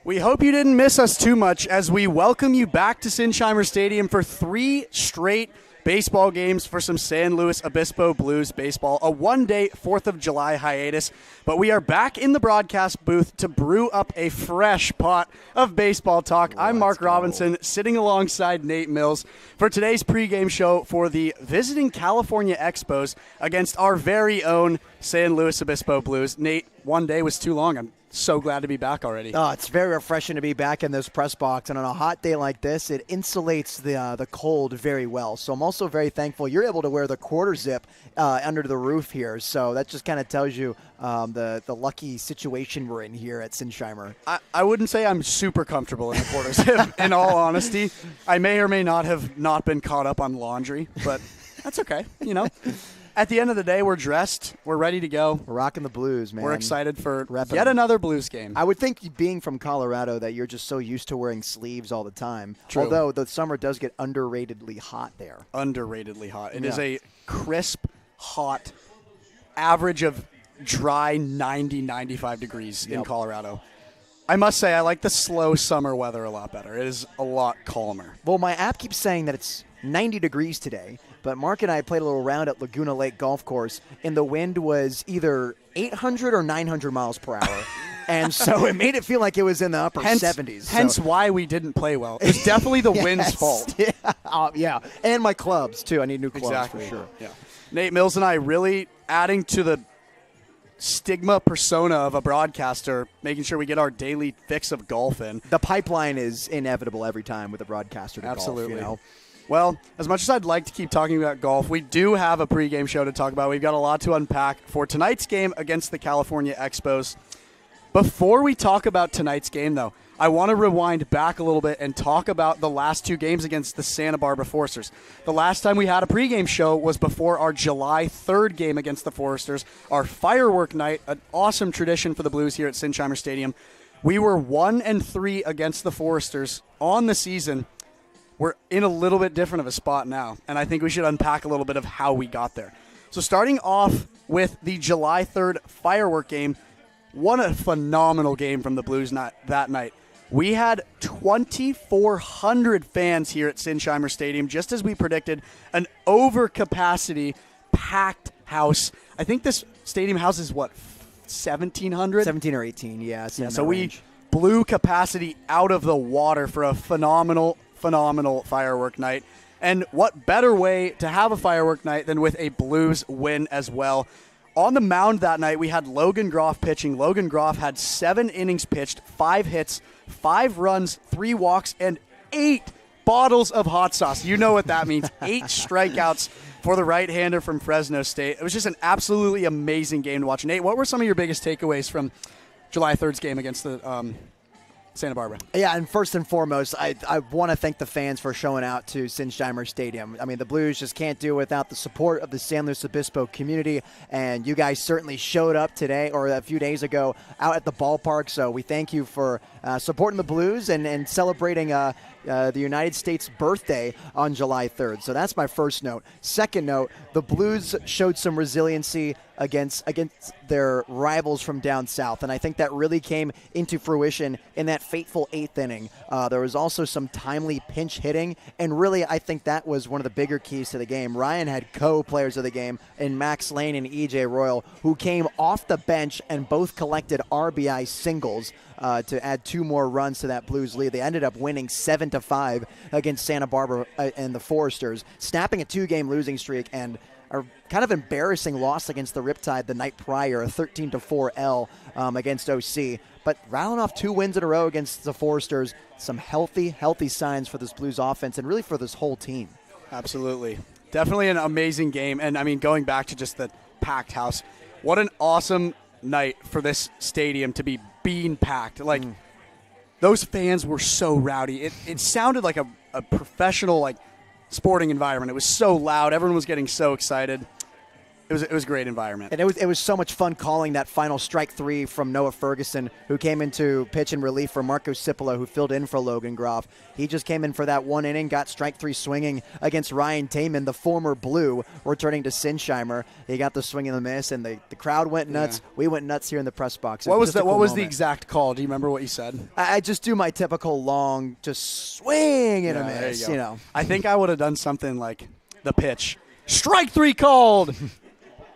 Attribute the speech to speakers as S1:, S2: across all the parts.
S1: We hope you didn't miss us too much as we welcome you back to Sinsheimer Stadium for 3 straight baseball games for some San Luis Obispo Blues baseball, a one-day 4th of July hiatus. But we are back in the broadcast booth to brew up a fresh pot of baseball talk. I'm Mark Robinson, sitting alongside Nate Mills for today's pregame show for the visiting California Expos against our very own San Luis Obispo Blues. Nate, one day was too long. I'm so glad to be back already.
S2: Oh, it's very refreshing to be back in this press box, and on a hot day like this, it insulates the cold very well. So I'm also very thankful you're able to wear the quarter zip under the roof here. So that just kind of tells you the lucky situation we're in here at Sinsheimer.
S1: I wouldn't say I'm super comfortable in the quarter zip, in all honesty. I may or may not have not been caught up on laundry, but that's okay, you know. At the end of the day, we're dressed. We're ready to go.
S2: We're rocking the Blues, man.
S1: We're excited for yet another Blues game.
S2: I would think, being from Colorado, that you're just so used to wearing sleeves all the time.
S1: True.
S2: Although the summer does get underratedly hot there.
S1: Underratedly hot. It is a crisp, hot, average of dry 90, 95 degrees in Colorado. I must say, I like the slow summer weather a lot better. It is a lot calmer.
S2: Well, my app keeps saying that it's 90 degrees today, but Mark and I played a little round at Laguna Lake Golf Course, and the wind was either 800 or 900 miles per hour. And so it made it feel like it was in the upper 70s.
S1: Hence why we didn't play well. It's definitely the wind's fault.
S2: Yeah, and my clubs, too. I need new clubs for sure.
S1: Yeah. Nate Mills and I really adding to the stigma persona of a broadcaster, making sure we get our daily fix of golf in.
S2: The pipeline is inevitable every time with a broadcaster to
S1: Absolutely.
S2: golf, you know?
S1: Well, as much as I'd like to keep talking about golf, we do have a pregame show to talk about. We've got a lot to unpack for tonight's game against the California Expos. Before we talk about tonight's game, though, I want to rewind back a little bit and talk about the last 2 games against the Santa Barbara Foresters. The last time we had a pregame show was before our July 3rd game against the Foresters, our firework night, an awesome tradition for the Blues here at Sinsheimer Stadium. We were 1-3 against the Foresters on the season. We're in a little bit different of a spot now, and I think we should unpack a little bit of how we got there. So starting off with the July 3rd firework game, what a phenomenal game from the Blues that night. We had 2,400 fans here at Sinsheimer Stadium, just as we predicted, an over-capacity, packed house. I think this stadium houses, 1,700?
S2: 17 or 18, yeah.
S1: So we blew capacity out of the water for a phenomenal firework night. And what better way to have a firework night than with a Blues win as well. On the mound that night, we had Logan Groff pitching. Logan Groff had 7 innings pitched, 5 hits, 5 runs, 3 walks, and 8 bottles of hot sauce. You know what that means. 8 strikeouts for the right-hander from Fresno State. It was just an absolutely amazing game to watch. Nate, what were some of your biggest takeaways from July 3rd's game against the Santa Barbara?
S2: Yeah, and first and foremost, I want to thank the fans for showing out to Sinsheimer Stadium. I mean, the Blues just can't do it without the support of the San Luis Obispo community, and you guys certainly showed up today or a few days ago out at the ballpark, so we thank you for supporting the Blues and celebrating the United States birthday on July 3rd. So that's my first note. Second note, the Blues showed some resiliency against their rivals from down south, and I think that really came into fruition in that fateful 8th inning. There was also some timely pinch hitting, and really I think that was one of the bigger keys to the game. Ryan had co-players of the game in Max Lane and E.J. Royal, who came off the bench and both collected RBI singles to add 2 more runs to that Blues lead. They ended up winning 7-5 against Santa Barbara and the Foresters, snapping a 2-game losing streak and a kind of embarrassing loss against the Riptide the night prior, a 13-4 L against OC. But rattling off 2 wins in a row against the Foresters, some healthy signs for this Blues offense and really for this whole team.
S1: Absolutely. Definitely an amazing game. And, I mean, going back to just the packed house, what an awesome night for this stadium to be being packed. Like, those fans were so rowdy. It sounded like a professional, sporting environment. It was so loud. Everyone was getting so excited. it was a great environment.
S2: And it was so much fun calling that final strike 3 from Noah Ferguson, who came into pitch in relief for Marco Cipolla, who filled in for Logan Groff. He just came in for that 1 inning, got strike 3 swinging against Ryan Taman, the former Blue, returning to Sinsheimer. He got the swing and the miss, and the crowd went nuts. Yeah. We went nuts here in the press box.
S1: What was the exact call? Do you remember what you said?
S2: I just do my typical long, just swing and a miss. You know.
S1: I think I would have done something like the pitch. Strike 3 called.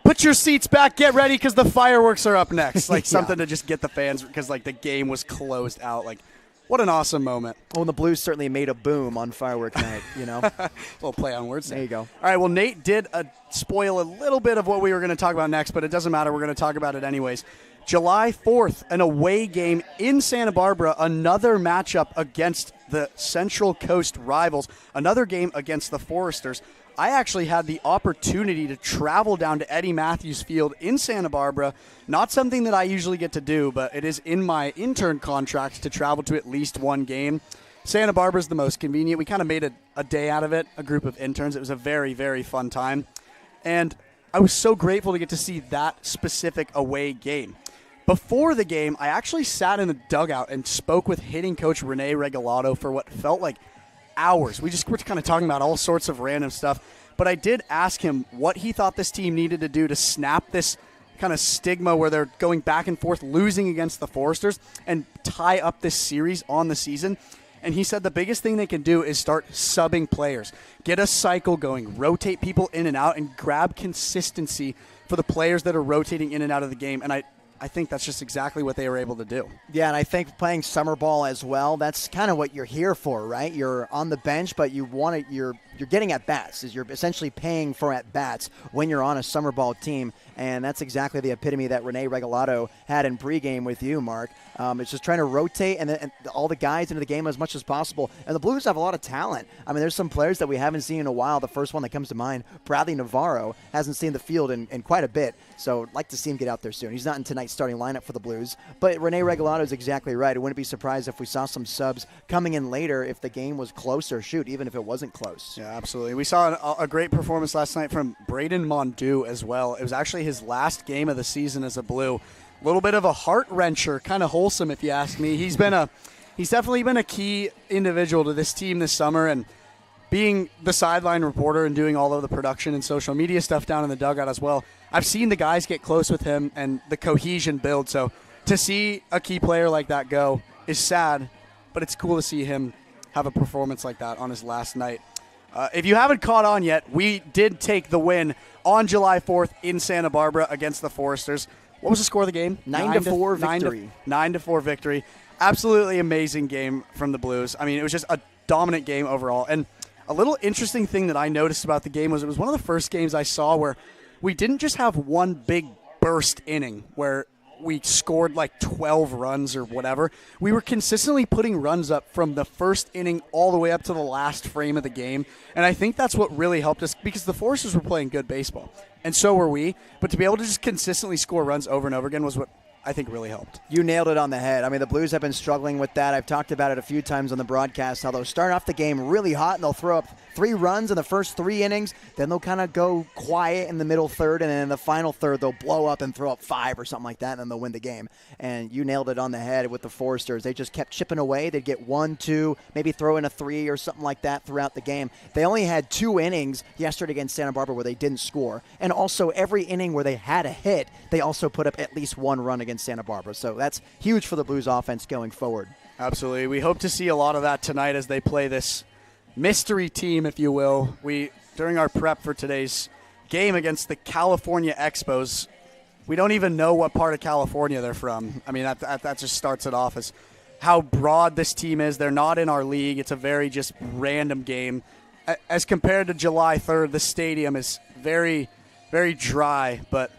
S1: Put your seats back, get ready, because the fireworks are up next. Like something to just get the fans, because like the game was closed out. Like, what an awesome moment.
S2: Well, the Blues certainly made a boom on firework night, you know.
S1: A little play on words.
S2: There you go.
S1: All right, well, Nate did spoil a little bit of what we were going to talk about next, but it doesn't matter. We're going to talk about it anyways. July 4th, an away game in Santa Barbara, another matchup against the Central Coast rivals, another game against the Foresters. I actually had the opportunity to travel down to Eddie Matthews Field in Santa Barbara. Not something that I usually get to do, but it is in my intern contract to travel to at least one game. Santa Barbara is the most convenient. We kind of made a day out of it, a group of interns. It was a very, very fun time. And I was so grateful to get to see that specific away game. Before the game, I actually sat in the dugout and spoke with hitting coach Rene Regalado for what felt like hours. We were kind of talking about all sorts of random stuff, but I did ask him what he thought this team needed to do to snap this kind of stigma where they're going back and forth, losing against the Foresters, and tie up this series on the season. And he said the biggest thing they can do is start subbing players, get a cycle going, rotate people in and out, and grab consistency for the players that are rotating in and out of the game. And I think that's just exactly what they were able to do.
S2: Yeah, and I think playing summer ball as well, that's kind of what you're here for, right? You're on the bench, but you're getting at bats. You're essentially paying for at bats when you're on a summer ball team, and that's exactly the epitome that Rene Regalado had in pregame with you, Mark. It's just trying to rotate and all the guys into the game as much as possible. And the Blues have a lot of talent. I mean, there's some players that we haven't seen in a while. The first one that comes to mind, Bradley Navarro, hasn't seen the field in quite a bit, so I'd like to see him get out there soon. He's not in tonight's starting lineup for the Blues, but Rene Regalado is exactly right. I wouldn't be surprised if we saw some subs coming in later if the game was closer. Shoot, even if it wasn't close.
S1: Yeah, absolutely. We saw a great performance last night from Braden Mondew as well. It was actually his last game of the season as a Blue. A little bit of a heart-wrencher, kind of wholesome if you ask me. He's definitely been a key individual to this team this summer, and being the sideline reporter and doing all of the production and social media stuff down in the dugout as well, I've seen the guys get close with him and the cohesion build. So to see a key player like that go is sad, but it's cool to see him have a performance like that on his last night. If you haven't caught on yet, we did take the win on July 4th in Santa Barbara against the Foresters. What was the score of the game?
S2: 9-4 victory.
S1: 9-4 victory. Absolutely amazing game from the Blues. I mean, it was just a dominant game overall. And a little interesting thing that I noticed about the game was it was one of the first games I saw where we didn't just have one big burst inning where we scored like 12 runs or whatever. We were consistently putting runs up from the first inning all the way up to the last frame of the game. And I think that's what really helped us, because the Foresters were playing good baseball, and so were we. But to be able to just consistently score runs over and over again was what I think really helped.
S2: You nailed it on the head. I mean, the Blues have been struggling with that. I've talked about it a few times on the broadcast, how they'll start off the game really hot and they'll throw up 3 runs in the first 3 innings. Then they'll kind of go quiet in the middle third, and then in the final third they'll blow up and throw up 5 or something like that, and then they'll win the game. And you nailed it on the head with the Foresters. They just kept chipping away. They'd get 1, 2, maybe throw in a 3 or something like that throughout the game. They only had 2 innings yesterday against Santa Barbara where they didn't score. And also every inning where they had a hit, they also put up at least 1 run against Santa Barbara. So that's huge for the Blues offense going forward.
S1: Absolutely. We hope to see a lot of that tonight as they play this mystery team, if you will. During our prep for today's game against the California Expos, we don't even know what part of California they're from. I mean, that just starts it off as how broad this team is. They're not in our league. It's a very just random game. As compared to July 3rd, the stadium is very, very dry, but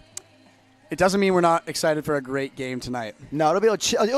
S1: it doesn't mean we're not excited for a great game tonight.
S2: No, it'll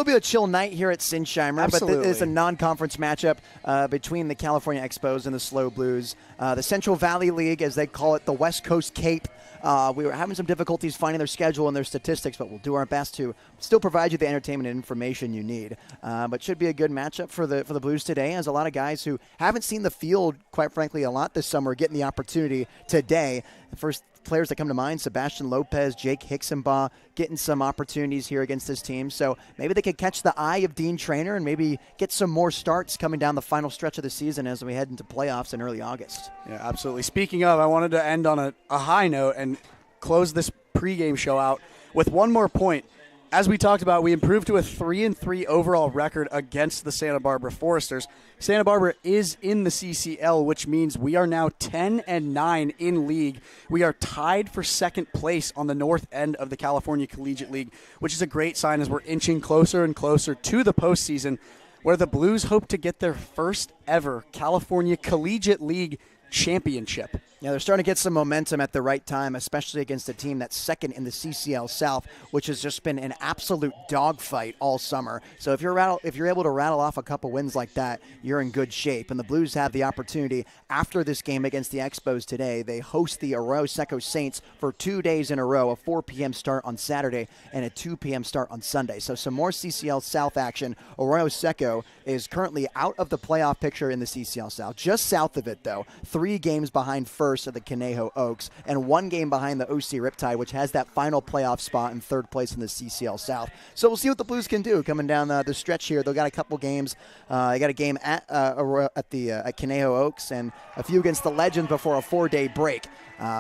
S2: be a chill night here at Sinsheimer.
S1: Absolutely.
S2: But it's a non-conference matchup between the California Expos and the SLO Blues. The Central Valley League, as they call it, the West Coast Cape. We were having some difficulties finding their schedule and their statistics, but we'll do our best to still provide you the entertainment and information you need. But should be a good matchup for the Blues today, as a lot of guys who haven't seen the field, quite frankly, a lot this summer, getting the opportunity today. The first players that come to mind, Sebastian Lopez, Jake Hicksonbaugh, getting some opportunities here against this team. So maybe they could catch the eye of Dean Traynor and maybe get some more starts coming down the final stretch of the season as we head into playoffs in early August.
S1: Yeah, absolutely. Speaking of, I wanted to end on a high note and close this pregame show out with one more point. As we talked about, we improved to a 3-3 overall record against the Santa Barbara Foresters. Santa Barbara is in the CCL, which means we are now 10-9 in league. We are tied for second place on the north end of the California Collegiate League, which is a great sign as we're inching closer and closer to the postseason, where the Blues hope to get their first ever California Collegiate League championship.
S2: Yeah, they're starting to get some momentum at the right time, especially against a team that's second in the CCL South, which has just been an absolute dogfight all summer. So if you're able to rattle off a couple wins like that, you're in good shape. And the Blues have the opportunity after this game against the Expos today. They host the Arroyo Seco Saints for 2 days in a row, a 4 p.m. start on Saturday and a 2 p.m. start on Sunday. So some more CCL South action. Arroyo Seco is currently out of the playoff picture in the CCL South. Just south of it, though, 3 games behind first of the Conejo Oaks and 1 game behind the OC Riptide, which has that final playoff spot in third place in the CCL South. So we'll see what the Blues can do coming down the stretch here. They've got a couple games. They got a game at Conejo Oaks and a few against the Legends before a 4-day break.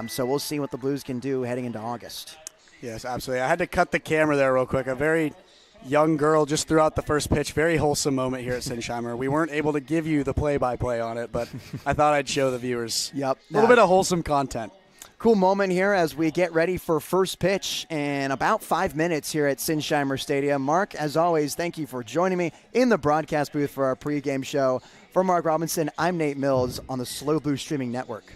S2: So we'll see what the Blues can do heading into August.
S1: Yes, absolutely. I had to cut the camera there real quick. A very young girl just threw out the first pitch. Very wholesome moment here at Sinsheimer. We weren't able to give you the play-by-play on it, but I thought I'd show the viewers a little bit of wholesome content.
S2: Cool moment here as we get ready for first pitch in about 5 minutes here at Sinsheimer Stadium. Mark, as always, thank you for joining me in the broadcast booth for our pregame show. For Mark Robinson, I'm Nate Mills on the Slow Blue Streaming Network.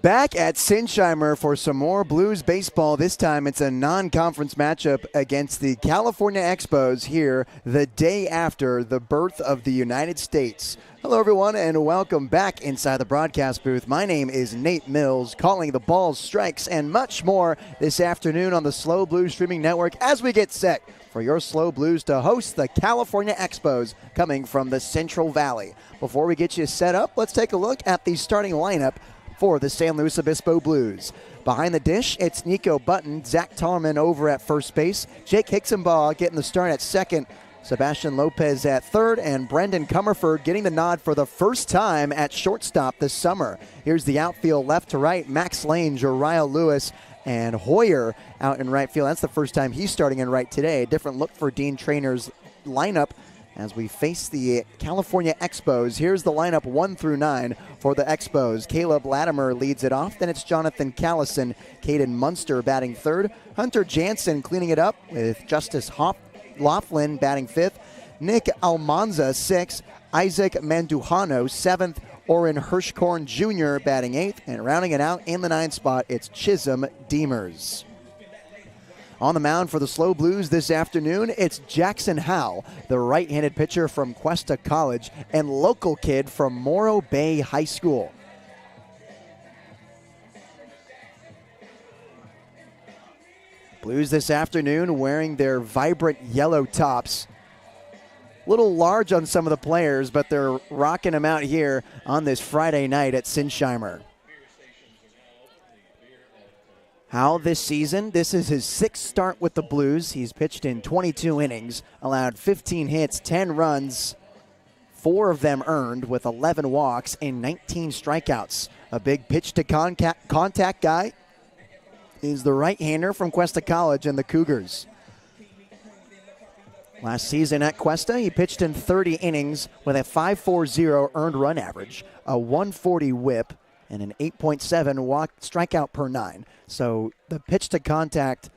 S2: Back at Sinsheimer for some more Blues baseball. This time it's a non-conference matchup against the California Expos here the day after the birth of the United States. Hello everyone and welcome back inside the broadcast booth. My name is Nate Mills, calling the balls, strikes, and much more this afternoon on the SLO Blues streaming network as we get set for your SLO Blues to host the California Expos coming from the Central Valley. Before we get you set up, let's take a look at the starting lineup for the San Luis Obispo Blues. Behind the dish, it's Nico Button, Zach Tarman over at first base, Jake Hicksonbaugh getting the start at second, Sebastian Lopez at third, and Brendan Comerford getting the nod for the first time at shortstop this summer. Here's the outfield left to right, Max Lane, Jariah Lewis, and Hoyer out in right field. That's the first time he's starting in right today. A different look for Dean Trainer's lineup as we face the California Expos. Here's the lineup 1 through 9 for the Expos. Caleb Latimer leads it off. Then it's Jonathan Callison, Caden Munster batting third. Hunter Jansen cleaning it up with Justice Laughlin batting fifth. Nick Almanza sixth. Isaac Mandujano seventh. Oren Hirschkorn Jr. batting eighth. And rounding it out in the 9th spot, it's Chisholm Deemers. On the mound for the SLO Blues this afternoon, it's Jackson Howe, the right-handed pitcher from Cuesta College and local kid from Morro Bay High School. Blues this afternoon wearing their vibrant yellow tops. A little large on some of the players, but they're rocking them out here on this Friday night at Sinsheimer. Howe this season, this is his 6th start with the Blues. He's pitched in 22 innings, allowed 15 hits, 10 runs, 4 of them earned with 11 walks and 19 strikeouts. A big pitch to contact guy is the right-hander from Cuesta College and the Cougars. Last season at Cuesta, he pitched in 30 innings with a 5.40 earned run average, a 140 whip, and an 8.7 walk strikeout per 9. So the pitch to contact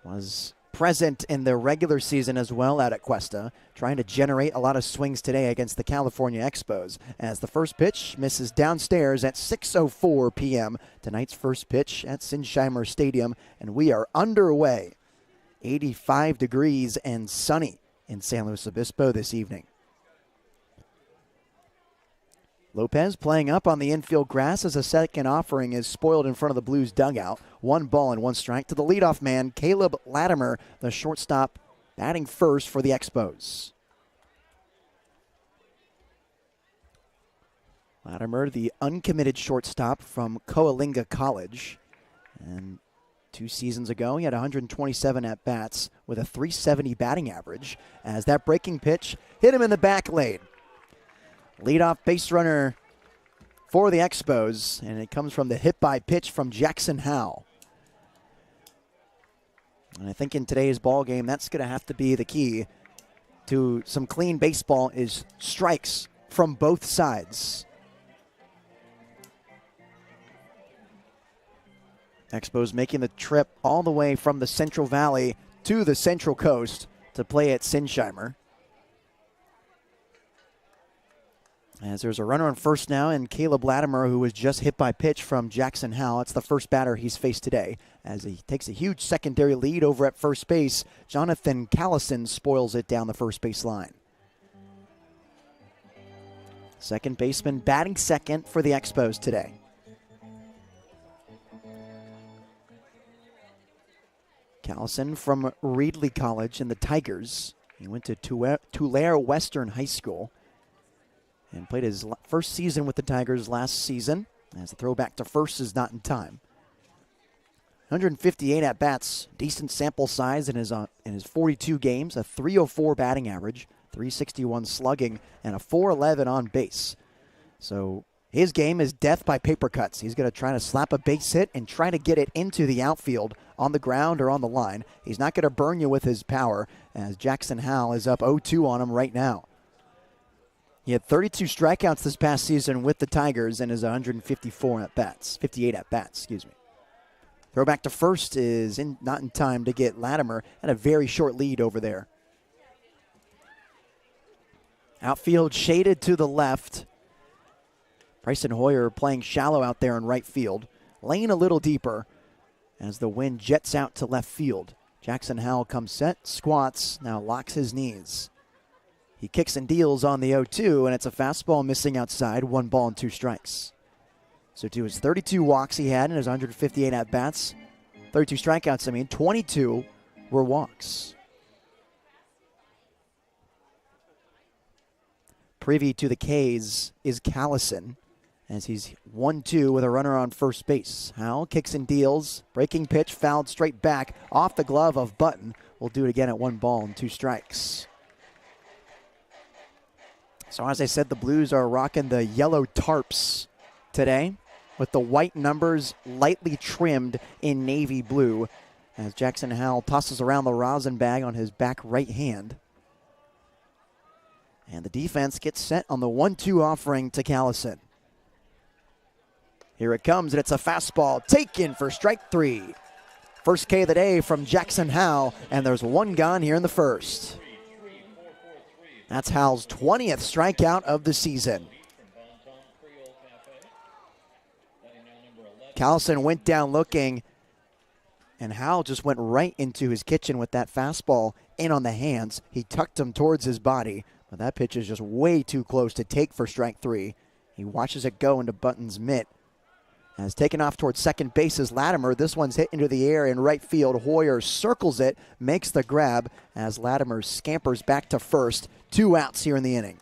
S2: was present in the regular season as well out at Cuesta, trying to generate a lot of swings today against the California Expos. As the first pitch misses downstairs at 6:04 p.m. Tonight's first pitch at Sinsheimer Stadium, and we are underway. 85 degrees and sunny in San Luis Obispo this evening. Lopez playing up on the infield grass as a second offering is spoiled in front of the Blues dugout. 1 ball and 1 strike to the leadoff man, Caleb Latimer, the shortstop, batting first for the Expos. Latimer, the uncommitted shortstop from Coalinga College. And 2 seasons ago, he had 127 at-bats with a .370 batting average as that breaking pitch hit him in the back lane. Leadoff base runner for the Expos, and it comes from the hit-by pitch from Jackson Howe. And I think in today's ball game, that's going to have to be the key to some clean baseball is strikes from both sides. Expos making the trip all the way from the Central Valley to the Central Coast to play at Sinsheimer. As there's a runner on first now, and Caleb Latimer, who was just hit by pitch from Jackson Howe. It's the first batter he's faced today. As he takes a huge secondary lead over at first base, Jonathan Callison spoils it down the first base line. Second baseman batting second for the Expos today. Callison from Reedley College and the Tigers. He went to Tulare Western High School and played his first season with the Tigers last season, as the throwback to first is not in time. 158 at-bats, decent sample size in his 42 games, a .304 batting average, .361 slugging, and a .411 on base. So his game is death by paper cuts. He's going to try to slap a base hit and try to get it into the outfield on the ground or on the line. He's not going to burn you with his power, as Jackson Howe is up 0-2 on him right now. He had 32 strikeouts this past season with the Tigers and his 154 at-bats, 58 at-bats, excuse me. Throw back to first is not in time to get Latimer at a very short lead over there. Outfield shaded to the left. Bryson Hoyer playing shallow out there in right field, laying a little deeper as the wind jets out to left field. Jackson Howell comes set, squats, now locks his knees. He kicks and deals on the 0-2, and it's a fastball missing outside, 1 ball and 2 strikes. So to his 32 walks he had in his 158 at-bats, 32 strikeouts, 22 were walks. Privy to the K's is Callison, as he's 1-2 with a runner on first base. Howell kicks and deals, breaking pitch, fouled straight back, off the glove of Button. We'll do it again at 1 ball and 2 strikes. So as I said, the Blues are rocking the yellow tarps today, with the white numbers lightly trimmed in navy blue, as Jackson Howell tosses around the rosin bag on his back right hand. And the defense gets set on the 1-2 offering to Callison. Here it comes, and it's a fastball taken for strike 3. First K of the day from Jackson Howell, and there's 1 gone here in the first. That's Howell's 20th strikeout of the season. Callison went down looking, and Howell just went right into his kitchen with that fastball in on the hands. He tucked him towards his body, but that pitch is just way too close to take for strike 3. He watches it go into Button's mitt. As taken off towards second base is Latimer. This one's hit into the air in right field. Hoyer circles it, makes the grab as Latimer scampers back to first. 2 outs here in the inning.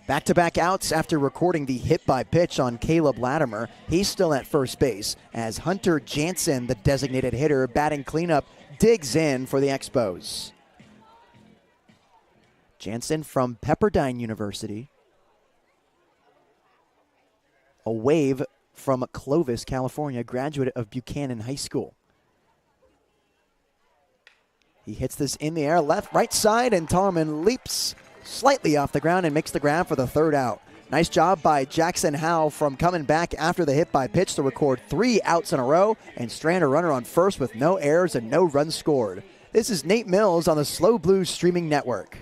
S2: Back-to-back outs after recording the hit by pitch on Caleb Latimer. He's still at first base as Hunter Jansen, the designated hitter, batting cleanup, digs in for the Expos. Jansen from Pepperdine University. A wave from Clovis, California, graduate of Buchanan High School. He hits this in the air, right side, and Tollerman leaps slightly off the ground and makes the grab for the 3rd out. Nice job by Jackson Howell from coming back after the hit by pitch to record 3 outs in a row and strand a runner on first with no errors and no runs scored. This is Nate Mills on the Slow Blues streaming network.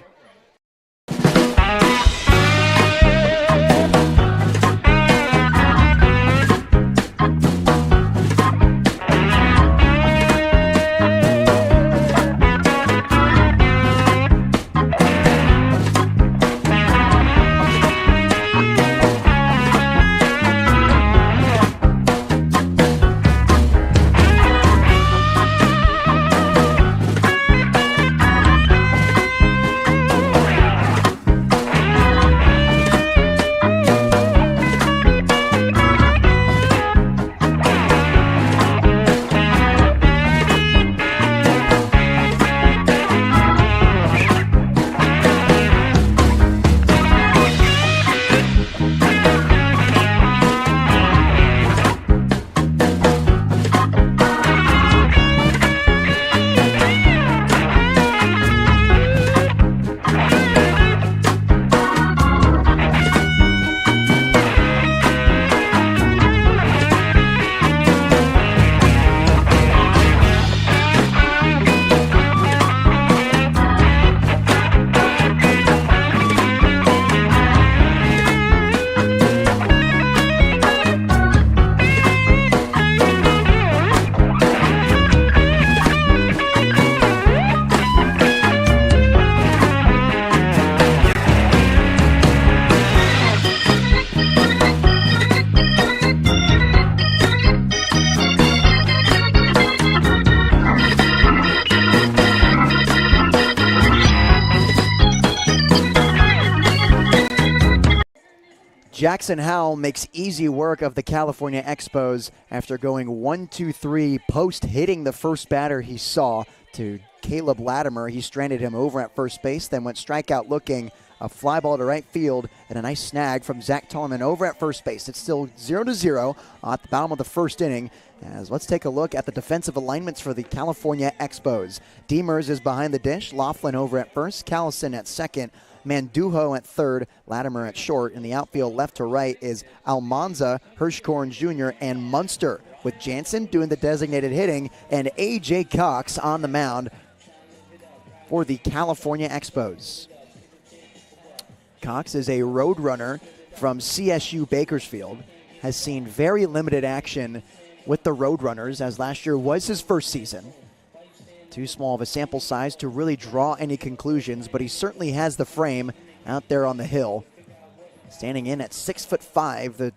S2: Jackson Howell makes easy work of the California Expos after going 1-2-3 post hitting the first batter he saw to Caleb Latimer. He stranded him over at first base, then went strikeout looking, a fly ball to right field, and a nice snag from Zach Tollerman over at first base. It's still 0-0 at the bottom of the first inning. As let's take a look at the defensive alignments for the California Expos. Demers is behind the dish, Laughlin over at first, Callison at second, Mandujo at third, Latimer at short. In the outfield left to right is Almanza, Hirschkorn Jr., and Munster, with Jansen doing the designated hitting and A.J. Cox on the mound. for the California Expos. Cox is a road runner from CSU Bakersfield, has seen very limited action with the Roadrunners, as last year was his first season. Too small of a sample size to really draw any conclusions, but he certainly has the frame out there on the hill. Standing in at 6'5", the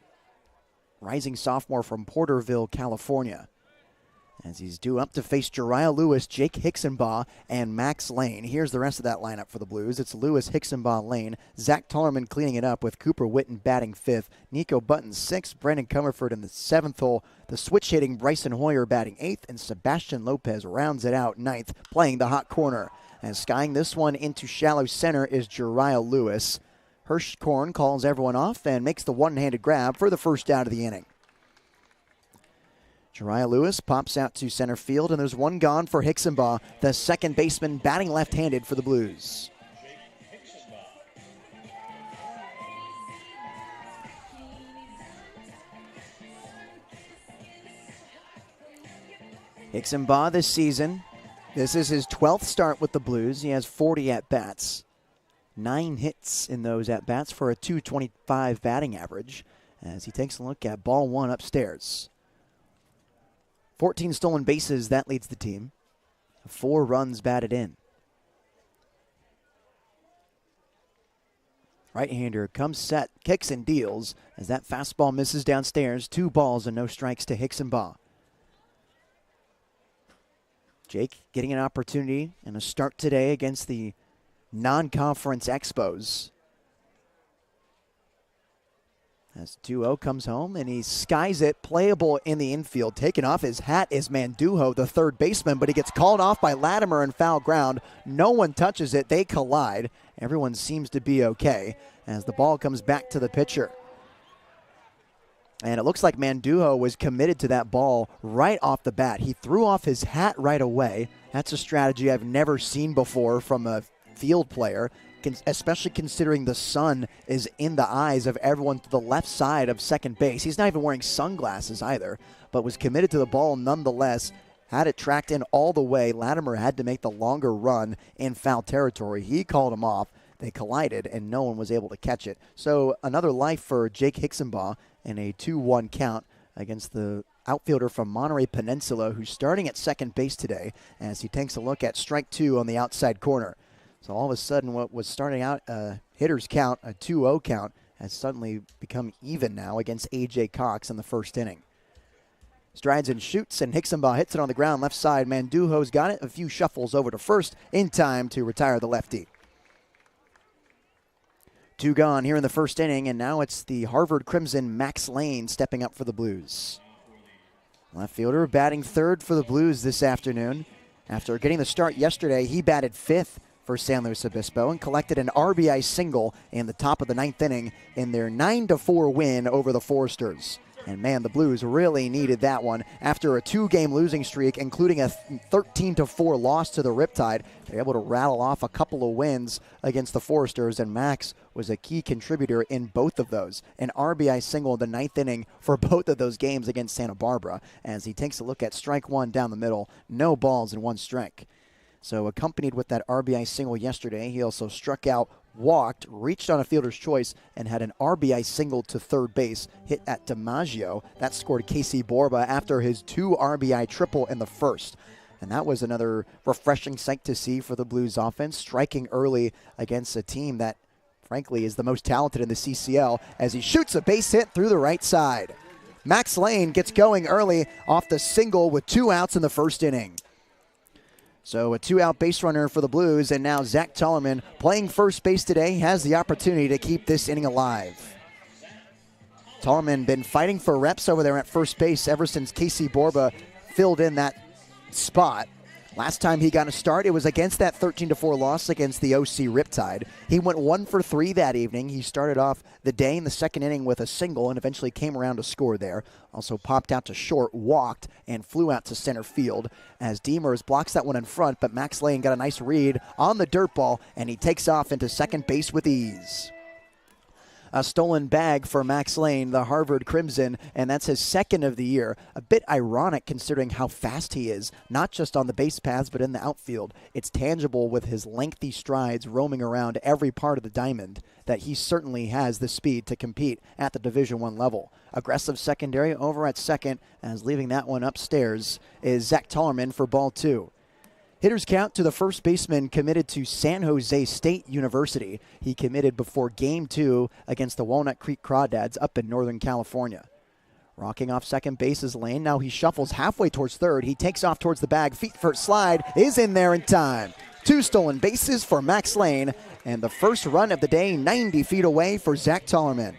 S2: rising sophomore from Porterville, California, as he's due up to face Jariah Lewis, Jake Hicksonbaugh, and Max Lane. Here's the rest of that lineup for the Blues. It's Lewis, Hicksonbaugh, Lane, Zach Tollerman cleaning it up with Cooper Witten batting 5th, Nico Button 6th, Brandon Comerford in the 7th hole, the switch-hitting Bryson Hoyer batting 8th, and Sebastian Lopez rounds it out 9th, playing the hot corner. And skying this one into shallow center is Jariah Lewis. Hirschkorn calls everyone off and makes the one-handed grab for the first out of the inning. Jariah Lewis pops out to center field, and there's one gone for Hicksonbaugh, the second baseman batting left-handed for the Blues. Hicksonbaugh this season, this is his 12th start with the Blues. He has 40 at-bats, 9 hits in those at-bats for a .225 batting average, as he takes a look at ball one upstairs. 14 stolen bases, that leads the team. 4 runs batted in. Right-hander comes set, kicks and deals as that fastball misses downstairs. 2 balls and no strikes to Hicksonbaugh. Jake getting an opportunity and a start today against the non-conference Expos. As 2-0 comes home, and he skies it, playable in the infield. Taking off his hat is Mandujo, the third baseman, but he gets called off by Latimer in foul ground. No one touches it. They collide. Everyone seems to be okay as the ball comes back to the pitcher. And it looks like Mandujo was committed to that ball right off the bat. He threw off his hat right away. That's a strategy I've never seen before from a field player, especially considering the sun is in the eyes of everyone to the left side of second base. He's not even wearing sunglasses either, but was committed to the ball nonetheless, had it tracked in all the way. Latimer had to make the longer run in foul territory. He called him off. They collided, and no one was able to catch it. So another life for Jake Hicksonbaugh in a 2-1 count against the outfielder from Monterey Peninsula, who's starting at second base today, as he takes a look at strike 2 on the outside corner. So all of a sudden, what was starting out a hitter's count, a 2-0 count, has suddenly become even now against A.J. Cox in the first inning. Strides and shoots, and Hicksonbaugh hits it on the ground left side. Mandujo's got it. A few shuffles over to first in time to retire the lefty. 2 gone here in the first inning, and now it's the Harvard Crimson Max Lane stepping up for the Blues. Left fielder batting third for the Blues this afternoon. After getting the start yesterday, he batted 5th for San Luis Obispo and collected an RBI single in the top of the 9th inning in their 9-4 win over the Foresters. And man, the Blues really needed that one. After a 2-game losing streak, including a 13-4 loss to the Riptide, they were able to rattle off a couple of wins against the Foresters, and Max was a key contributor in both of those. An RBI single in the 9th inning for both of those games against Santa Barbara, as he takes a look at strike 1 down the middle, no balls and 1 strike. So accompanied with that RBI single yesterday, he also struck out, walked, reached on a fielder's choice, and had an RBI single to third base hit at DiMaggio. That scored Casey Borba after his 2 RBI triple in the first. And that was another refreshing sight to see for the Blues offense, striking early against a team that, frankly, is the most talented in the CCL, as he shoots a base hit through the right side. Max Lane gets going early off the single with 2 outs in the first inning. So a 2-out base runner for the Blues, and now Zach Tollerman playing first base today has the opportunity to keep this inning alive. Tollerman been fighting for reps over there at first base ever since Casey Borba filled in that spot. Last time he got a start, it was against that 13-4 loss against the OC Riptide. He went 1 for 3 that evening. He started off the day in the second inning with a single and eventually came around to score there. Also popped out to short, walked, and flew out to center field as Demers blocks that one in front, but Max Lane got a nice read on the dirt ball, and he takes off into second base with ease. A stolen bag for Max Lane, the Harvard Crimson, and that's his second of the year. A bit ironic considering how fast he is, not just on the base paths but in the outfield. It's tangible with his lengthy strides roaming around every part of the diamond that he certainly has the speed to compete at the Division I level. Aggressive secondary over at second, as leaving that one upstairs is Zach Tollerman for ball 2. Hitters count to the first baseman committed to San Jose State University. He committed before Game 2 against the Walnut Creek Crawdads up in Northern California. Rocking off second base is Lane. Now he shuffles halfway towards third. He takes off towards the bag. Feet first slide is in there in time. 2 stolen bases for Max Lane, and the first run of the day 90 feet away for Zach Tollerman.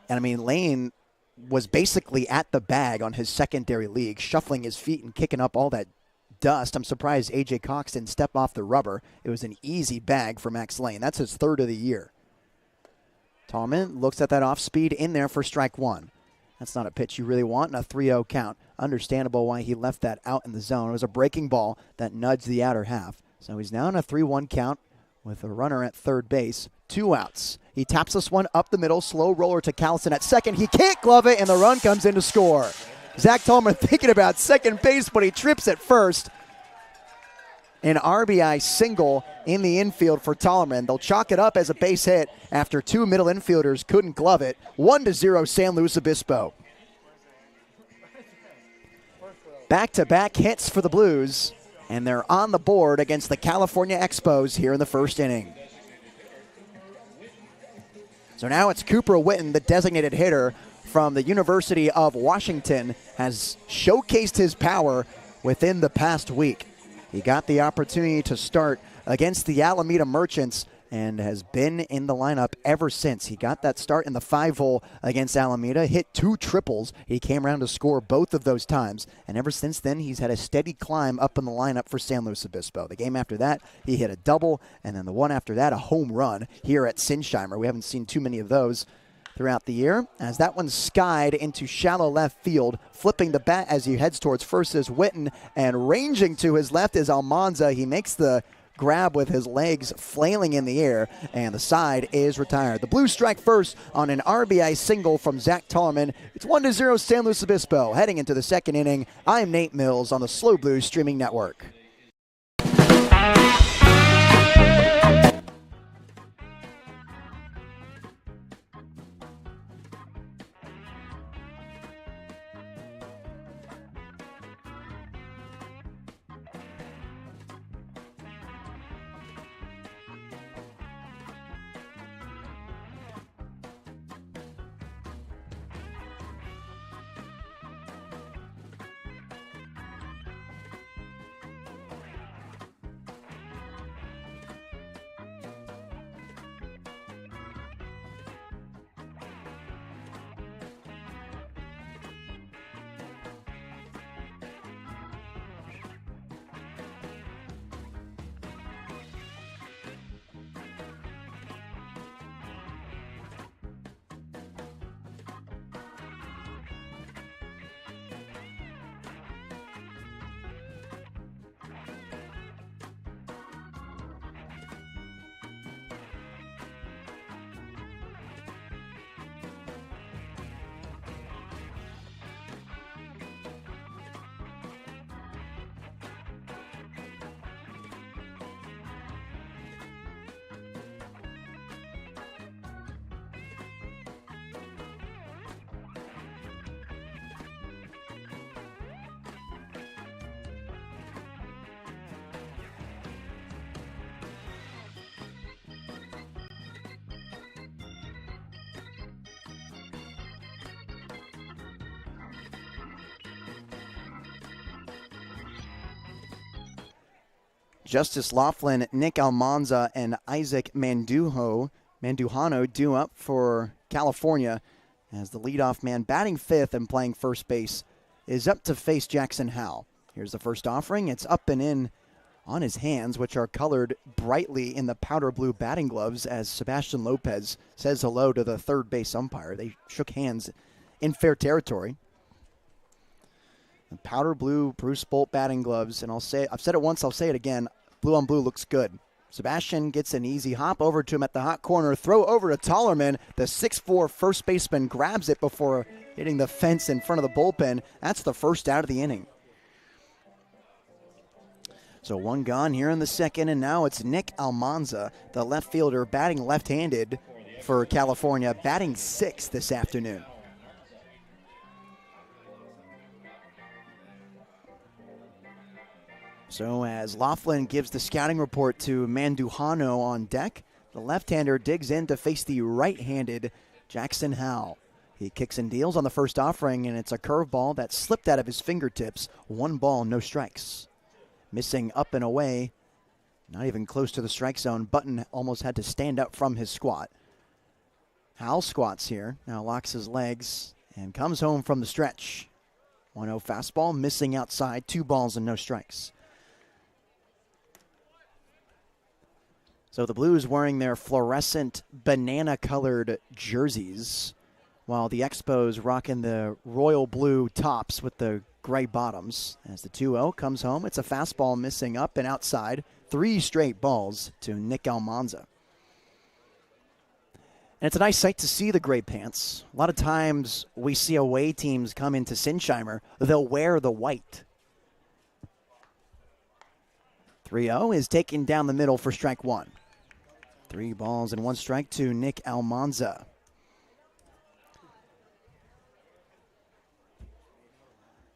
S2: And I mean, Lane was basically at the bag on his secondary league, shuffling his feet and kicking up all that dust. I'm surprised A.J. Cox didn't step off the rubber. It was an easy bag for Max Lane. That's his third of the year. Tollerman looks at that off speed in there for strike 1. That's not a pitch you really want in a 3-0 count. Understandable why he left that out in the zone. It was a breaking ball that nudged the outer half. So he's now in a 3-1 count with a runner at third base. 2 outs. He taps this one up the middle. Slow roller to Callison at second. He can't glove it, and the run comes in to score. Zach Tollerman thinking about second base, but he trips at first. An RBI single in the infield for Tollerman. They'll chalk it up as a base hit after 2 middle infielders couldn't glove it. 1-0 San Luis Obispo. Back-to-back hits for the Blues, and they're on the board against the California Expos here in the first inning. So now it's Cooper Witten, the designated hitter from the University of Washington, has showcased his power within the past week. He got the opportunity to start against the Alameda Merchants and has been in the lineup ever since. He got that start in the 5-hole against Alameda, hit 2 triples. He came around to score both of those times, and ever since then, he's had a steady climb up in the lineup for San Luis Obispo. The game after that, he hit a double, and then the one after that, a home run here at Sinsheimer. We haven't seen too many of those throughout the year, as that one skied into shallow left field. Flipping the bat as he heads towards first is Witten, and ranging to his left is Almanza. He makes the grab with his legs flailing in the air, and the side is retired. The Blues strike first on an RBI single from Zach Tollerman. It's 1-0 San Luis Obispo. Heading into the second inning, I'm Nate Mills on the Slow Blues Streaming Network. Justice Laughlin, Nick Almanza, and Isaac Mandujano due up for California as the leadoff man batting fifth and playing first base is up to face Jackson Howell. Here's the first offering. It's up and in on his hands, which are colored brightly in the powder blue batting gloves, as Sebastian Lopez says hello to the third base umpire. They shook hands in fair territory. The powder blue Bruce Bolt batting gloves, and I've said it once, I'll say it again. Blue on blue looks good. Sebastian gets an easy hop over to him at the hot corner, throw over to Tollerman. The 6'4" first baseman grabs it before hitting the fence in front of the bullpen. That's the first out of the inning. So one gone here in the second, and now it's Nick Almanza, the left fielder, batting left-handed for California, batting sixth this afternoon. So as Laughlin gives the scouting report to Mandujano on deck, the left-hander digs in to face the right-handed Jackson Howell. He kicks and deals on the first offering, and it's a curveball that slipped out of his fingertips. 1 ball, no strikes. Missing up and away, not even close to the strike zone. Button almost had to stand up from his squat. Howell squats here, now locks his legs and comes home from the stretch. 1-0 fastball, missing outside, 2 balls and no strikes. So the Blues wearing their fluorescent banana-colored jerseys, while the Expos rocking the royal blue tops with the gray bottoms. As the 2-0 comes home, it's a fastball missing up and outside. 3 straight balls to Nick Almanza. And it's a nice sight to see the gray pants. A lot of times we see away teams come into Sinsheimer, they'll wear the white. 3-0 is taken down the middle for strike 1. 3 balls and 1 strike to Nick Almanza.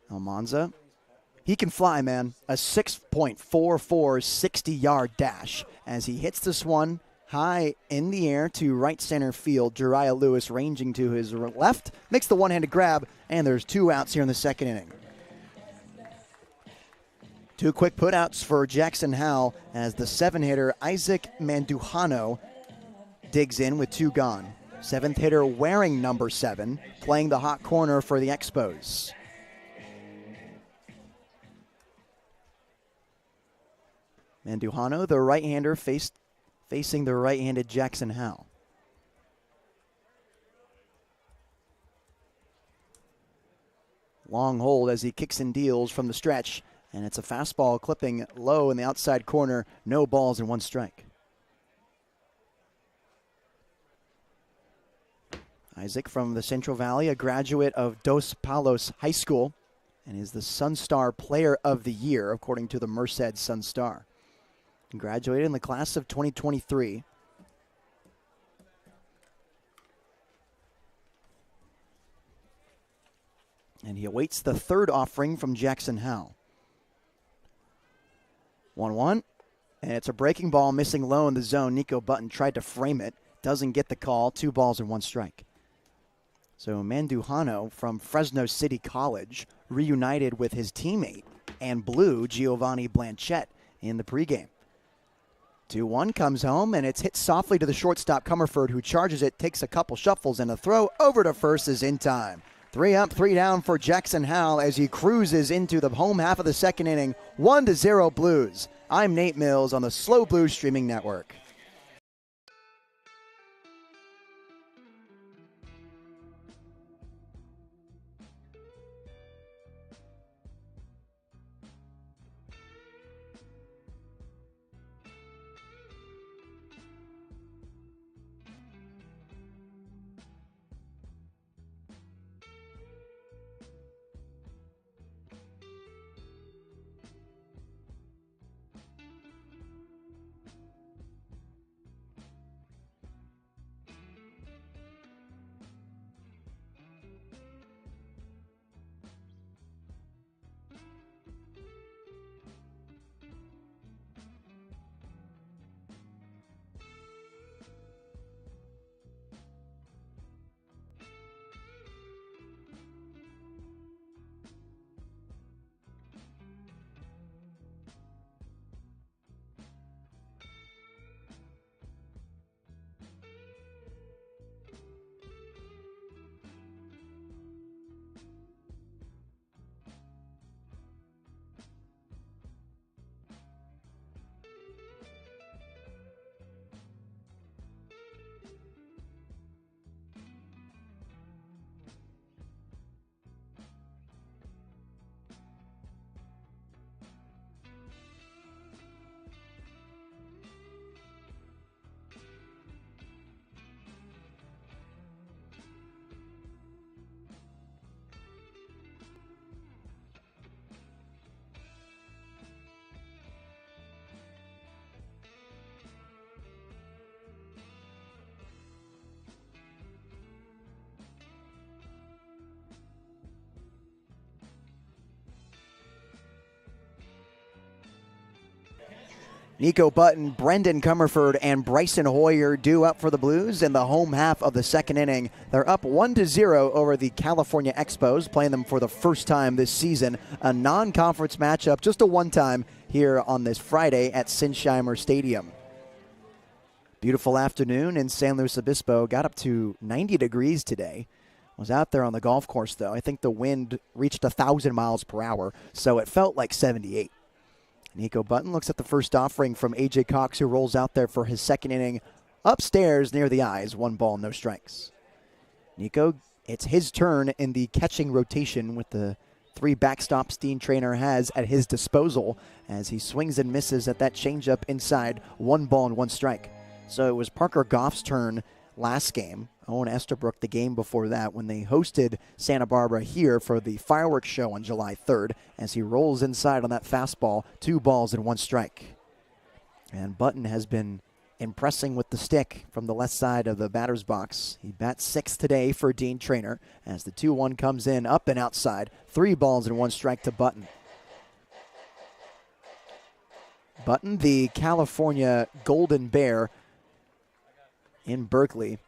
S2: Almanza, he can fly, man. A 6.44 60-yard dash as he hits this one high in the air to right center field. Jariah Lewis ranging to his left, makes the one-handed grab, and there's 2 outs here in the second inning. 2 quick putouts for Jackson Howell as the 7-hitter Isaac Mandujano digs in with 2 gone. 7th hitter wearing number 7, playing the hot corner for the Expos. Mandujano, the right-hander, facing the right-handed Jackson Howell. Long hold as he kicks and deals from the stretch, and it's a fastball clipping low in the outside corner. No balls and 1 strike. Isaac from the Central Valley, a graduate of Dos Palos High School, and is the Sun Star Player of the Year, according to the Merced Sun Star. He graduated in the class of 2023. And he awaits the 3rd offering from Jackson Howell. 1-1, and it's a breaking ball missing low in the zone. Nico Button tried to frame it, doesn't get the call. 2 balls and 1 strike. So Mandujano from Fresno City College reunited with his teammate and Blue Giovanni Blanchette in the pregame. 2-1 comes home, and it's hit softly to the shortstop Comerford, who charges it, takes a couple shuffles, and a throw over to first is in time. 3 up, 3 down for Jackson Howell as he cruises into the home half of the second inning. 1-0 Blues. I'm Nate Mills on the Slow Blues Streaming Network. Nico Button, Brendan Comerford, and Bryson Hoyer due up for the Blues in the home half of the second inning. They're up 1-0 over the California Expos, playing them for the first time this season. A non-conference matchup, just a one-time here on this Friday at Sinsheimer Stadium. Beautiful afternoon in San Luis Obispo. Got up to 90 degrees today. Was out there on the golf course, though. I think the wind reached 1,000 miles per hour, so it felt like 78. Nico Button looks at the first offering from A.J. Cox, who rolls out there for his second inning. Upstairs near the eyes, 1 ball, no strikes. Nico, it's his turn in the catching rotation with the 3 backstops Dean Traynor has at his disposal as he swings and misses at that changeup inside, 1 ball and 1 strike. So it was Parker Goff's turn last game. Owen Estabrook the game before that when they hosted Santa Barbara here for the fireworks show on July 3rd as he rolls inside on that fastball, 2 balls and 1 strike. And Button has been impressing with the stick from the left side of the batter's box. He bats 6th today for Dean Traynor as the 2-1 comes in up and outside, 3 balls and 1 strike to Button. Button, the California Golden Bear in Berkeley,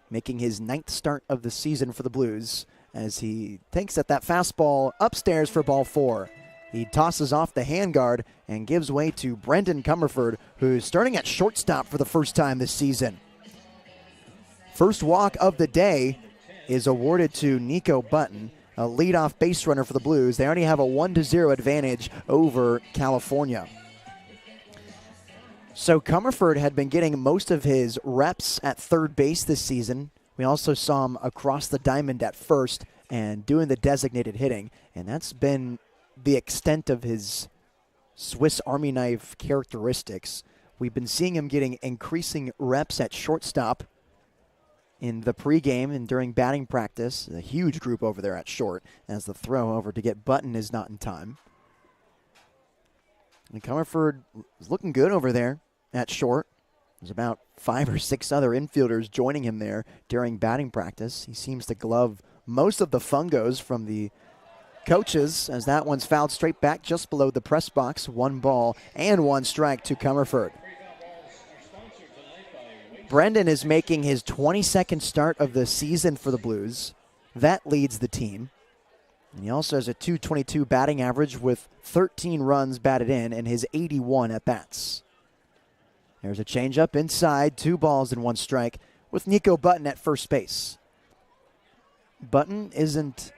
S2: making his 9th start of the season for the Blues as he takes at that fastball upstairs for ball 4. He tosses off the handguard and gives way to Brendan Comerford, who's starting at shortstop for the first time this season. First walk of the day is awarded to Nico Button, a leadoff base runner for the Blues. They already have a 1-0 advantage over California. So Comerford had been getting most of his reps at third base this season. We also saw him across the diamond at first and doing the designated hitting. And that's been the extent of his Swiss Army knife characteristics. We've been seeing him getting increasing reps at shortstop in the pregame and during batting practice. A huge group over there at short as the throw over to get Button is not in time. And Comerford is looking good over there at short. There's about 5 or 6 other infielders joining him there during batting practice. He seems to glove most of the fungos from the coaches as that one's fouled straight back just below the press box. 1 ball and 1 strike to Comerford. Brendan is making his 22nd start of the season for the Blues. That leads the team. And he also has a .222 batting average with 13 runs batted in and his 81 at-bats. There's a changeup inside, 2 balls and 1 strike with Nico Button at first base. Button isn't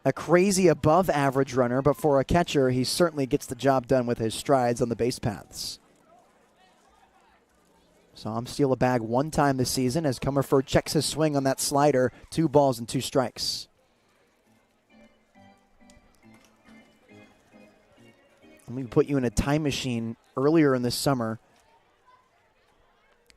S2: a crazy above-average runner, but for a catcher, he certainly gets the job done with his strides on the base paths. Saw him steal a bag 1 time this season as Comerford checks his swing on that slider, 2 balls and 2 strikes. Let me put you in a time machine earlier in the summer.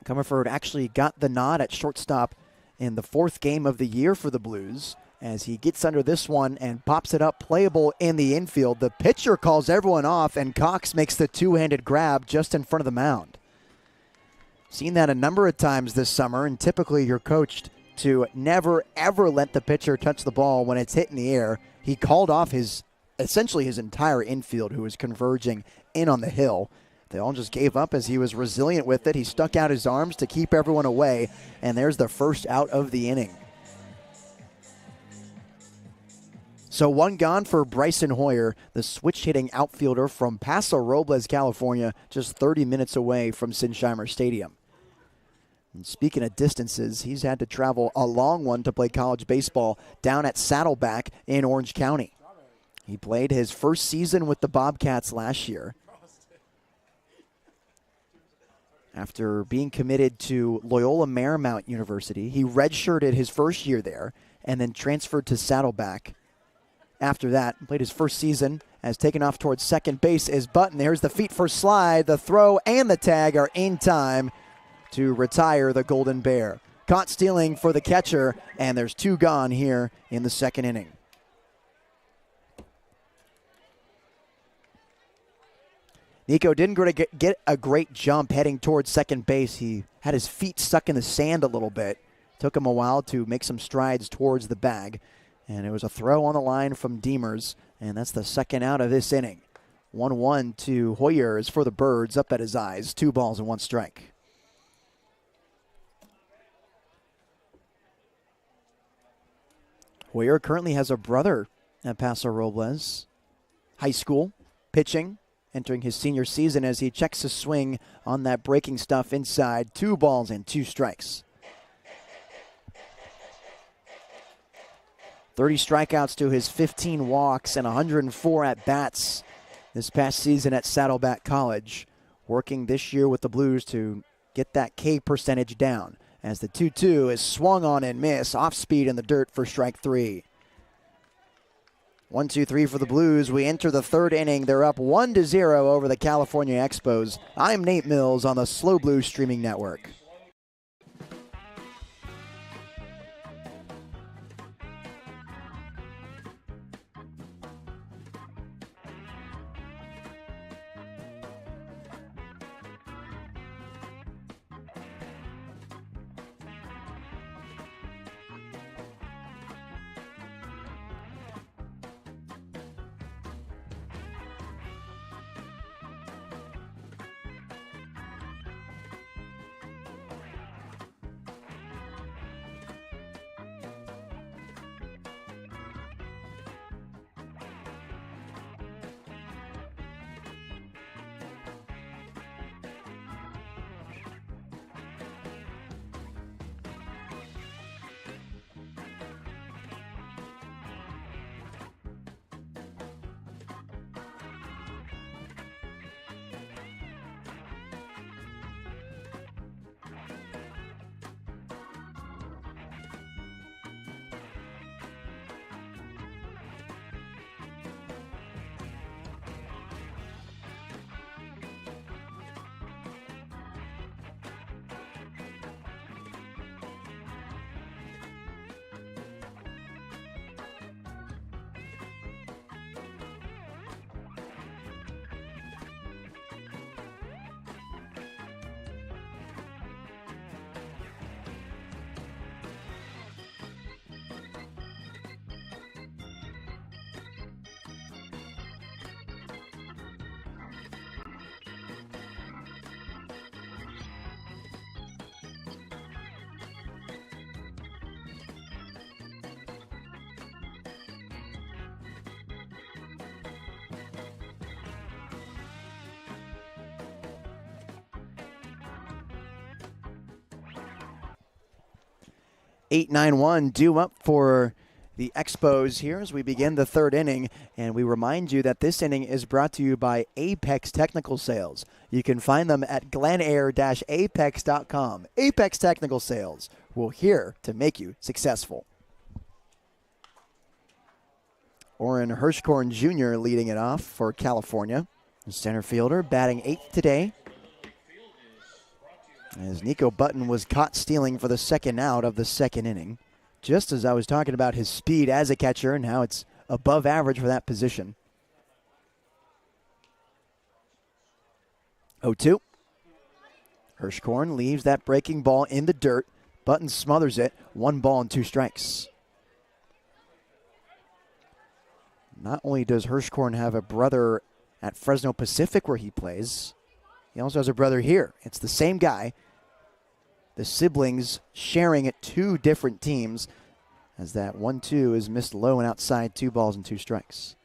S2: Comerford actually got the nod at shortstop in the 4th game of the year for the Blues as he gets under this one and pops it up playable in the infield. The pitcher calls everyone off and Cox makes the 2-handed grab just in front of the mound. Seen that a number of times this summer, and typically you're coached to never ever let the pitcher touch the ball when it's hit in the air. He called off essentially his entire infield who was converging in on the hill. They all just gave up as he was resilient with it. He stuck out his arms to keep everyone away, and there's the first out of the inning. So 1 gone for Bryson Hoyer, the switch-hitting outfielder from Paso Robles, California, just 30 minutes away from Sinsheimer Stadium. And speaking of distances, he's had to travel a long one to play college baseball down at Saddleback in Orange County. He played his first season with the Bobcats last year. After being committed to Loyola Marymount University, he redshirted his first year there and then transferred to Saddleback. After that, played his first season, has taken off towards second base is Button. There's the feet first slide. The throw and the tag are in time to retire the Golden Bear. Caught stealing for the catcher, and there's 2 gone here in the second inning. Nico didn't get a great jump heading towards second base. He had his feet stuck in the sand a little bit. Took him a while to make some strides towards the bag. And it was a throw on the line from Demers, and that's the second out of this inning. 1-1 to Hoyer is for the Birds, up at his eyes. 2 balls and 1 strike. Hoyer currently has a brother at Paso Robles High School, pitching, entering his senior season as he checks his swing on that breaking stuff inside. 2 balls and 2 strikes. 30 strikeouts to his 15 walks and 104 at-bats this past season at Saddleback College. Working this year with the Blues to get that K percentage down as the 2-2 is swung on and miss. Off speed in the dirt for strike 3. 1-2-3 for the Blues. We enter the 3rd inning. They're up 1-0 over the California Expos. I'm Nate Mills on the Slow Blues Streaming Network. Eight, 9-1 due up for the Expos here as we begin the 3rd inning. And we remind you that this inning is brought to you by Apex Technical Sales. You can find them at glenair-apex.com. Apex Technical Sales. We're here to make you successful. Oren Hirschkorn Jr. leading it off for California. The center fielder batting 8th today, as Nico Button was caught stealing for the 2nd out of the 2nd inning. Just as I was talking about his speed as a catcher, and how it's above average for that position. 0-2. Hirschkorn leaves that breaking ball in the dirt. Button smothers it. 1 ball and 2 strikes. Not only does Hirschkorn have a brother at Fresno Pacific where he plays, he also has a brother here. It's the same guy. The siblings sharing at 2 different teams, as that 1-2 is missed low and outside. 2 balls and 2 strikes.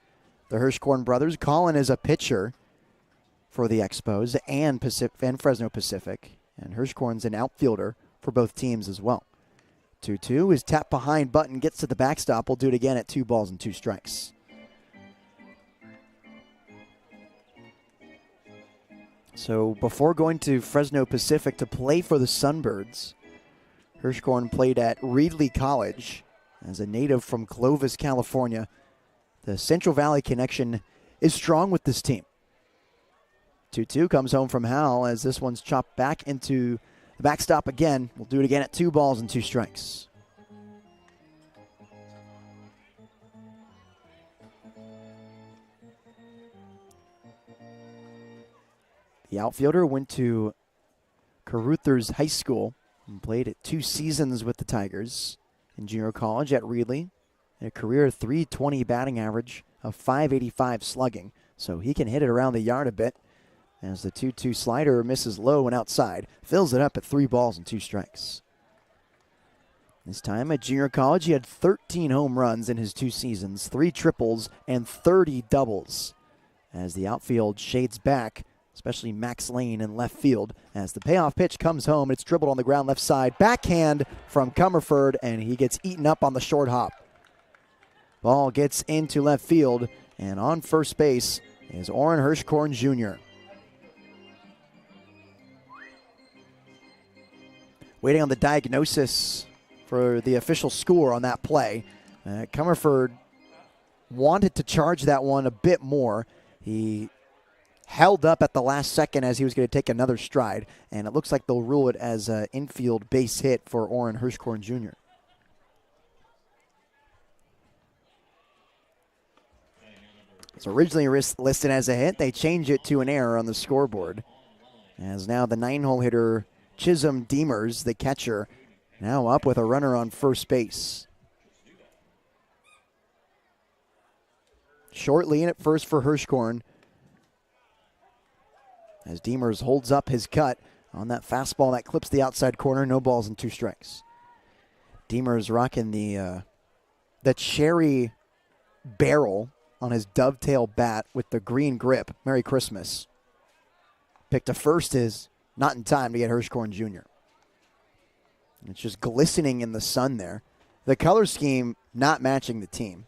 S2: The Hirschkorn brothers. Colin is a pitcher for the Expos and Fresno Pacific. And Hirschkorn's an outfielder for both teams as well. 2-2 is tapped behind. Button gets to the backstop. We'll do it again at 2 balls and 2 strikes. So before going to Fresno Pacific to play for the Sunbirds, Hirschkorn played at Reedley College as a native from Clovis, California. The Central Valley connection is strong with this team. 2-2 comes home from Hal as this one's chopped back into the backstop again. We'll do it again at 2 balls and 2 strikes. The outfielder went to Caruthers High School and played at 2 seasons with the Tigers in junior college at Reedley. A career .320 batting average of .585 slugging. so he can hit it around the yard a bit as the 2-2 slider misses low and outside. Fills it up at 3 balls and 2 strikes. This time at junior college, he had 13 home runs in his 2 seasons, 3 triples, and 30 doubles. As the outfield shades back, especially Max Lane in left field. As the payoff pitch comes home, it's dribbled on the ground left side. Backhand from Comerford, and he gets eaten up on the short hop. Ball gets into left field, and on first base is Orrin Hirschkorn Jr. Waiting on the diagnosis for the official score on that play. Comerford wanted to charge that one a bit more. He held up at the last second as he was going to take another stride, and it looks like they'll rule it as an infield base hit for Orrin Hirschkorn Jr. It's originally listed as a hit. They change it to an error on the scoreboard. As now the 9-hole hitter Chisholm Demers, the catcher, now up with a runner on first base. Short lead at first for Hirschkorn, as Demers holds up his cut on that fastball that clips the outside corner. No balls and 2 strikes. Demers rocking the cherry barrel on his dovetail bat with the green grip. Merry Christmas. Pick to first is not in time to get Hirschkorn Jr. It's just glistening in the sun there. The color scheme not matching the team.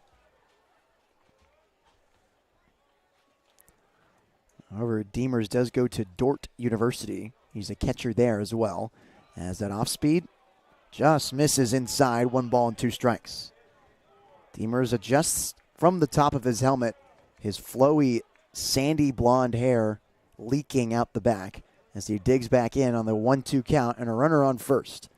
S2: However, Demers does go to Dordt University. He's a catcher there as well. As that off speed just misses inside. 1 ball and 2 strikes. Demers adjusts from the top of his helmet, his flowy, sandy blonde hair leaking out the back as he digs back in on the 1-2 count and a runner on first.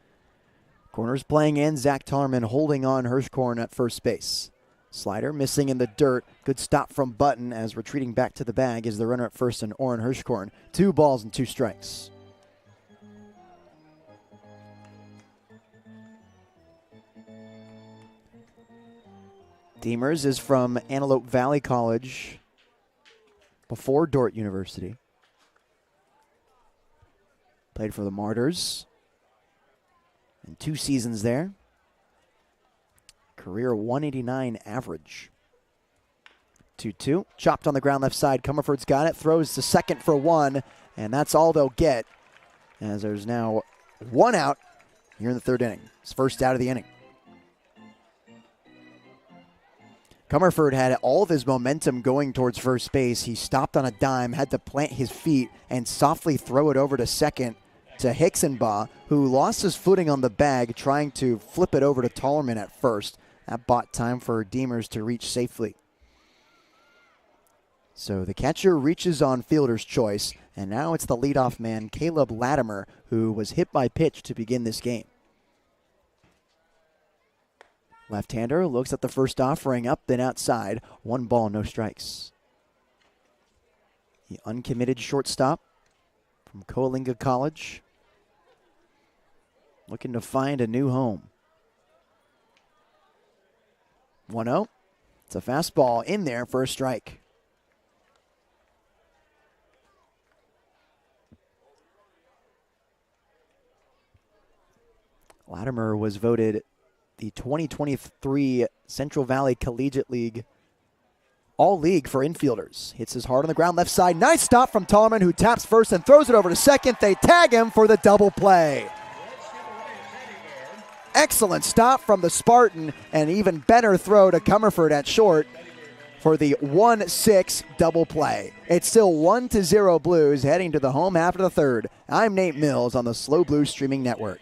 S2: Corners playing in. Zach Tarman holding on Hirschkorn at first base. Slider missing in the dirt. Good stop from Button as retreating back to the bag is the runner at first and Orrin Hirschkorn. 2 balls and 2 strikes. Demers is from Antelope Valley College before Dordt University. Played for the Martyrs in 2 seasons there. Career 189 average. 2-2. Chopped on the ground left side. Comerford's got it. Throws to second for 1. And that's all they'll get. As there's now 1 out here in the 3rd inning. His first out of the inning. Comerford had all of his momentum going towards first base. He stopped on a dime, had to plant his feet, and softly throw it over to second to Hicksonbaugh, who lost his footing on the bag trying to flip it over to Tollerman at first. That bought time for Demers to reach safely. So the catcher reaches on fielder's choice, and now it's the leadoff man, Caleb Latimer, who was hit by pitch to begin this game. Left-hander looks at the first offering, up then outside. 1 ball, no strikes. The uncommitted shortstop from Coalinga College, looking to find a new home. 1-0. It's a fastball in there for a strike. Latimer was voted the 2023 Central Valley Collegiate League All-League for infielders. Hits his hard on the ground left side. Nice stop from Tollerman, who taps first and throws it over to second. They tag him for the double play. Excellent stop from the Spartan, and even better throw to Comerford at short for the 1-6 double play. It's still 1-0 Blues heading to the home half of the 3rd. I'm Nate Mills on the Slow Blues Streaming Network.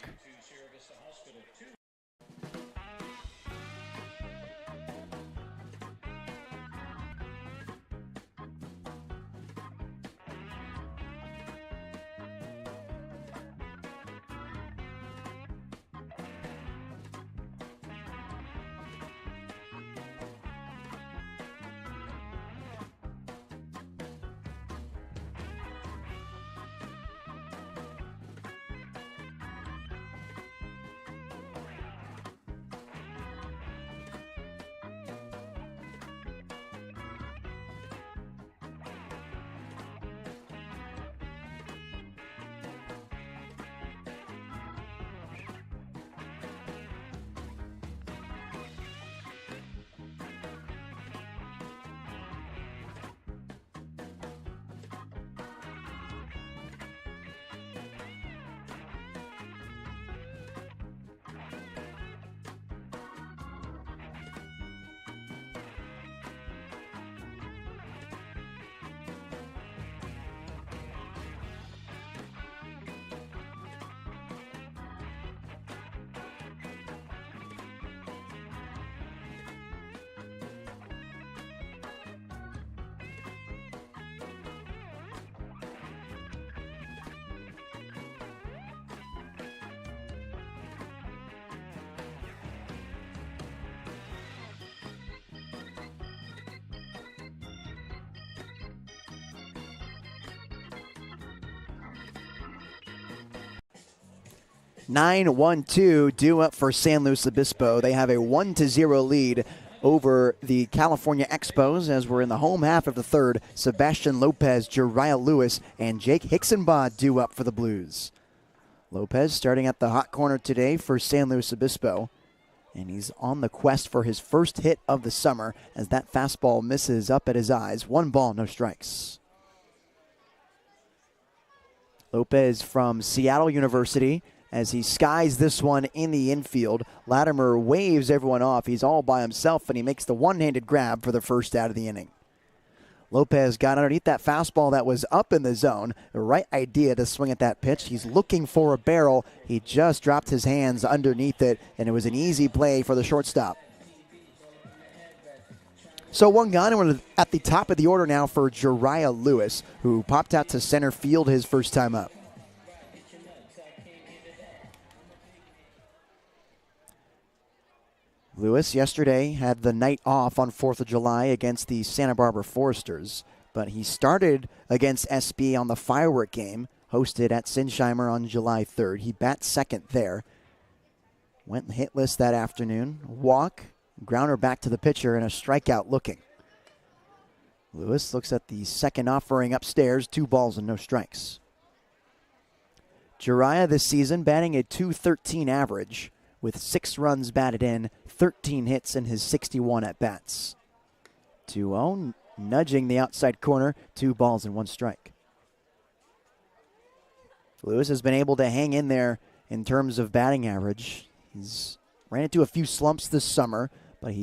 S2: 9-1-2 due up for San Luis Obispo. They have a 1-0 lead over the California Expos as we're in the home half of the third. Sebastian Lopez, Jariah Lewis, and Jake Hicksonbaugh due up for the Blues. Lopez starting at the hot corner today for San Luis Obispo. And he's on the quest for his first hit of the summer as that fastball misses up at his eyes. 1 ball, no strikes. Lopez from Seattle University as he skies this one in the infield. Latimer waves everyone off. He's all by himself, and he makes the one-handed grab for the first out of the inning. Lopez got underneath that fastball that was up in the zone. The right idea to swing at that pitch. He's looking for a barrel. He just dropped his hands underneath it, and it was an easy play for the shortstop. So 1 gone, and we're at the top of the order now for Jariah Lewis, who popped out to center field his first time up. Lewis yesterday had the night off on 4th of July against the Santa Barbara Foresters, but he started against SB on the firework game hosted at Sinsheimer on July 3rd. He bats second there. Went hitless that afternoon. Walk, grounder back to the pitcher, and a strikeout looking. Lewis looks at the second offering upstairs, 2 balls and no strikes. Jariah this season batting a .213 average, with 6 runs batted in, 13 hits in his 61 at-bats. 2-0, nudging the outside corner, 2 balls and 1 strike. Lewis has been able to hang in there in terms of batting average. He's ran into a few slumps this summer, but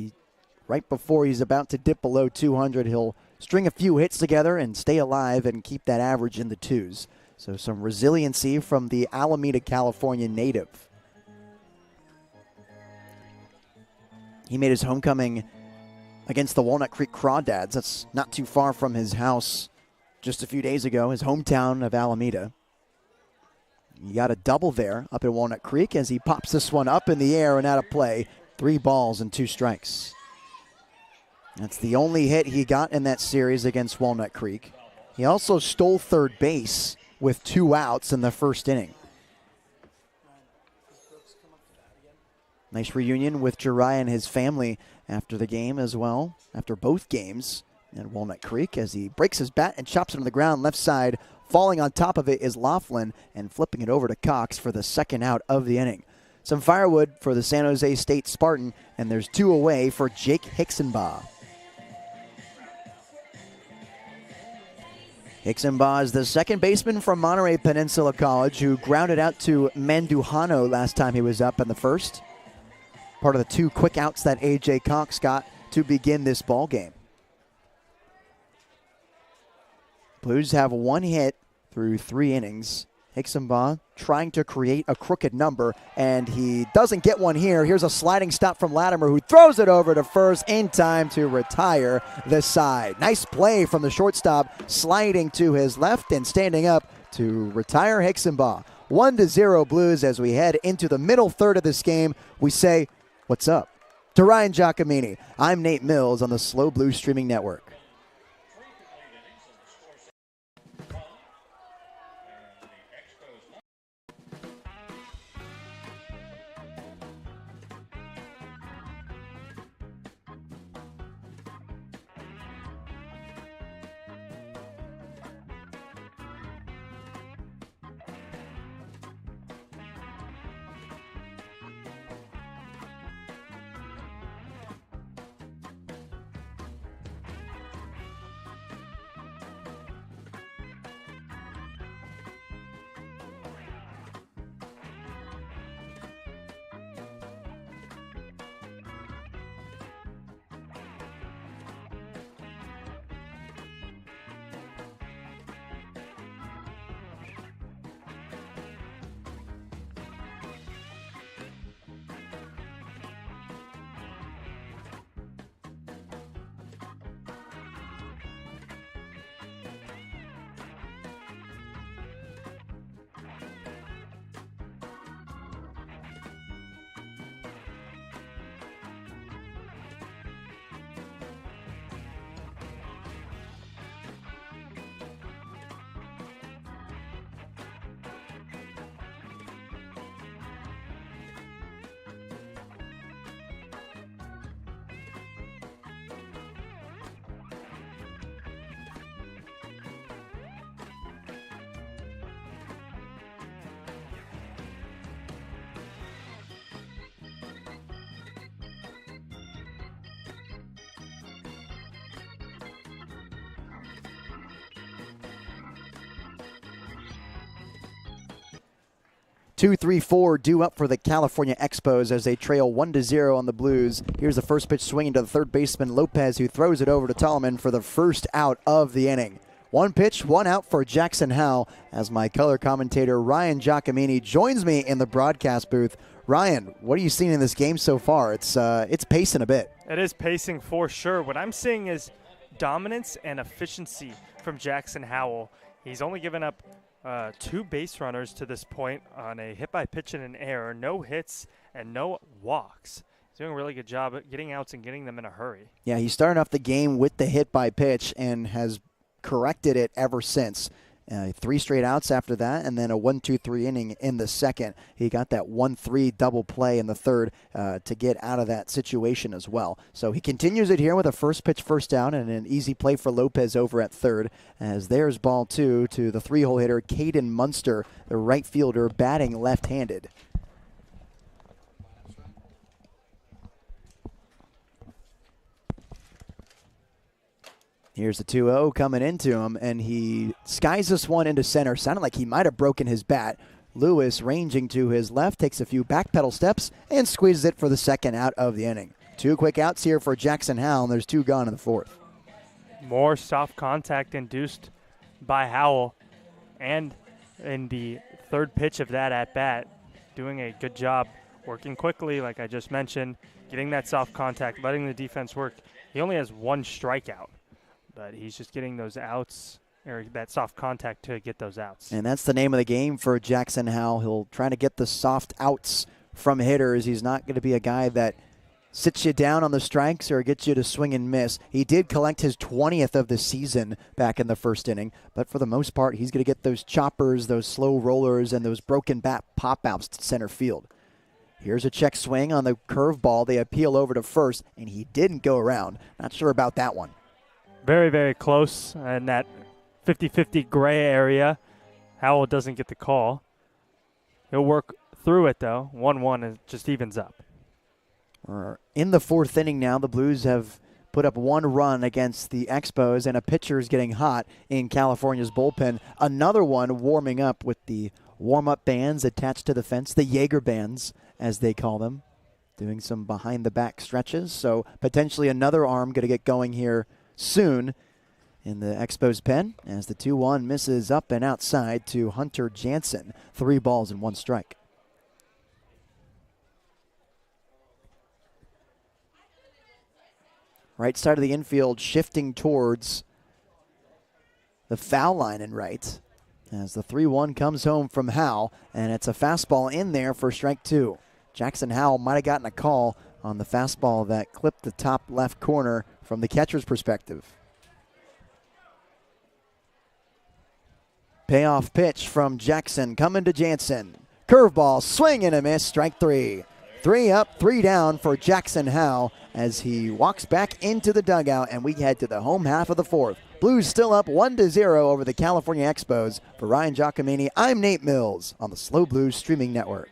S2: right before he's about to dip below 200, he'll string a few hits together and stay alive and keep that average in the 2s. So some resiliency from the Alameda, California native. He made his homecoming against the Walnut Creek Crawdads. That's not too far from his house just a few days ago, his hometown of Alameda. He got a double there up at Walnut Creek as he pops this one up in the air and out of play. 3 balls and 2 strikes. That's the only hit he got in that series against Walnut Creek. He also stole third base with 2 outs in the first inning. Nice reunion with Jariah and his family after the game as well, after both games at Walnut Creek, as he breaks his bat and chops it on the ground left side. Falling on top of it is Laughlin and flipping it over to Cox for the second out of the inning. Some firewood for the San Jose State Spartan, and there's 2 away for Jake Hicksonbaugh. Hicksonbaugh is the second baseman from Monterey Peninsula College who grounded out to Mandujano last time he was up in the first. Part of the 2 quick outs that A.J. Cox got to begin this ball game. Blues have 1 hit through 3 innings. Hicksonbaugh trying to create a crooked number, and he doesn't get one here. Here's a sliding stop from Latimer, who throws it over to first in time to retire the side. Nice play from the shortstop, sliding to his left and standing up to retire Hicksonbaugh. 1-0 Blues as we head into the middle third of this game. We say, what's up? To Ryan Giacomini, I'm Nate Mills on the Slow Blues Streaming Network. 2-3-4 due up for the California Expos as they trail 1-0 on the Blues. Here's the first pitch swinging to the third baseman Lopez, who throws it over to Tolman for the first out of the inning. One pitch, one out for Jackson Howell, as my color commentator Ryan Giacomini joins me in the broadcast booth. Ryan, what are you seeing in this game so far? It's pacing a bit.
S3: It is pacing for sure. What I'm seeing is dominance and efficiency from Jackson Howell. He's only given up 2 base runners to this point on a hit by pitch and an error, no hits and no walks. He's doing a really good job at getting outs and getting them in a hurry.
S2: Yeah, he started off the game with the hit by pitch and has corrected it ever since. 3 straight outs after that, and then a 1-2-3 inning in the second. He got that 1-3 double play in the third to get out of that situation as well. So he continues it here with a first pitch first down and an easy play for Lopez over at third, as there's ball 2 to the 3-hole hitter Caden Munster, the right fielder, batting left-handed. Here's the 2-0 coming into him, and he skies this one into center. Sounded like he might have broken his bat. Lewis, ranging to his left, takes a few back pedal steps and squeezes it for the second out of the inning. 2 quick outs here for Jackson Howell, and there's 2 gone in the fourth.
S3: More soft contact induced by Howell, and in the third pitch of that at-bat, doing a good job working quickly, like I just mentioned, getting that soft contact, letting the defense work. He only has 1 strikeout, but he's just getting those outs, or that soft contact to get those outs.
S2: And that's the name of the game for Jackson Howell. He'll try to get the soft outs from hitters. He's not going to be a guy that sits you down on the strikes or gets you to swing and miss. He did collect his 20th of the season back in the first inning, but for the most part, he's going to get those choppers, those slow rollers, and those broken bat pop-outs to center field. Here's a check swing on the curveball. They appeal over to first, and he didn't go around. Not sure about that one.
S3: Very, very close in that 50-50 gray area. Howell doesn't get the call. He'll work through it, though. 1-1, and it just evens up.
S2: We're in the fourth inning now. The Blues have put up 1 run against the Expos, and a pitcher's getting hot in California's bullpen. Another one warming up with the warm-up bands attached to the fence, the Jaeger bands, as they call them, doing some behind-the-back stretches. So potentially another arm going to get going here soon in the Expos pen, as the 2-1 misses up and outside to Hunter Jansen. 3 balls and 1 strike. Right side of the infield shifting towards the foul line in right, as the 3-1 comes home from Howell, and it's a fastball in there for strike 2. Jackson Howell might have gotten a call on the fastball that clipped the top left corner from the catcher's perspective. Payoff pitch from Jackson coming to Jansen. Curveball, swing and a miss, strike 3. 3 up, 3 down for Jackson Howell as he walks back into the dugout, and we head to the home half of the fourth. Blues still up 1-0 over the California Expos. For Ryan Giacomini, I'm Nate Mills on the Slow Blues Streaming Network.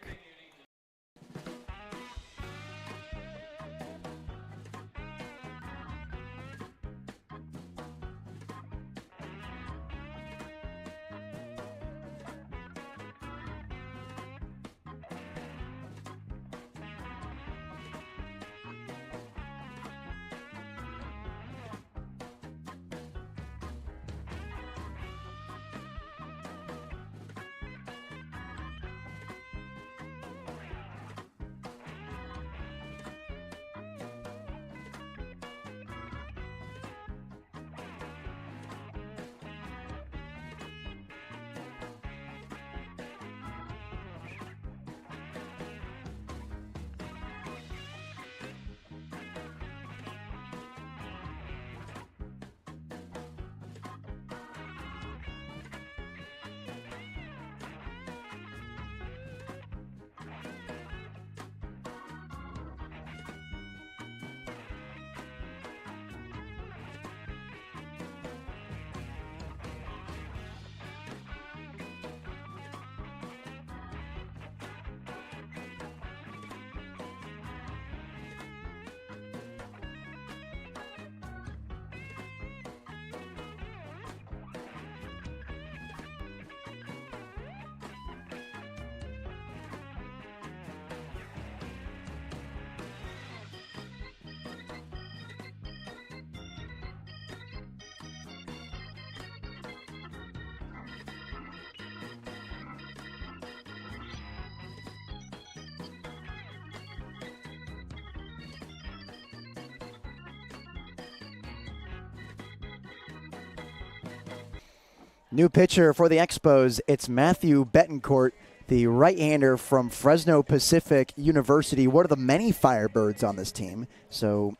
S2: New pitcher for the Expos, it's Matthew Betancourt, the right-hander from Fresno Pacific University. One of the many Firebirds on this team. So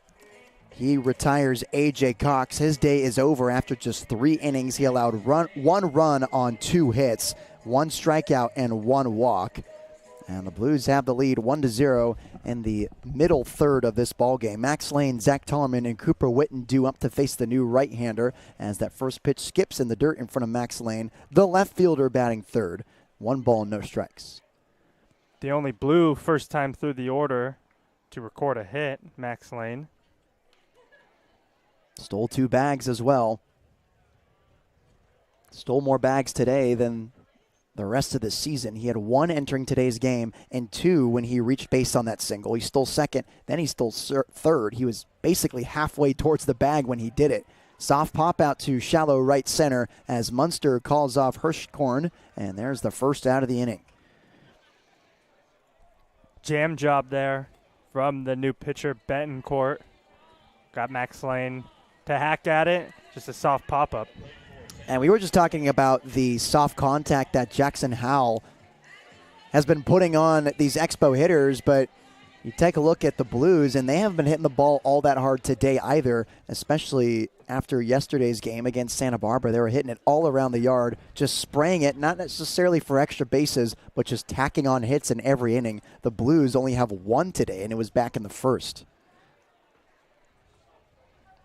S2: he retires A.J. Cox. His day is over after just 3 innings. He allowed one run on 2 hits, 1 strikeout, and 1 walk. And the Blues have the lead 1-0 in the middle third of this ball game. Max Lane, Zach Tollerman, and Cooper Witten due up to face the new right-hander as that first pitch skips in the dirt in front of Max Lane. The left fielder batting third. 1 ball, no strikes.
S3: The only Blue first time through the order to record a hit, Max Lane.
S2: Stole 2 bags as well. Stole more bags today than the rest of the season. He had 1 entering today's game and 2 when he reached base on that single. He stole second, then he stole third. He was basically halfway towards the bag when he did it. Soft pop out to shallow right center as Munster calls off Hirschkorn, and there's the first out of the inning.
S3: Jam job there from the new pitcher, Betancourt. Got Max Lane to hack at it. Just a soft pop-up.
S2: And we were just talking about the soft contact that Jackson Howell has been putting on these Expo hitters, but you take a look at the Blues, and they haven't been hitting the ball all that hard today either, especially after yesterday's game against Santa Barbara. They were hitting it all around the yard, just spraying it, not necessarily for extra bases, but just tacking on hits in every inning. The Blues only have 1 today, and it was back in the first.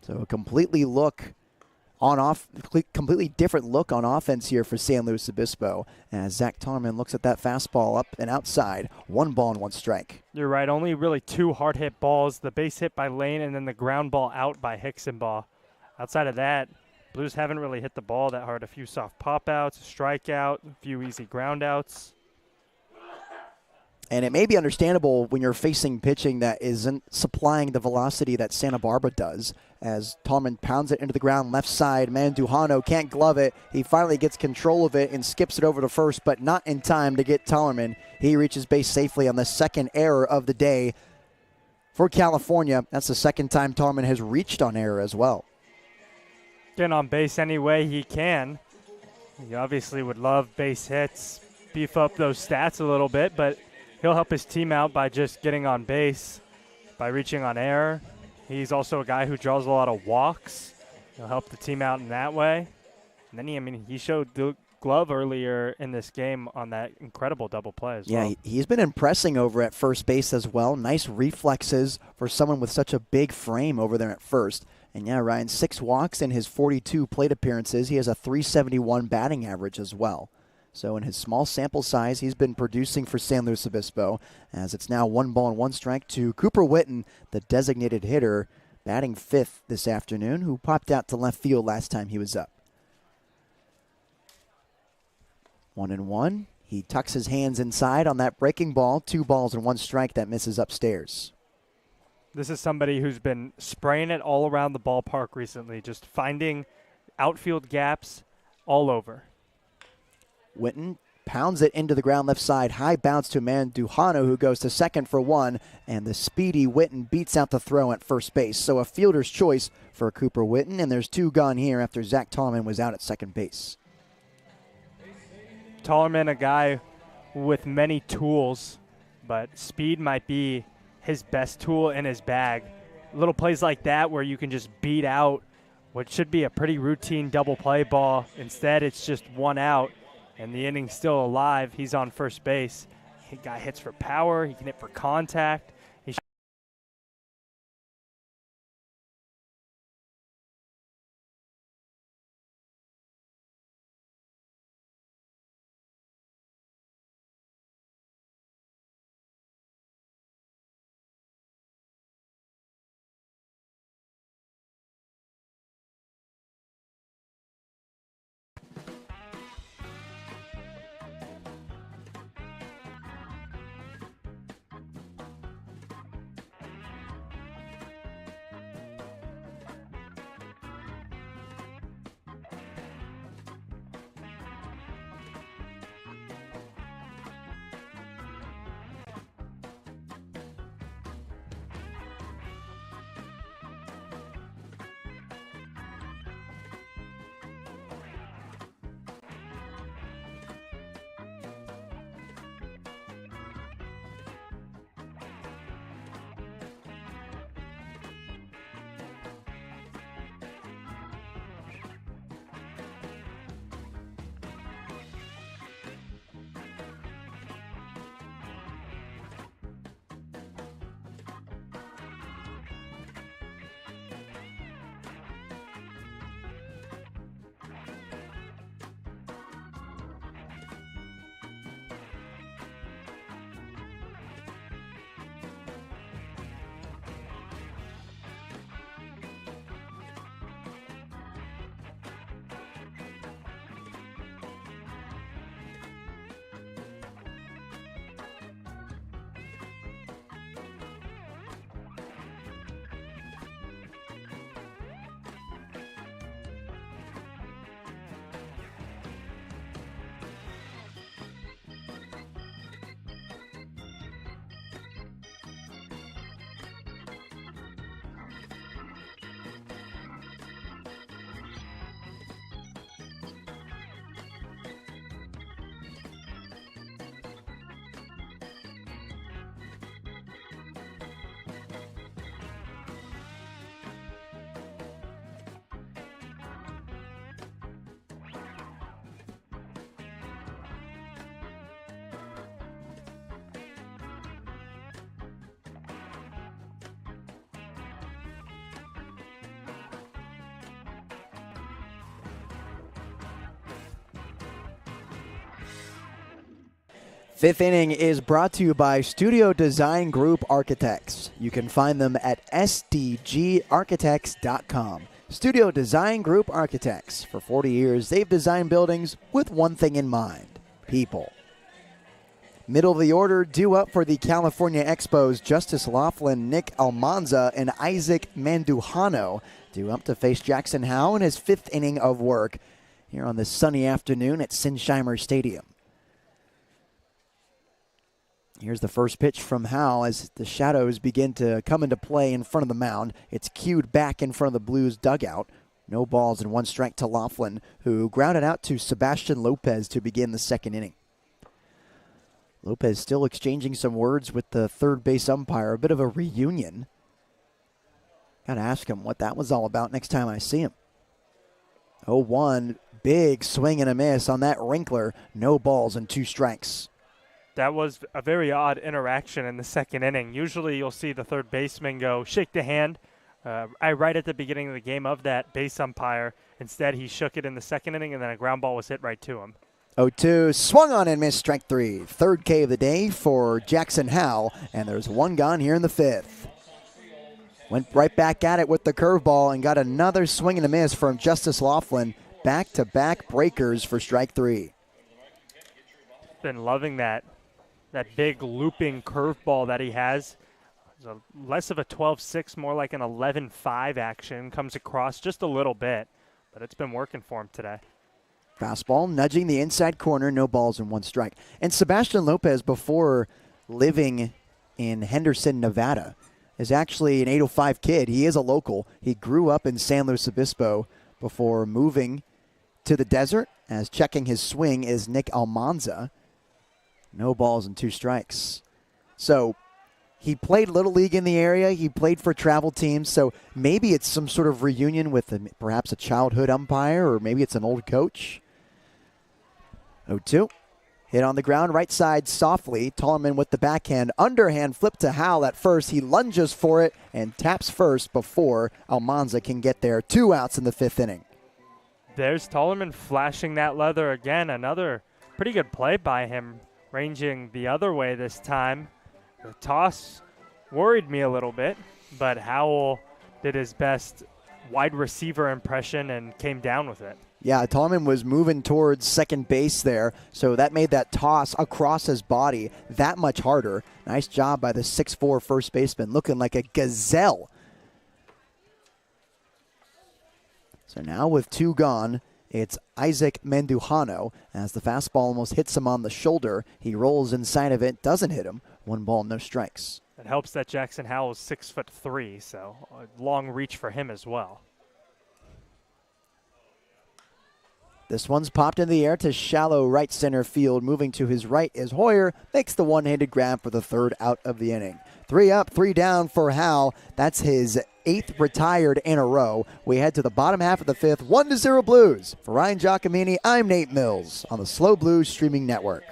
S2: So a completely different look on offense here for San Luis Obispo as Zach Tollerman looks at that fastball up and outside. 1 ball and 1 strike.
S3: You're right. Only really 2 hard hit balls. The base hit by Lane and then the ground ball out by Hicksonball. Outside of that, Blues haven't really hit the ball that hard. A few soft pop outs, a strikeout, a few easy ground outs.
S2: And it may be understandable when you're facing pitching that isn't supplying the velocity that Santa Barbara does, as Tolman pounds it into the ground left side. Manduhano can't glove it. He finally gets control of it and skips it over to first, but not in time to get Tollerman. He reaches base safely on the second error of the day for California. That's the second time Tolman has reached on error as well.
S3: Getting on base any way he can. He obviously would love base hits, beef up those stats a little bit, but he'll help his team out by just getting on base, by reaching on error. He's also a guy who draws a lot of walks. He'll help the team out in that way. And then he showed the glove earlier in this game on that incredible double play as well.
S2: Yeah, he's been impressing over at first base as well. Nice reflexes for someone with such a big frame over there at first. And yeah, Ryan, 6 walks in his 42 plate appearances. He has a .371 batting average as well. So in his small sample size, he's been producing for San Luis Obispo, as it's now 1 ball and 1 strike to Cooper Witten, the designated hitter, batting 5th this afternoon, who popped out to left field last time he was up. 1-1. He tucks his hands inside on that breaking ball. 2 balls and 1 strike that misses upstairs.
S3: This is somebody who's been spraying it all around the ballpark recently, just finding outfield gaps all over.
S2: Witten pounds it into the ground left side. High bounce to Manduhano, who goes to second for 1. And the speedy Witten beats out the throw at first base. So a fielder's choice for Cooper Witten. And there's 2 gone here after Zach Tollerman was out at second base.
S3: Tollerman, a guy with many tools, but speed might be his best tool in his bag. Little plays like that where you can just beat out what should be a pretty routine double play ball. Instead, it's just 1 out. And the inning's still alive. He's on first base. He guy hits for power. He can hit for contact.
S2: Fifth inning is brought to you by Studio Design Group Architects. You can find them at sdgarchitects.com. Studio Design Group Architects. For 40 years, they've designed buildings with one thing in mind: people. Middle of the order, due up for the California Expos, Justice Laughlin, Nick Almanza, and Isaac Mandujano, due up to face Jackson Howe in his fifth inning of work here on this sunny afternoon at Sinsheimer Stadium. Here's the first pitch from Howe as the shadows begin to come into play in front of the mound. It's cued back in front of the Blues dugout. No balls and one strike to Laughlin, who grounded out to Sebastian Lopez to begin the second inning. Lopez still exchanging some words with the third base umpire, a bit of a reunion. Got to ask him what that was all about next time I see him. 0-1, big swing and a miss on that wrinkler. No balls and two strikes.
S3: That was a very odd interaction in the second inning. Usually you'll see the third baseman go shake the hand right at the beginning of the game of that base umpire. Instead, he shook it in the second inning, and then a ground ball was hit right to him.
S2: 0-2, swung on and missed, strike three. Third K of the day for Jackson Howe, and there's one gone here in the fifth. Went right back at it with the curveball and got another swing and a miss from Justice Laughlin. Back-to-back breakers for strike three.
S3: Been loving that big looping curveball that he has. Less of a 12-6, more like an 11-5 action. Comes across just a little bit, but it's been working for him today.
S2: Fastball nudging the inside corner, no balls and one strike. And Sebastian Lopez, before living in Henderson, Nevada, is actually an 805 kid. He is a local. He grew up in San Luis Obispo before moving to the desert, as checking his swing is Nick Almanza. No balls and two strikes. So he played Little League in the area. He played for travel teams. So maybe it's some sort of reunion with perhaps a childhood umpire, or maybe it's an old coach. 0-2. Hit on the ground, right side softly. Tollerman with the backhand. Underhand flip to Howell at first. He lunges for it and taps first before Almanza can get there. 2 outs in the fifth inning.
S3: There's Tollerman flashing that leather again. Another pretty good play by him, ranging the other way this time. The toss worried me a little bit, but Howell did his best wide receiver impression and came down with it.
S2: Yeah, Tollerman was moving towards second base there, so that made that toss across his body that much harder. Nice job by the 6'4" first baseman, looking like a gazelle. So now with 2 gone, it's Isaac Mandujano. As the fastball almost hits him on the shoulder, he rolls inside of it, doesn't hit him. 1 ball, no strikes.
S3: It helps that Jackson Howell is 6'3", so a long reach for him as well.
S2: This one's popped in the air to shallow right center field. Moving to his right is Hoyer. Makes the one-handed grab for the third out of the inning. 3 up, 3 down for Howell. That's his 8th retired in a row. We head to the bottom half of the fifth. 1-0 Blues. For Ryan Giacomini, I'm Nate Mills on the Slow Blues Streaming Network.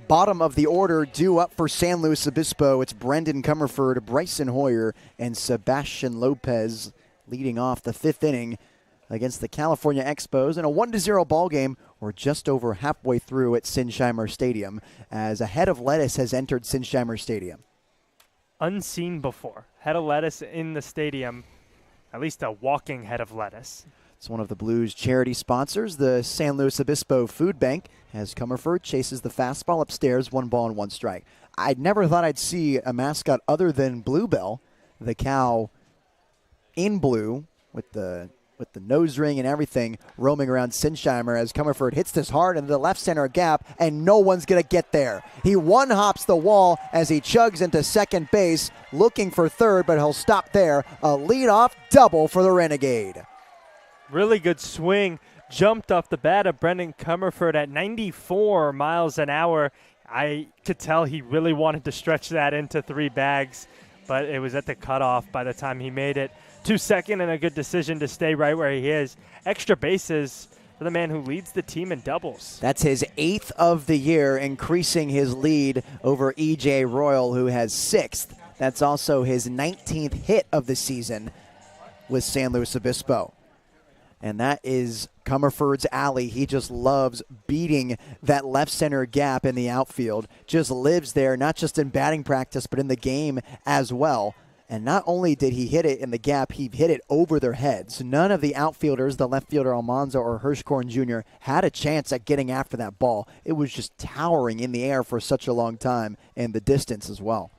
S2: Bottom of the order, due up for San Luis Obispo. It's Brendan Comerford, Bryson Hoyer, and Sebastian Lopez leading off the 5th inning against the California Expos in a 1-0 ball game. We're just over halfway through at Sinsheimer Stadium as a head of lettuce has entered Sinsheimer Stadium.
S3: Unseen before. Head of lettuce in the stadium, at least a walking head of lettuce.
S2: It's one of the Blues' charity sponsors, the San Luis Obispo Food Bank, as Comerford chases the fastball upstairs, 1 ball and 1 strike. I never thought I'd see a mascot other than Bluebell, the cow in blue with the nose ring and everything, roaming around Sinsheimer as Comerford hits this hard into the left center gap, and no one's going to get there. He one-hops the wall as he chugs into second base, looking for third, but he'll stop there. A leadoff double for the Renegade.
S3: Really good swing. Jumped off the bat of Brendan Comerford at 94 miles an hour. I could tell he really wanted to stretch that into 3 bags, but it was at the cutoff by the time he made it to second, and a good decision to stay right where he is. Extra bases for the man who leads the team in doubles.
S2: That's his 8th of the year, increasing his lead over E.J. Royal, who has 6th. That's also his 19th hit of the season with San Luis Obispo. And that is Comerford's alley. He just loves beating that left center gap in the outfield. Just lives there, not just in batting practice, but in the game as well. And not only did he hit it in the gap, he hit it over their heads. None of the outfielders, the left fielder Almanza or Hirschkorn Jr., had a chance at getting after that ball. It was just towering in the air for such a long time, and the distance as well.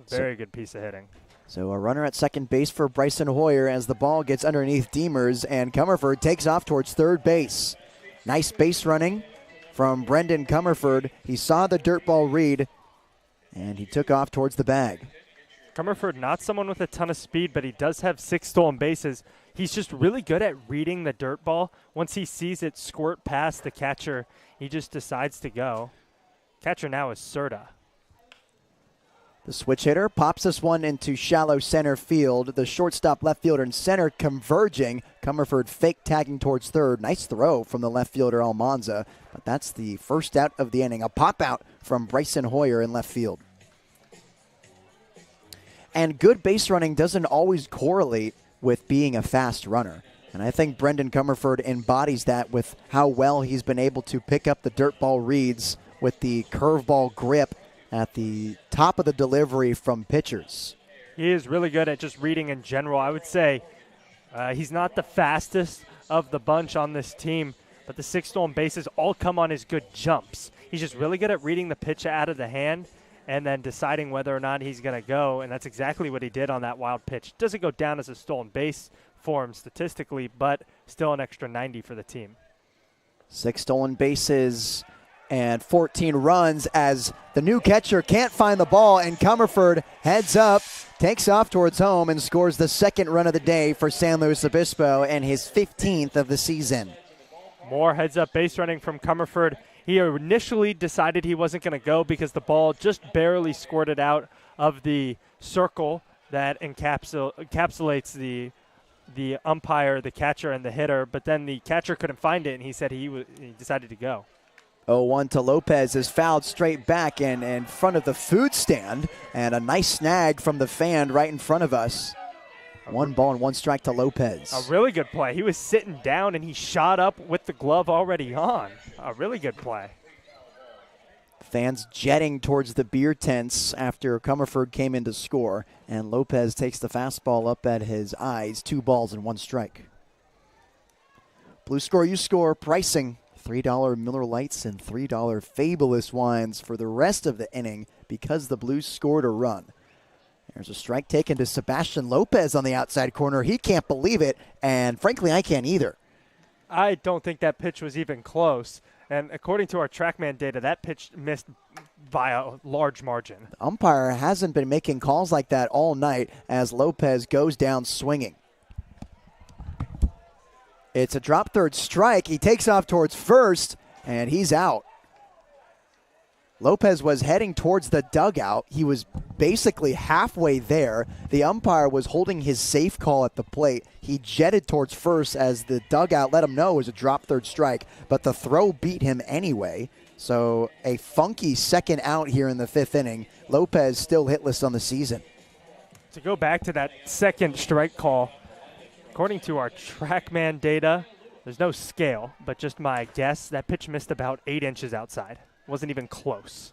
S3: Very good piece of hitting.
S2: So a runner at second base for Bryson Hoyer as the ball gets underneath Demers, and Comerford takes off towards third base. Nice base running from Brendan Comerford. He saw the dirt ball read, and he took off towards the bag.
S3: Comerford, not someone with a ton of speed, but he does have 6 stolen bases. He's just really good at reading the dirt ball. Once he sees it squirt past the catcher, he just decides to go. Catcher now is Serta.
S2: The switch hitter pops this one into shallow center field. The shortstop, left fielder, and center converging. Comerford fake tagging towards third. Nice throw from the left fielder, Almanza. But that's the first out of the inning. A pop out from Bryson Hoyer in left field. And good base running doesn't always correlate with being a fast runner. And I think Brendan Comerford embodies that with how well he's been able to pick up the dirt ball reads with the curveball grip at the top of the delivery from pitchers.
S3: He is really good at just reading in general. I would say he's not the fastest of the bunch on this team, but the 6 stolen bases all come on his good jumps. He's just really good at reading the pitch out of the hand and then deciding whether or not he's going to go, and that's exactly what he did on that wild pitch. Doesn't go down as a stolen base for him statistically, but still an extra 90 for the team.
S2: 6 stolen bases and 14 runs as the new catcher can't find the ball, and Comerford heads up, takes off towards home, and scores the 2nd run of the day for San Luis Obispo and his 15th of the season.
S3: More heads-up base running from Comerford. He initially decided he wasn't going to go because the ball just barely squirted out of the circle that encapsulates the umpire, the catcher, and the hitter, but then the catcher couldn't find it, and he said he decided to go.
S2: 0-1 to Lopez is fouled straight back and in front of the food stand, and a nice snag from the fan right in front of us. 1 ball and 1 strike to Lopez.
S3: A really good play. He was sitting down and he shot up with the glove already on. A really good play.
S2: Fans jetting towards the beer tents after Comerford came in to score, and Lopez takes the fastball up at his eyes. 2 balls and 1 strike. Blue Score, you score pricing. $3 Miller Lights and $3 Fabulous Wines for the rest of the inning because the Blues scored a run. There's a strike taken to Sebastian Lopez on the outside corner. He can't believe it, and frankly, I can't either.
S3: I don't think that pitch was even close. And according to our TrackMan data, that pitch missed by a large margin.
S2: The umpire hasn't been making calls like that all night as Lopez goes down swinging. It's a drop third strike. He takes off towards first, and he's out. Lopez was heading towards the dugout. He was basically halfway there. The umpire was holding his safe call at the plate. He jetted towards first as the dugout let him know it was a drop third strike, but the throw beat him anyway. So a funky second out here in the 5th inning. Lopez still hitless on the season.
S3: To go back to that second strike call, according to our TrackMan data, there's no scale, but just my guess, that pitch missed about 8 inches outside. Wasn't even close.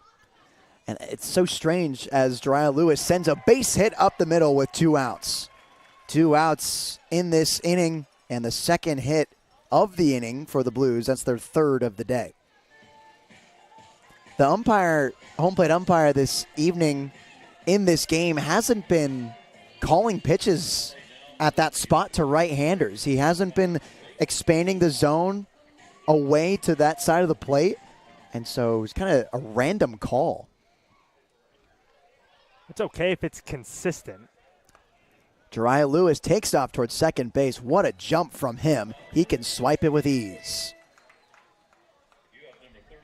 S2: And it's so strange as Jariah Lewis sends a base hit up the middle with 2 outs. 2 outs in this inning, and the second hit of the inning for the Blues. That's their 3rd of the day. The home plate umpire this evening in this game hasn't been calling pitches at that spot to right-handers. He hasn't been expanding the zone away to that side of the plate. And so it's kind of a random call.
S3: It's okay if it's consistent.
S2: Jariah Lewis takes off towards second base. What a jump from him. He can swipe it with ease.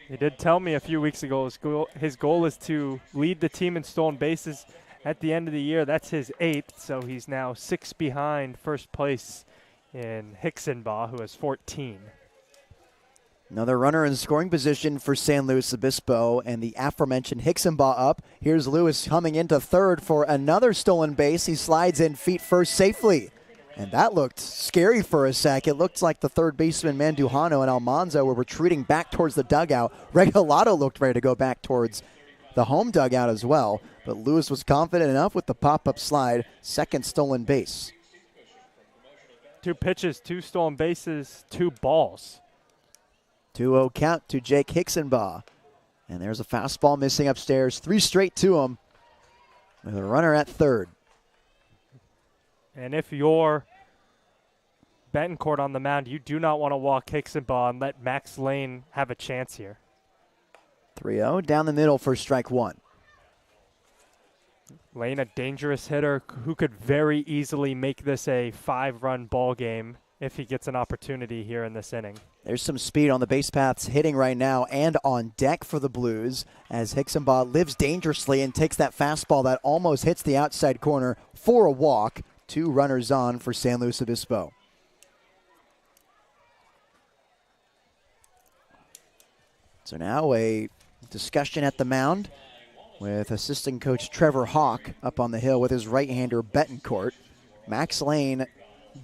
S3: He did tell me a few weeks ago his goal is to lead the team in stolen bases at the end of the year. That's his 8th, so he's now 6 behind first place in Hicksonbaugh, who has 14.
S2: Another runner in scoring position for San Luis Obispo, and the aforementioned Hicksonbaugh up. Here's Lewis coming into third for another stolen base. He slides in feet first safely. And that looked scary for a sec. It looked like the third baseman Mandujano and Almanza were retreating back towards the dugout. Regalado looked ready to go back towards the home dugout as well. But Lewis was confident enough with the pop-up slide. Second stolen base.
S3: 2 pitches, 2 stolen bases, 2 balls.
S2: 2-0 count to Jake Hicksonbaugh. And there's a fastball missing upstairs. 3 straight to him with a runner at third.
S3: And if you're Betancourt on the mound, you do not want to walk Hicksonbaugh and let Max Lane have a chance here.
S2: 3-0 down the middle for strike 1.
S3: Lane, a dangerous hitter who could very easily make this a 5-run ball game if he gets an opportunity here in this inning.
S2: There's some speed on the base paths hitting right now and on deck for the Blues as Hicksonbaugh lives dangerously and takes that fastball that almost hits the outside corner for a walk. 2 runners on for San Luis Obispo. So now a discussion at the mound with assistant coach Trevor Hawk up on the hill with his right-hander Betancourt. Max Lane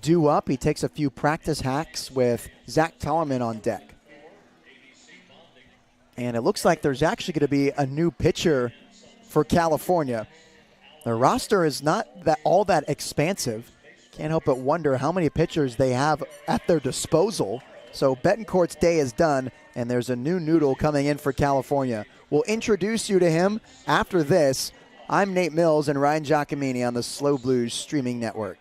S2: due up. He takes a few practice hacks with Zach Tellerman on deck. And it looks like there's actually going to be a new pitcher for California. The roster is not all that expansive. Can't help but wonder how many pitchers they have at their disposal. So Betancourt's day is done, and there's a new noodle coming in for California. We'll introduce you to him after this. I'm Nate Mills and Ryan Giacomini on the Slow Blues streaming network.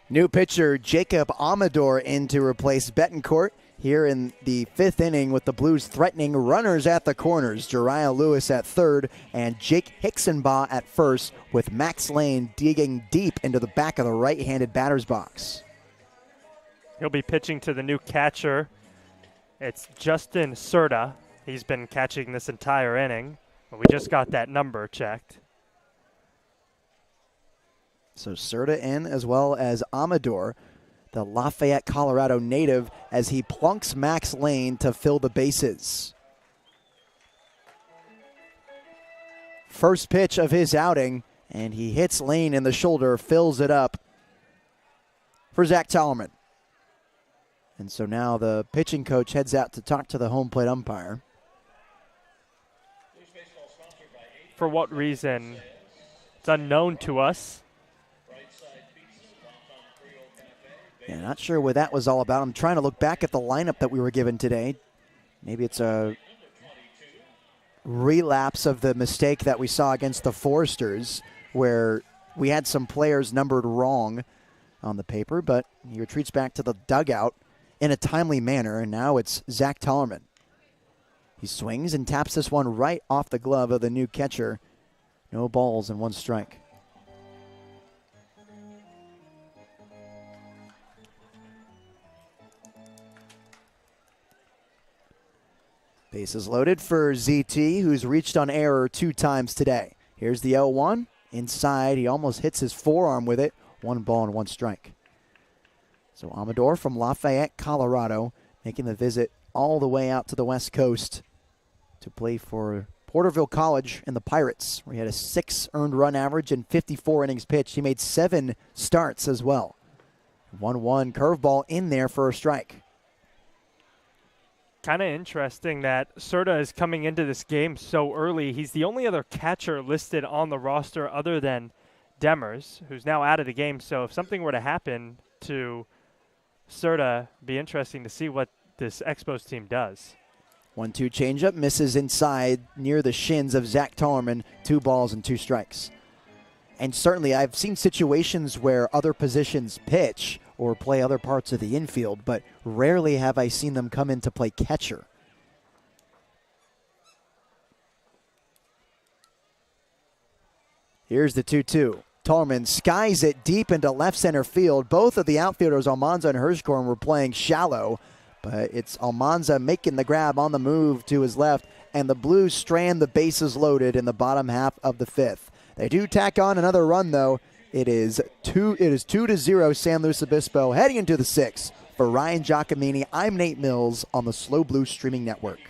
S2: New pitcher Jacob Amador in to replace Betancourt here in the 5th inning, with the Blues threatening runners at the corners. Jariah Lewis at third and Jake Hicksonbaugh at first, with Max Lane digging deep into the back of the right-handed batter's box.
S3: He'll be pitching to the new catcher. It's Justin Serta. He's been catching this entire inning, but we just got that number checked.
S2: So Serta in, as well as Amador, the Lafayette, Colorado native, as he plunks Max Lane to fill the bases. First pitch of his outing, and he hits Lane in the shoulder, fills it up for Zach Tallerman. And so now the pitching coach heads out to talk to the home plate umpire.
S3: For what reason? It's unknown to us.
S2: Yeah, not sure what that was all about. I'm trying to look back at the lineup that we were given today. Maybe it's a relapse of the mistake that we saw against the Foresters, where we had some players numbered wrong on the paper, but he retreats back to the dugout in a timely manner, and now it's Zach Tallerman. He swings and taps this one right off the glove of the new catcher. No balls and 1 strike. Bases loaded for ZT, who's reached on error 2 times today. Here's the 0-1. Inside, he almost hits his forearm with it. 1 ball and 1 strike. So Amador from Lafayette, Colorado, making the visit all the way out to the West Coast to play for Porterville College and the Pirates, where he had a 6 earned run average and 54 innings pitched. He made 7 starts as well. 1-1 curveball in there for a strike.
S3: Kind of interesting that Serta is coming into this game so early. He's the only other catcher listed on the roster other than Demers, who's now out of the game. So if something were to happen to Serta, be interesting to see what this Expos team does.
S2: 1-2 changeup, misses inside near the shins of Zach Tallerman. 2 balls and 2 strikes. And certainly I've seen situations where other positions pitch or play other parts of the infield, but rarely have I seen them come in to play catcher. Here's the 2-2. Tallerman skies it deep into left center field. Both of the outfielders, Almanza and Hirschkorn, were playing shallow, but it's Almanza making the grab on the move to his left, and the Blues strand the bases loaded in the bottom half of the 5th. They do tack on another run, though. It is 2-0 San Luis Obispo heading into the 6th. For Ryan Giacomini, I'm Nate Mills on the Slow Blue Streaming Network.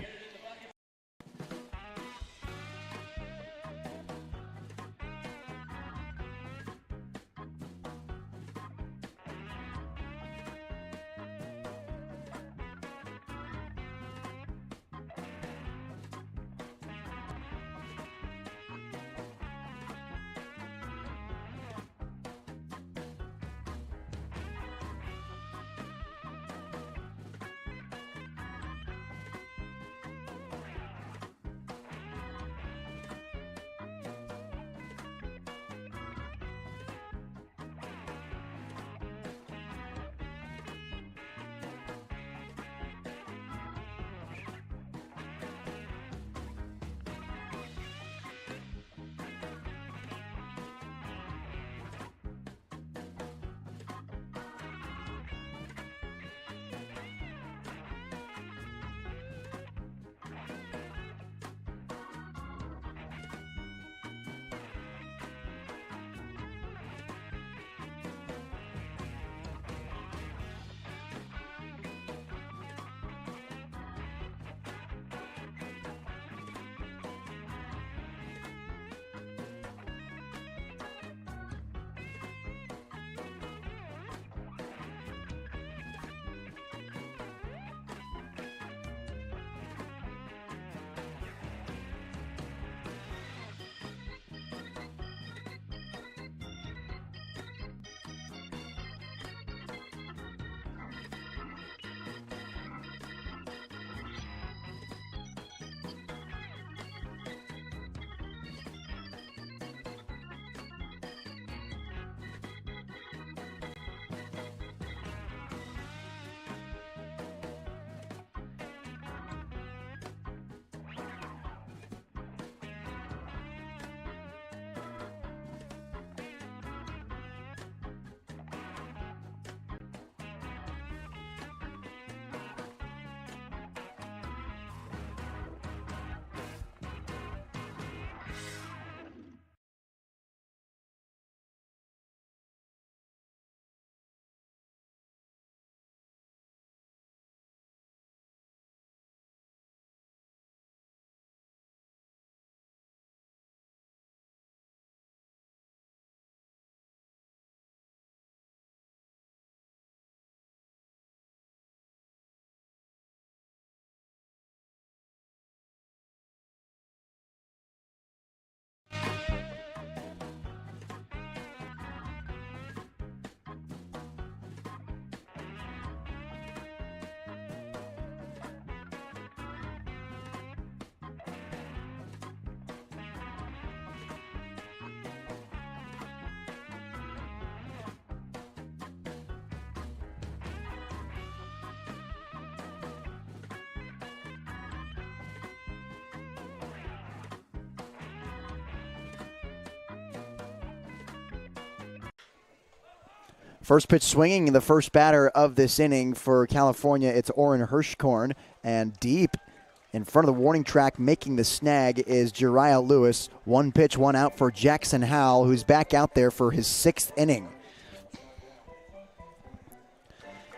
S2: First pitch swinging, the first batter of this inning for California. It's Oren Hirschkorn, and deep in front of the warning track making the snag is Jariah Lewis. One pitch, one out for Jackson Howell, who's back out there for his 6th inning.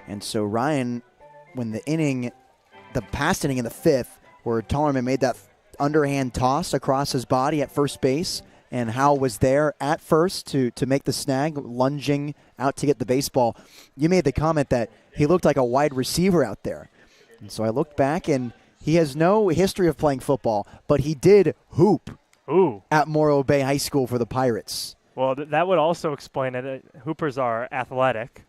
S2: And so Ryan, when the past inning in the 5th, where Tollerman made that underhand toss across his body at first base, and Howell was there at first to make the snag, lunging out to get the baseball. You made the comment that he looked like a wide receiver out there. And so I looked back, and he has no history of playing football, but he did hoop at Morro Bay High School for the Pirates.
S3: Well, that would also explain it. Hoopers are athletic.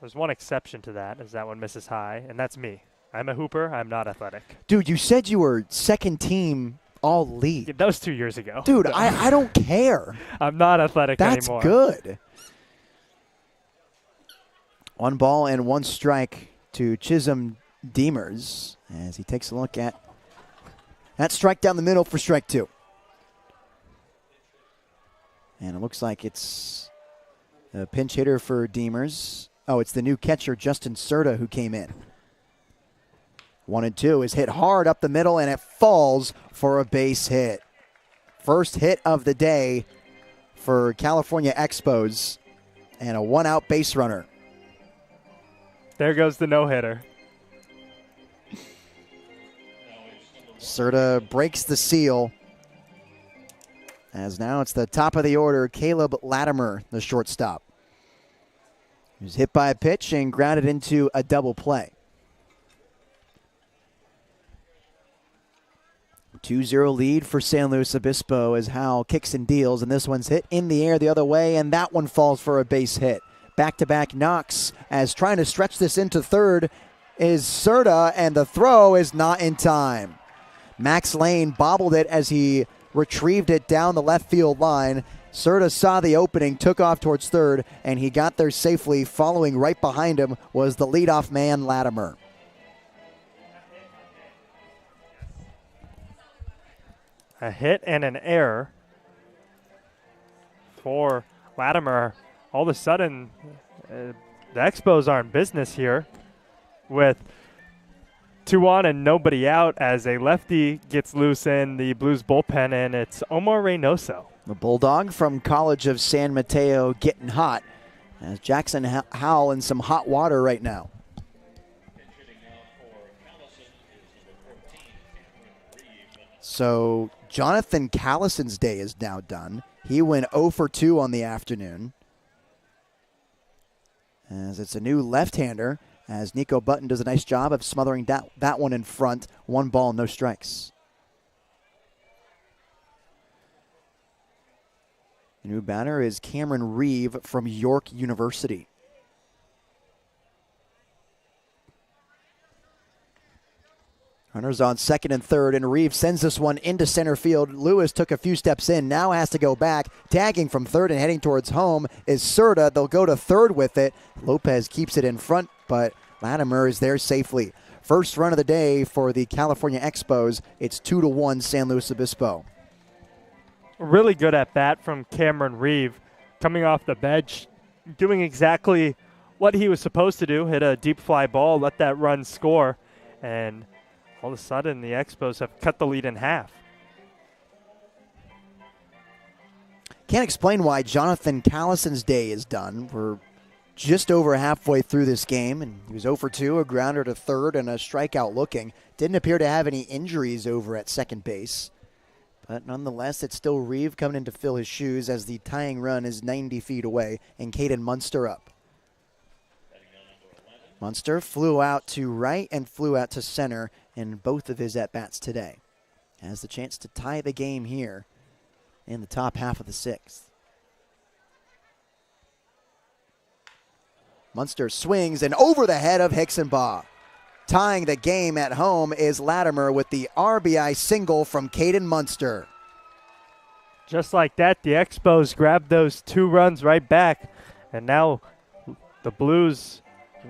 S3: There's one exception to that, is that one misses high, and that's me. I'm a hooper. I'm not athletic.
S2: Dude, you said you were second team all-league.
S3: Yeah, that was 2 years ago.
S2: Dude, I don't care.
S3: I'm not athletic anymore.
S2: That's good. 1 ball and 1 strike to Chisholm Demers as he takes a look at that strike down the middle for strike 2. And it looks like it's a pinch hitter for Demers. Oh, it's the new catcher, Justin Serta, who came in. 1-2 is hit hard up the middle, and it falls for a base hit. First hit of the day for California Expos, and a 1-out base runner.
S3: There goes the no-hitter.
S2: Serta breaks the seal, as now it's the top of the order, Caleb Latimer, the shortstop. He was hit by a pitch and grounded into a double play. 2-0 lead for San Luis Obispo as Howell kicks and deals, and this one's hit in the air the other way, and that one falls for a base hit. Back-to-back knocks as trying to stretch this into third is Serta, and the throw is not in time. Max Lane bobbled it as he retrieved it down the left field line. Serta saw the opening, took off towards third, and he got there safely. Following right behind him was the leadoff man, Latimer.
S3: A hit and an error for Latimer. All of a sudden, the Expos are in business here with 2 on and nobody out as a lefty gets loose in the Blues bullpen, and it's Omar Reynoso.
S2: The Bulldog from College of San Mateo getting hot as Jackson Howell in some hot water right now. So Jonathan Callison's day is now done. He went 0 for 2 on the afternoon, as it's a new left-hander, as Nico Button does a nice job of smothering that one in front. 1 ball, no strikes. The new batter is Cameron Reeve from York University. Runners on second and third, and Reeve sends this one into center field. Lewis took a few steps in, now has to go back. Tagging from third and heading towards home is Serta. They'll go to third with it. Lopez keeps it in front, but Latimer is there safely. First run of the day for the California Expos. It's 2-1 San Luis Obispo.
S3: Really good at bat from Cameron Reeve, coming off the bench, doing exactly what he was supposed to do, hit a deep fly ball, let that run score, and all of a sudden the Expos have cut the lead in half.
S2: Can't explain why Jonathan Callison's day is done. We're just over halfway through this game, and he was 0 for 2, a grounder to third, and a strikeout looking. Didn't appear to have any injuries over at second base. But nonetheless, it's still Reeve coming in to fill his shoes as the tying run is 90 feet away, and Caden Munster up. Munster flew out to right and flew out to center in both of his at-bats today. Has the chance to tie the game here in the top half of the 6th. Munster swings and over the head of Hicksonbaugh. Tying the game at home is Latimer with the RBI single from Caden Munster.
S3: Just like that, the Expos grabbed those 2 runs right back, and now the Blues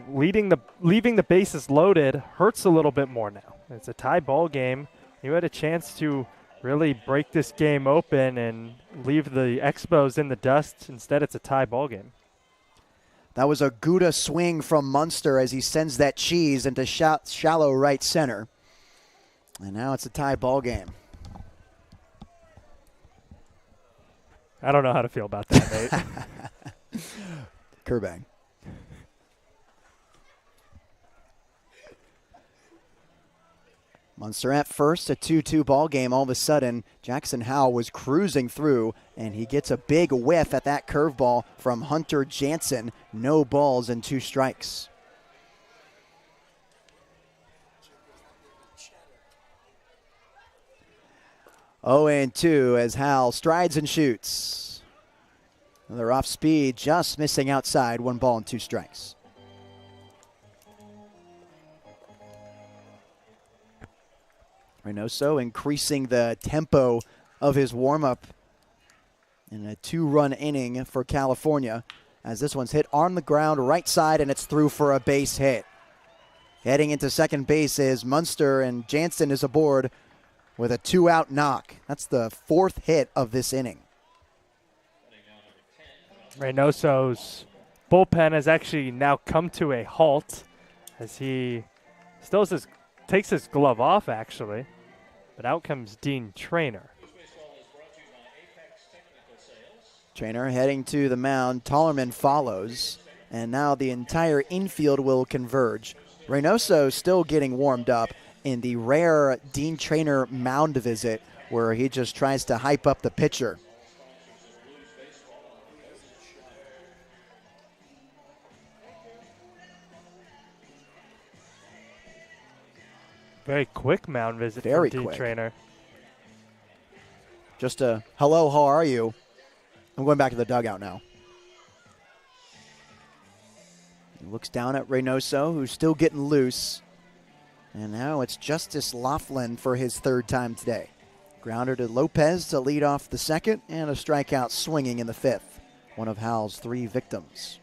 S3: leaving the bases loaded hurts a little bit more now. It's a tie ball game. You had a chance to really break this game open and leave the Expos in the dust. Instead, it's a tie ball game.
S2: That was a Gouda swing from Munster as he sends that cheese into shallow right center. And now it's a tie ball game.
S3: I don't know how to feel about that, Nate.
S2: Kerbang. Munster at first, a 2-2 ball game. All of a sudden, Jackson Howell was cruising through, and he gets a big whiff at that curveball from Hunter Jansen. No balls and 2 strikes. Oh, and 2 as Howell strides and shoots. Another off speed, just missing outside. 1 ball and 2 strikes. Reynoso increasing the tempo of his warm-up in a 2-run inning for California as this one's hit on the ground right side and it's through for a base hit. Heading into second base is Munster, and Jansen is aboard with a 2-out knock. That's the 4th hit of this inning.
S3: Reynoso's bullpen has actually now come to a halt as he still takes his glove off, actually. But out comes Dean Traynor.
S2: Traynor heading to the mound. Tollerman follows. And now the entire infield will converge. Reynoso still getting warmed up in the rare Dean Traynor mound visit where he just tries to hype up the pitcher.
S3: Very quick mound visit
S2: Very
S3: from Dean
S2: quick.
S3: Traynor.
S2: Just a hello, how are you? I'm going back to the dugout now. He looks down at Reynoso, who's still getting loose. And now it's Justice Laughlin for his 3rd time today. Grounder to Lopez to lead off the 2nd, and a strikeout swinging in the 5th. One of Howell's 3 victims.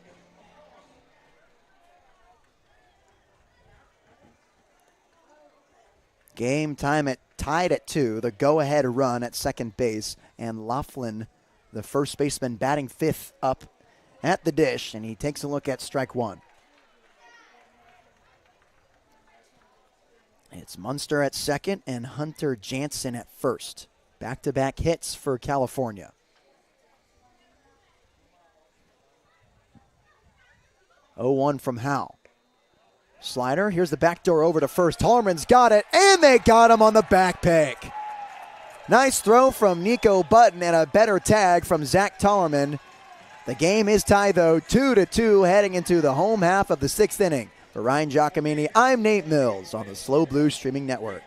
S2: Game time tied at 2. The go-ahead run at second base, and Laughlin, the first baseman, batting 5th up at the dish, and he takes a look at strike 1. It's Munster at 2nd and Hunter Jansen at 1st. Back-to-back hits for California. 0-1 from Howell. Slider, here's the back door over to first. Tollerman's got it, and they got him on the back pick. Nice throw from Nico Button and a better tag from Zach Tollerman. The game is tied, though, 2-2, heading into the home half of the 6th inning. For Ryan Giacomini, I'm Nate Mills on the Slow Blue Streaming Network.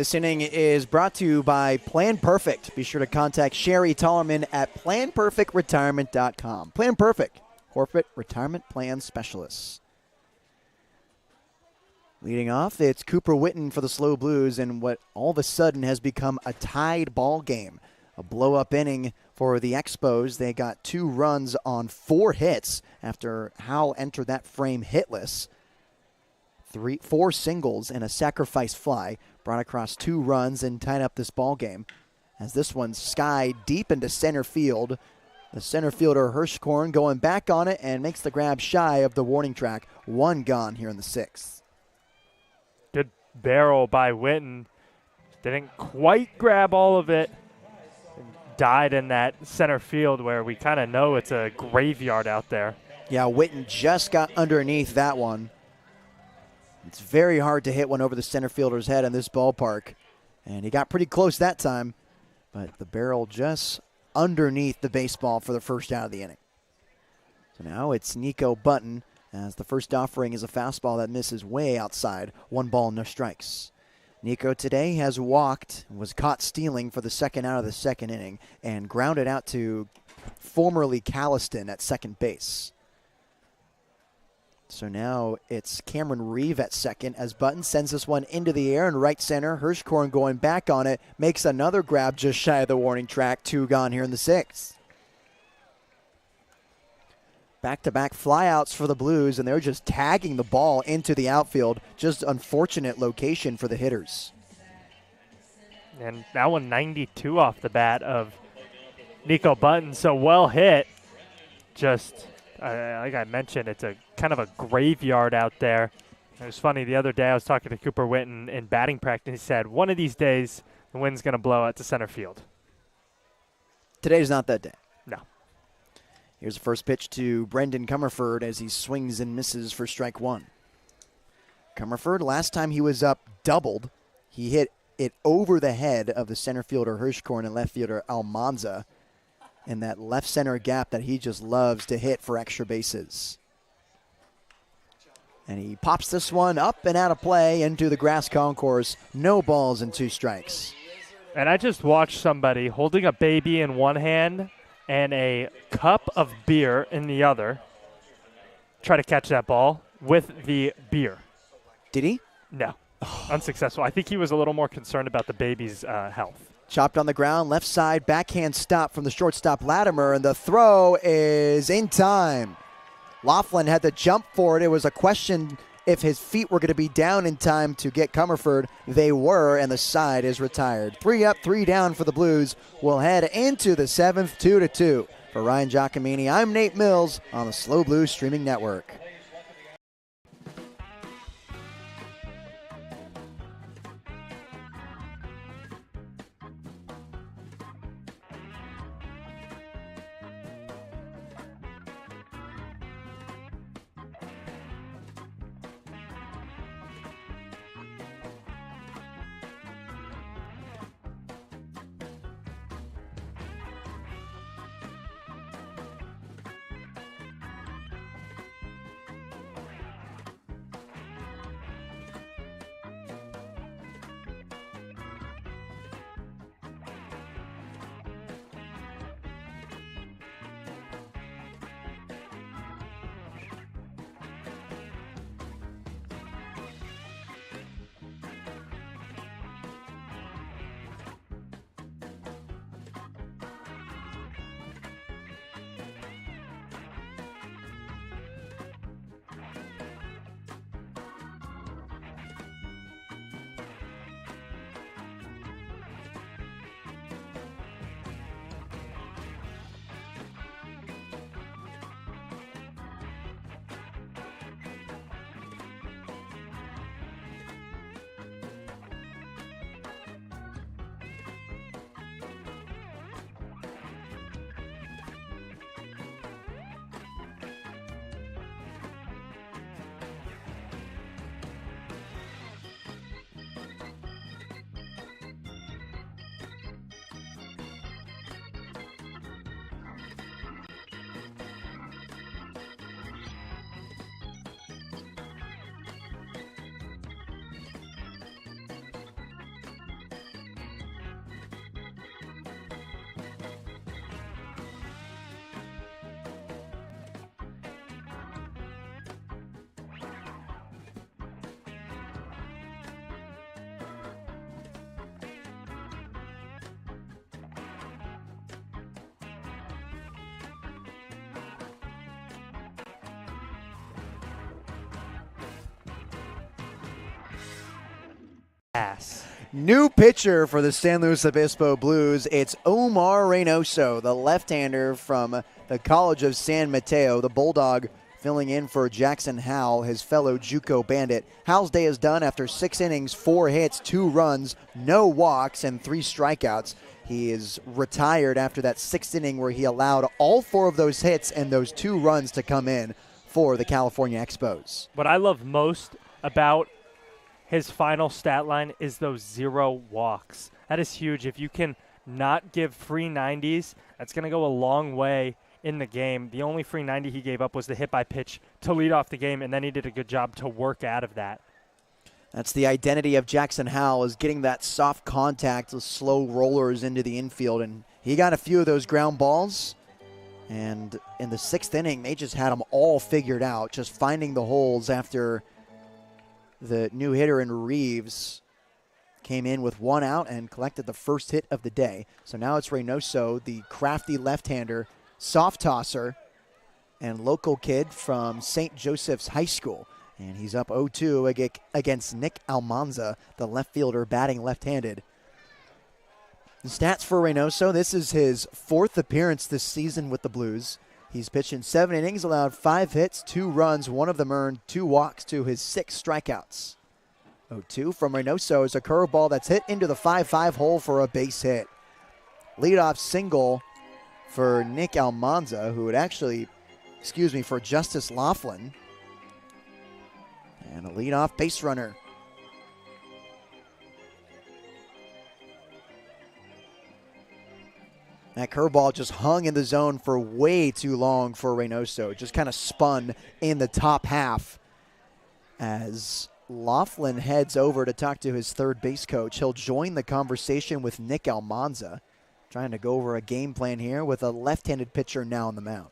S2: This inning is brought to you by Plan Perfect. Be sure to contact Sherry Tollerman at PlanPerfectRetirement.com. Plan Perfect, corporate retirement plan specialists. Leading off, it's Cooper Witten for the SLO Blues in what all of a sudden has become a tied ball game. A blow-up inning for the Expos. They got 2 runs on 4 hits after Howell entered that frame hitless. 4 singles and a sacrifice fly brought across 2 runs and tied up this ball game. As this one skied deep into center field. The center fielder Hirschkorn going back on it and makes the grab shy of the warning track. 1 gone here in the 6th.
S3: Good barrel by Witten. Didn't quite grab all of it. Died in that center field where we kind of know it's a graveyard out there.
S2: Yeah, Witten just got underneath that one. It's very hard to hit one over the center fielder's head in this ballpark. And he got pretty close that time, but the barrel just underneath the baseball for the first out of the inning. So now it's Nico Button, as the first offering is a fastball that misses way outside. 1 ball, no strikes. Nico today has walked, was caught stealing for the second out of the second inning, and grounded out to formerly Calliston at second base. So now it's Cameron Reeve at second as Button sends this one into the air in right center. Hirschkorn going back on it, makes another grab just shy of the warning track. 2 gone here in the 6th. Back-to-back flyouts for the Blues, and they're just tagging the ball into the outfield. Just unfortunate location for the hitters.
S3: And that one 92 off the bat of Nico Button, so well hit. Just, like I mentioned, it's a kind of a graveyard out there. It was funny, the other day I was talking to Cooper Witten in batting practice. He said, one of these days, the wind's going to blow out to center field.
S2: Today's not that day.
S3: No.
S2: Here's the first pitch to Brendan Comerford as he swings and misses for strike 1. Comerford, last time he was up, doubled. He hit it over the head of the center fielder Hirschkorn and left fielder Almanza in that left center gap that he just loves to hit for extra bases. And he pops this one up and out of play into the grass concourse. No balls and 2 strikes.
S3: And I just watched somebody holding a baby in one hand and a cup of beer in the other try to catch that ball with the beer.
S2: Did he?
S3: No. Unsuccessful. I think he was a little more concerned about the baby's health.
S2: Chopped on the ground, left side, backhand stop from the shortstop Latimer, and the throw is in time. Laughlin had to jump for it. It was a question if his feet were going to be down in time to get Comerford. They were, and the side is retired. 3 up, 3 down for the Blues. We'll head into the 7th, 2-2. For Ryan Giacomini, I'm Nate Mills on the SLO Blues Streaming Network.
S3: Ass.
S2: New pitcher for the San Luis Obispo Blues. It's Omar Reynoso, the left-hander from the College of San Mateo, the Bulldog, filling in for Jackson Howell, his fellow JUCO Bandit. Howell's day is done after 6 innings, 4 hits, 2 runs, no walks, and 3 strikeouts. He is retired after that 6th inning where he allowed all 4 of those hits and those 2 runs to come in for the California Expos.
S3: What I love most about his final stat line is those 0 walks. That is huge. If you can not give free 90s, that's going to go a long way in the game. The only free 90 he gave up was the hit by pitch to lead off the game, and then he did a good job to work out of that.
S2: That's the identity of Jackson Howell, is getting that soft contact, those slow rollers into the infield, and he got a few of those ground balls. And in the 6th inning, they just had them all figured out, just finding the holes after the new hitter in Reeves came in with 1 out and collected the first hit of the day. So now it's Reynoso, the crafty left-hander, soft tosser, and local kid from St. Joseph's High School. And he's up 0-2 against Nick Almanza, the left fielder batting left-handed. The stats for Reynoso: this is his 4th appearance this season with the Blues. He's pitched in 7 innings, allowed 5 hits, 2 runs, 1 of them earned, 2 walks to his 6 strikeouts. 0-2 from Reynoso is a curveball that's hit into the 5-5 hole for a base hit. Leadoff single for Nick Almanza, who would actually, for Justice Laughlin. And a leadoff base runner. That curveball just hung in the zone for way too long for Reynoso. Just kind of spun in the top half. As Laughlin heads over to talk to his third base coach, he'll join the conversation with Nick Almanza, trying to go over a game plan here with a left-handed pitcher now on the mound.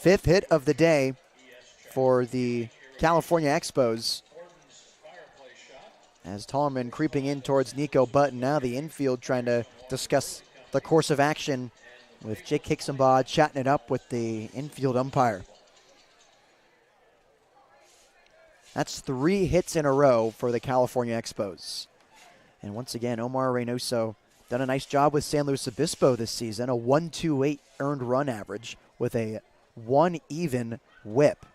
S2: 5th hit of the day for the California Expos. As Tollerman creeping in towards Nico Button. Now the infield trying to discuss the course of action with Jake Hicksenbaugh chatting it up with the infield umpire. That's 3 hits in a row for the California Expos. And once again, Omar Reynoso done a nice job with San Luis Obispo this season. A 1.28 earned run average with a 1 even whip.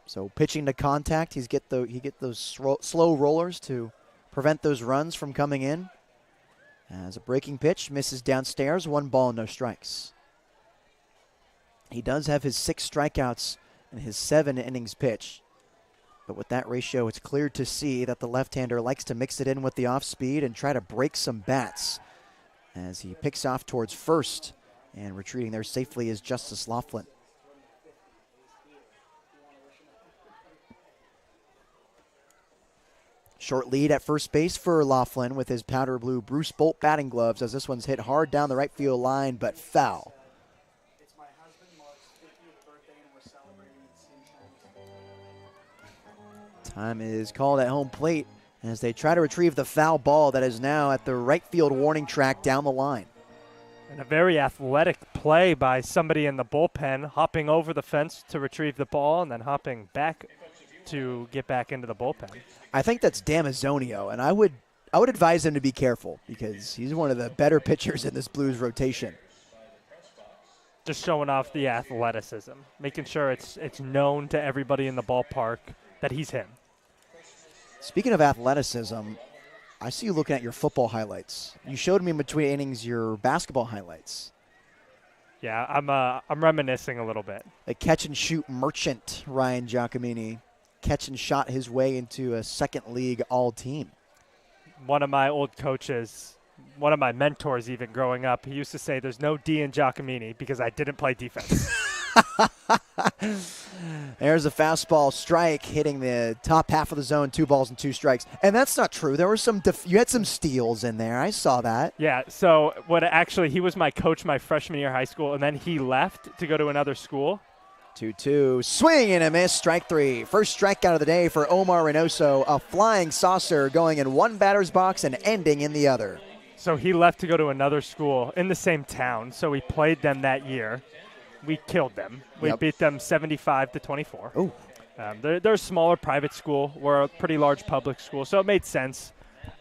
S2: So pitching to contact, he get those slow rollers to prevent those runs from coming in. As a breaking pitch misses downstairs, 1 ball, no strikes. He does have his 6 strikeouts in his 7 innings pitch. But with that ratio, it's clear to see that the left-hander likes to mix it in with the off-speed and try to break some bats. As he picks off towards first, and retreating there safely is Justice Laughlin. Short lead at first base for Laughlin with his powder blue Bruce Bolt batting gloves, as this one's hit hard down the right field line, but foul.
S1: It's my husband Mark's 50th birthday, and we're celebrating at the same time.
S2: Time is called at home plate as they try to retrieve the foul ball that is now at the right field warning track down the line.
S3: And a very athletic play by somebody in the bullpen, hopping over the fence to retrieve the ball and then hopping back to get back into the bullpen.
S2: I think that's Damazonio, and I would advise him to be careful because he's one of the better pitchers in this Blues rotation.
S3: Just showing off the athleticism, making sure it's known to everybody in the ballpark that he's him.
S2: Speaking of athleticism, I see you looking at your football highlights. You showed me in between innings your basketball highlights.
S3: Yeah, I'm reminiscing a little bit.
S2: A catch-and-shoot merchant, Ryan Giacomini. Catch and shot his way into a second league all-team.
S3: One of my old coaches, one of my mentors even growing up, he used to say there's no D in Giacomini because I didn't play defense.
S2: There's a fastball strike hitting the top half of the zone, 2 balls and 2 strikes. And that's not true. There were you had some steals in there. I saw that.
S3: Yeah, so he was my coach my freshman year of high school, and then he left to go to another school.
S2: 2-2, swing and a miss, strike 3. First strikeout of the day for Omar Reynoso, a flying saucer going in one batter's box and ending in the other.
S3: So he left to go to another school in the same town, so we played them that year. We killed them. We beat them 75-24.
S2: Oh.
S3: They're a smaller private school. We're a pretty large public school, so it made sense.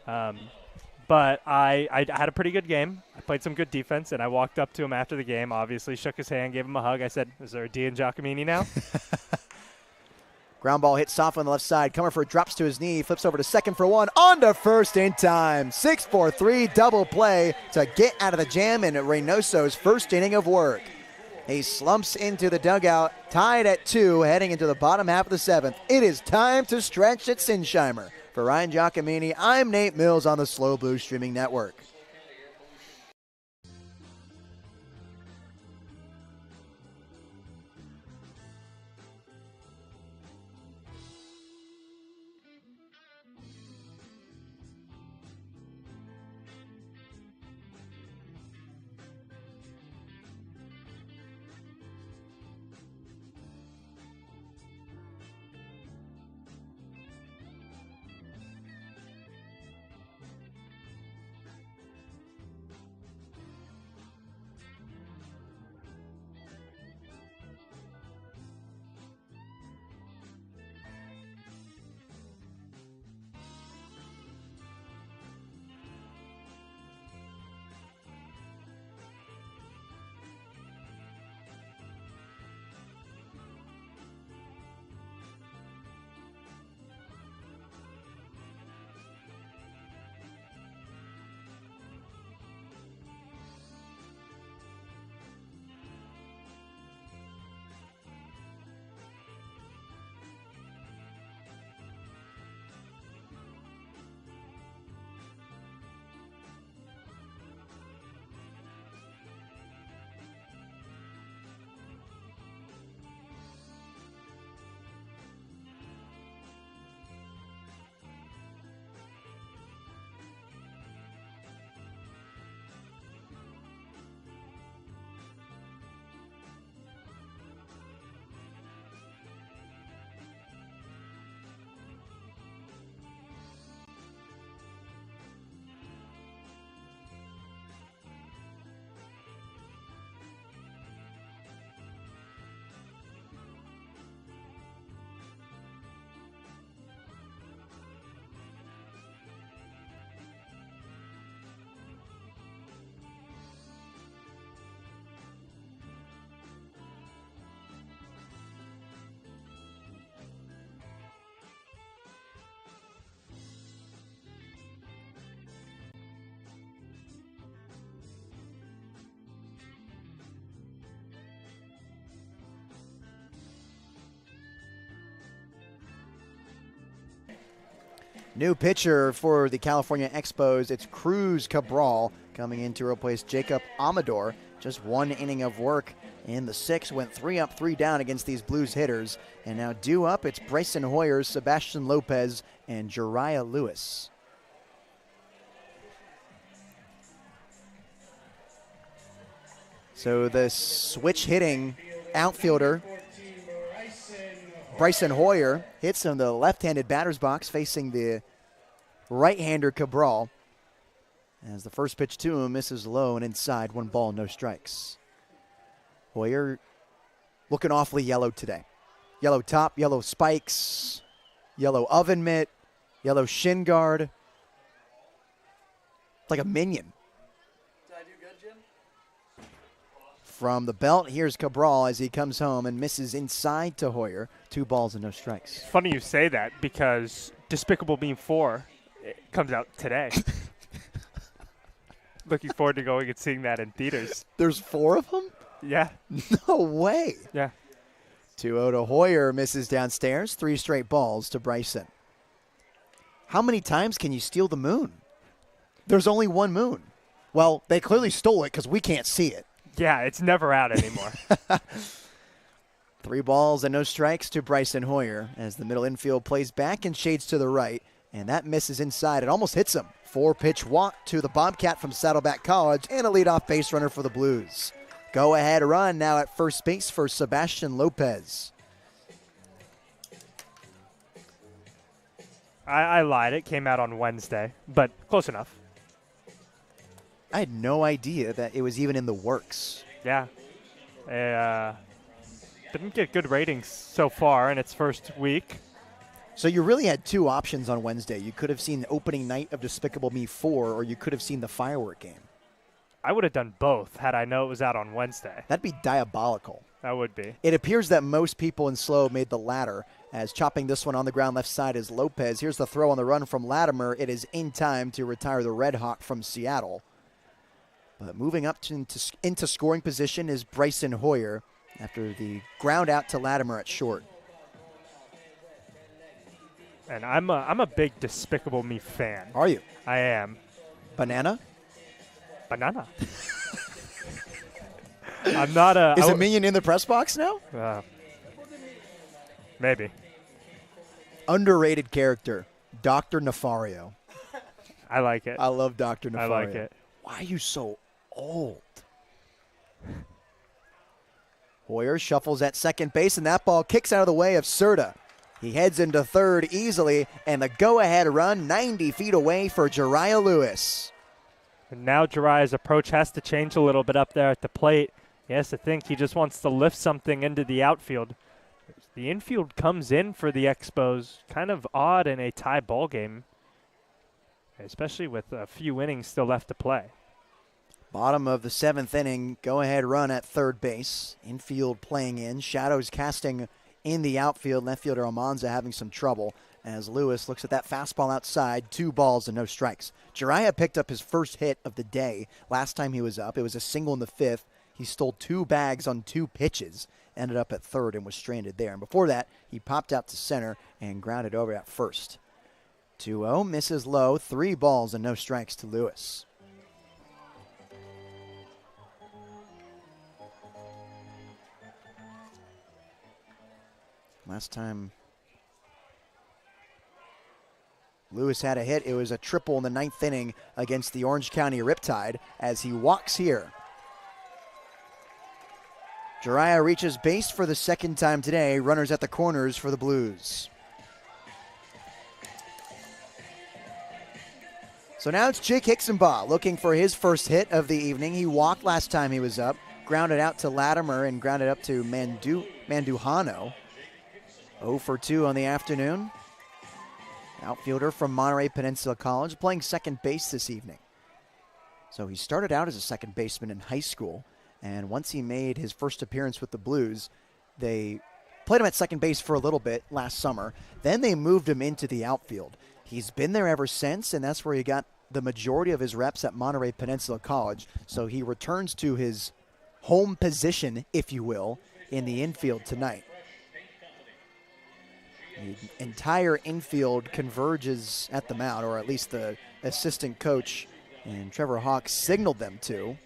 S3: But I had a pretty good game. I played some good defense, and I walked up to him after the game, obviously shook his hand, gave him a hug. I said, is there a D in Giacomini now?
S2: Ground ball hit soft on the left side. Comerford drops to his knee, flips over to second for one, on to first in time. 6-4-3 double play to get out of the jam in Reynoso's first inning of work. He slumps into the dugout, tied at 2, heading into the bottom half of the 7th. It is time to stretch at Sinsheimer. For Ryan Giacomini, I'm Nate Mills on the Slow Blue Streaming Network. New pitcher for the California Expos, it's Cruz Cabral coming in to replace Jacob Amador. Just one inning of work in the 6th, went 3 up, 3 down against these Blues hitters. And now due up, it's Bryson Hoyer, Sebastian Lopez, and Jariah Lewis. So the switch hitting outfielder, Bryson Hoyer, hits in the left-handed batter's box facing the right-hander Cabral. As the first pitch to him misses low and inside, 1 ball, no strikes. Hoyer looking awfully yellow today. Yellow top, yellow spikes, yellow oven mitt, yellow shin guard. Like a minion.
S1: Did I do good, Jim?
S2: From the belt, here's Cabral as he comes home and misses inside to Hoyer. 2 balls and no strikes.
S3: Funny you say that because Despicable Me 4 comes out today. Looking forward to going and seeing that in theaters.
S2: There's 4 of them?
S3: Yeah.
S2: No way.
S3: Yeah.
S2: 2-0 to Hoyer, misses downstairs. 3 straight balls to Bryson. How many times can you steal the moon? There's only 1 moon. Well, they clearly stole it because we can't see it.
S3: Yeah, it's never out anymore.
S2: 3 balls and no strikes to Bryson Hoyer as the middle infield plays back and shades to the right, and that misses inside. It almost hits him. 4-pitch walk to the Bobcat from Saddleback College and a leadoff base runner for the Blues. Go ahead run now at first base for Sebastian Lopez.
S3: I lied. It came out on Wednesday, but close enough.
S2: I had no idea that it was even in the works.
S3: Yeah. didn't get good ratings so far in its first week.
S2: So you really had two options on Wednesday. You could have seen the opening night of Despicable Me 4, or you could have seen the firework game.
S3: I would have done both had I known it was out on Wednesday.
S2: That'd be diabolical.
S3: That would be.
S2: It appears that most people in SLO made the latter, as chopping this one on the ground left side is Lopez. Here's the throw on the run from Latimer. It is in time to retire the Red Hawk from Seattle. But moving up into scoring position is Bryson Hoyer after the ground out to Latimer at short.
S3: And I'm a big Despicable Me fan.
S2: Are you?
S3: I am.
S2: Banana?
S3: Banana. I'm not a...
S2: Is a minion in the press box now?
S3: Maybe.
S2: Underrated character, Dr. Nefario.
S3: I like it.
S2: I love Dr. Nefario.
S3: I like it.
S2: Why are you so old? Hoyer shuffles at second base, and that ball kicks out of the way of Serta. He heads into third easily, and the go-ahead run 90 feet away for Jariah Lewis.
S3: And now Jariah's approach has to change a little bit up there at the plate. He has to think he just wants to lift something into the outfield. The infield comes in for the Expos. Kind of odd in a tie ball game, especially with a few innings still left to play.
S2: Bottom of the seventh inning, go-ahead run at third base. Infield playing in, shadows casting in the outfield. Left fielder Almanza having some trouble as Lewis looks at that fastball outside. 2 balls and no strikes. Jariah picked up his first hit of the day last time he was up. It was a single in the 5th. He stole 2 bags on 2 pitches, ended up at third and was stranded there. And before that, he popped out to center and grounded over at first. 2-0, misses low, 3 balls and no strikes to Lewis. Last time Lewis had a hit, it was a triple in the 9th inning against the Orange County Riptide as he walks here. Jariah reaches base for the second time today. Runners at the corners for the Blues. So now it's Jake Hicksonbaugh looking for his first hit of the evening. He walked last time he was up, grounded out to Latimer and grounded up to Manduhano. 0 for 2 on the afternoon. Outfielder from Monterey Peninsula College, playing second base this evening. So he started out as a second baseman in high school, and once he made his first appearance with the Blues, they played him at second base for a little bit last summer. Then they moved him into the outfield. He's been there ever since, and that's where he got the majority of his reps at Monterey Peninsula College. So he returns to his home position, if you will, in the infield tonight. The entire infield converges at the mound, or at least the assistant coach and Trevor Hawk signaled them to.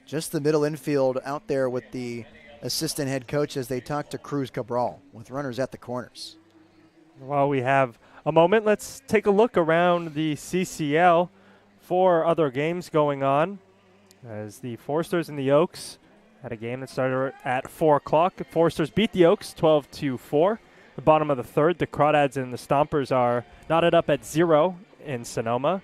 S2: Just the middle infield out there with the assistant head coach as they talk to Cruz Cabral with runners at the corners.
S3: While we have a moment, let's take a look around the CCL. 4 other games going on as the Foresters and the Oaks had a game that started at 4 o'clock. Foresters beat the Oaks 12-4. The bottom of the 3rd, the Crawdads and the Stompers are knotted up at 0 in Sonoma.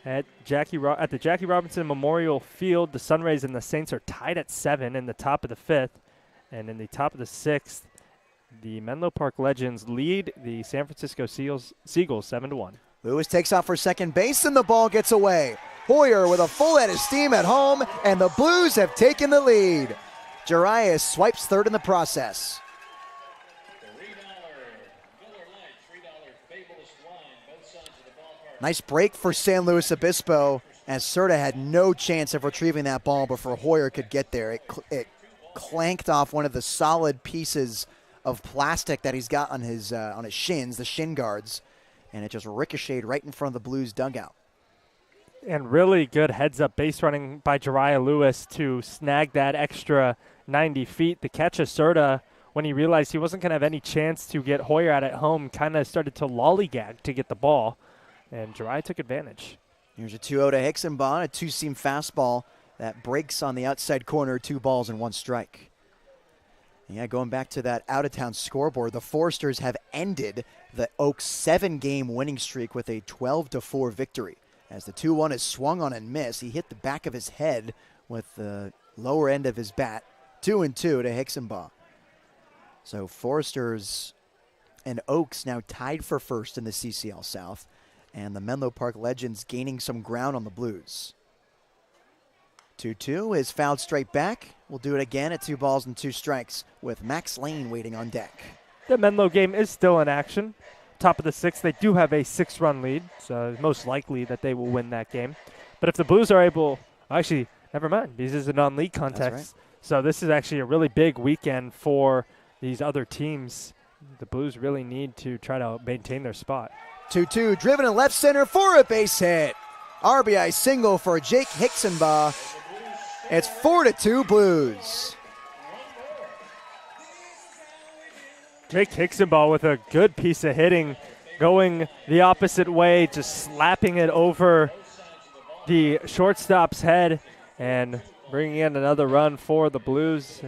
S3: At the Jackie Robinson Memorial Field, the Sunrays and the Saints are tied at 7 in the top of the 5th. And in the top of the 6th, the Menlo Park Legends lead the San Francisco Seagulls 7-1.
S2: Lewis takes off for second base, and the ball gets away. Hoyer with a full head of steam at home, and the Blues have taken the lead. Jariah swipes third in the process. Nice break for San Luis Obispo as Serta had no chance of retrieving that ball before Hoyer could get there. It clanked off one of the solid pieces of plastic that he's got on his shins, the shin guards, and it just ricocheted right in front of the Blues dugout.
S3: And really good heads-up base running by Jariah Lewis to snag that extra 90 feet. The catch of Serta, when he realized he wasn't going to have any chance to get Hoyer out at home, kind of started to lollygag to get the ball. And Jariah took advantage.
S2: Here's a 2-0 to Hicksonbaugh, a 2-seam fastball that breaks on the outside corner, 2 balls and 1 strike. Yeah, going back to that out-of-town scoreboard, the Foresters have ended the Oaks' 7-game winning streak with a 12-4 victory. As the 2-1 is swung on and missed, he hit the back of his head with the lower end of his bat. 2-2 to Hicksonbaugh. So Foresters and Oaks now tied for first in the CCL South, and the Menlo Park Legends gaining some ground on the Blues. 2-2 is fouled straight back. We'll do it again at 2 balls and 2 strikes with Max Lane waiting on deck.
S3: The Menlo game is still in action. Top of the 6th, they do have a 6-run lead, so it's most likely that they will win that game. But if the Blues are able, actually, never mind, because this is a non-league contest.
S2: That's right.
S3: So this is actually a really big weekend for these other teams. The Blues really need to try to maintain their spot.
S2: 2-2, driven in left center for a base hit. RBI single for Jake Hicksonbaugh. It's 4-2 Blues.
S3: Jake Hicksonbaugh with a good piece of hitting, going the opposite way, just slapping it over the shortstop's head and bringing in another run for the Blues.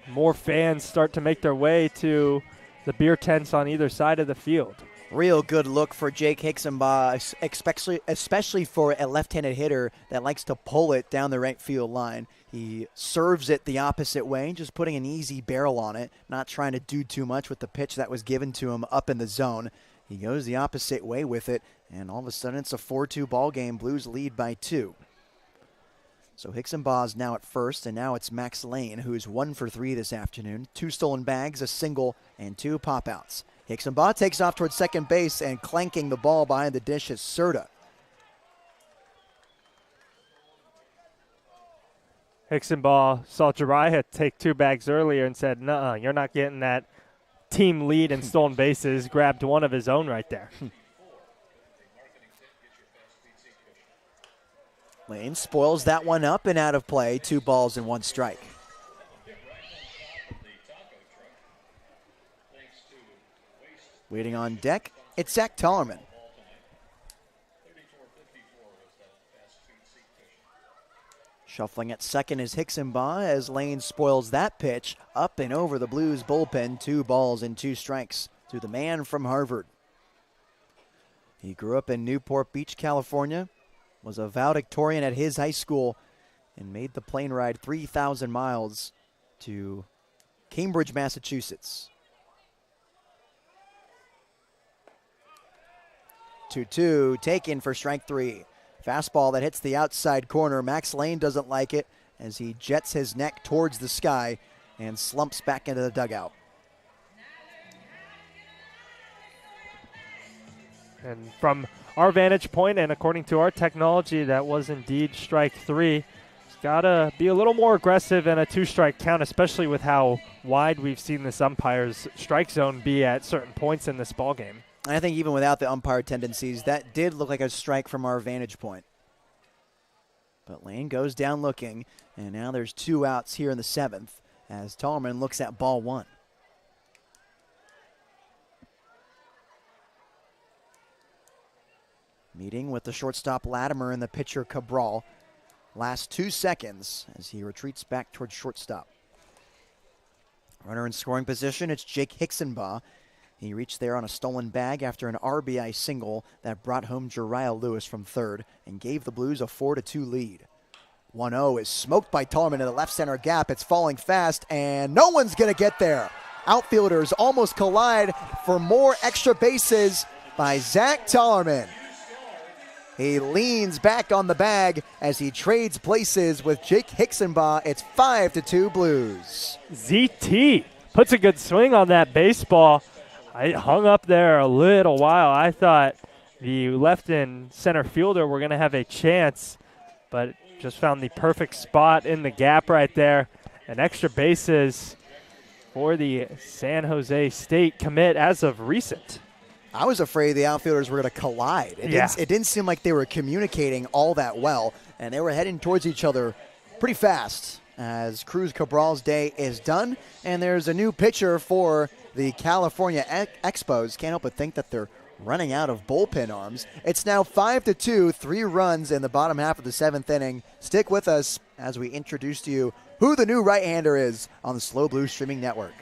S3: More fans start to make their way to the beer tents on either side of the field.
S2: Real good look for Jake Hicksonbaugh, especially for a left-handed hitter that likes to pull it down the right field line. He serves it the opposite way, just putting an easy barrel on it, not trying to do too much with the pitch that was given to him up in the zone. He goes the opposite way with it, and all of a sudden it's a 4-2 ball game. Blues lead by 2. So Hicksonbaugh is now at first, and now it's Max Lane, who's 1 for 3 this afternoon. 2 stolen bags, a single, and 2 pop-outs. Hicksonbaugh takes off towards second base, and clanking the ball behind the dish is Serta.
S3: Hicksonbaugh saw Jiraiya take 2 bags earlier and said, "Nuh-uh, you're not getting that team lead in stolen bases." Grabbed one of his own right there.
S2: Lane spoils that one up and out of play. 2 balls and 1 strike. Waiting on deck, it's Zach Tollerman. Shuffling at second is Hicksonbaugh as Lane spoils that pitch up and over the Blues bullpen. 2 balls and 2 strikes to the man from Harvard. He grew up in Newport Beach, California, was a valedictorian at his high school, and made the plane ride 3,000 miles to Cambridge, Massachusetts. 2-2, taken for strike 3. Fastball that hits the outside corner. Max Lane doesn't like it as he jets his neck towards the sky and slumps back into the dugout.
S3: And from our vantage point, and according to our technology, that was indeed strike 3. He's got to be a little more aggressive in a 2-strike count, especially with how wide we've seen this umpire's strike zone be at certain points in this ballgame.
S2: I think even without the umpire tendencies, that did look like a strike from our vantage point. But Lane goes down looking, and now there's 2 outs here in the 7th as Tollerman looks at ball 1. Meeting with the shortstop Latimer and the pitcher Cabral. Last 2 seconds as he retreats back towards shortstop. Runner in scoring position, it's Jake Hicksonbaugh. He reached there on a stolen bag after an RBI single that brought home Jariah Lewis from third and gave the Blues a 4-2 lead. 1-0 is smoked by Tollerman in the left center gap. It's falling fast, and no one's going to get there. Outfielders almost collide for more extra bases by Zach Tollerman. He leans back on the bag as he trades places with Jake Hicksonbaugh. It's 5-2 Blues.
S3: ZT puts a good swing on that baseball. I hung up there a little while. I thought the left and center fielder were going to have a chance, but just found the perfect spot in the gap right there. And extra bases for the San Jose State commit as of recent.
S2: I was afraid the outfielders were going to collide. It didn't seem like they were communicating all that well, and they were heading towards each other pretty fast as Cruz Cabral's day is done, and there's a new pitcher for the California Expos. Can't help but think that they're running out of bullpen arms. It's now 5-2, 3 runs in the bottom half of the 7th inning. Stick with us as we introduce to you who the new right-hander is on the Slow Blue Streaming Network.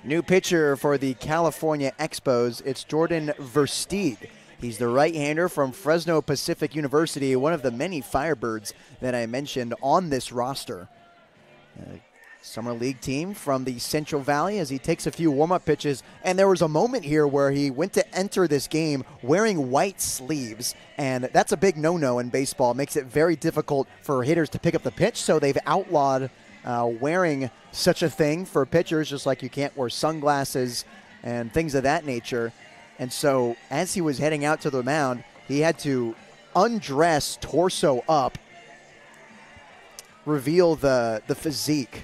S2: New pitcher for the California Expos, it's Jordan Versteeg. He's the right-hander from Fresno Pacific University, one of the many Firebirds that I mentioned on this roster. Summer League team from the Central Valley as he takes a few warm-up pitches. And there was a moment here where he went to enter this game wearing white sleeves, and that's a big no-no in baseball. It makes it very difficult for hitters to pick up the pitch, so they've outlawed wearing such a thing for pitchers, just like you can't wear sunglasses and things of that nature. And so as he was heading out to the mound, he had to undress torso up, reveal the physique.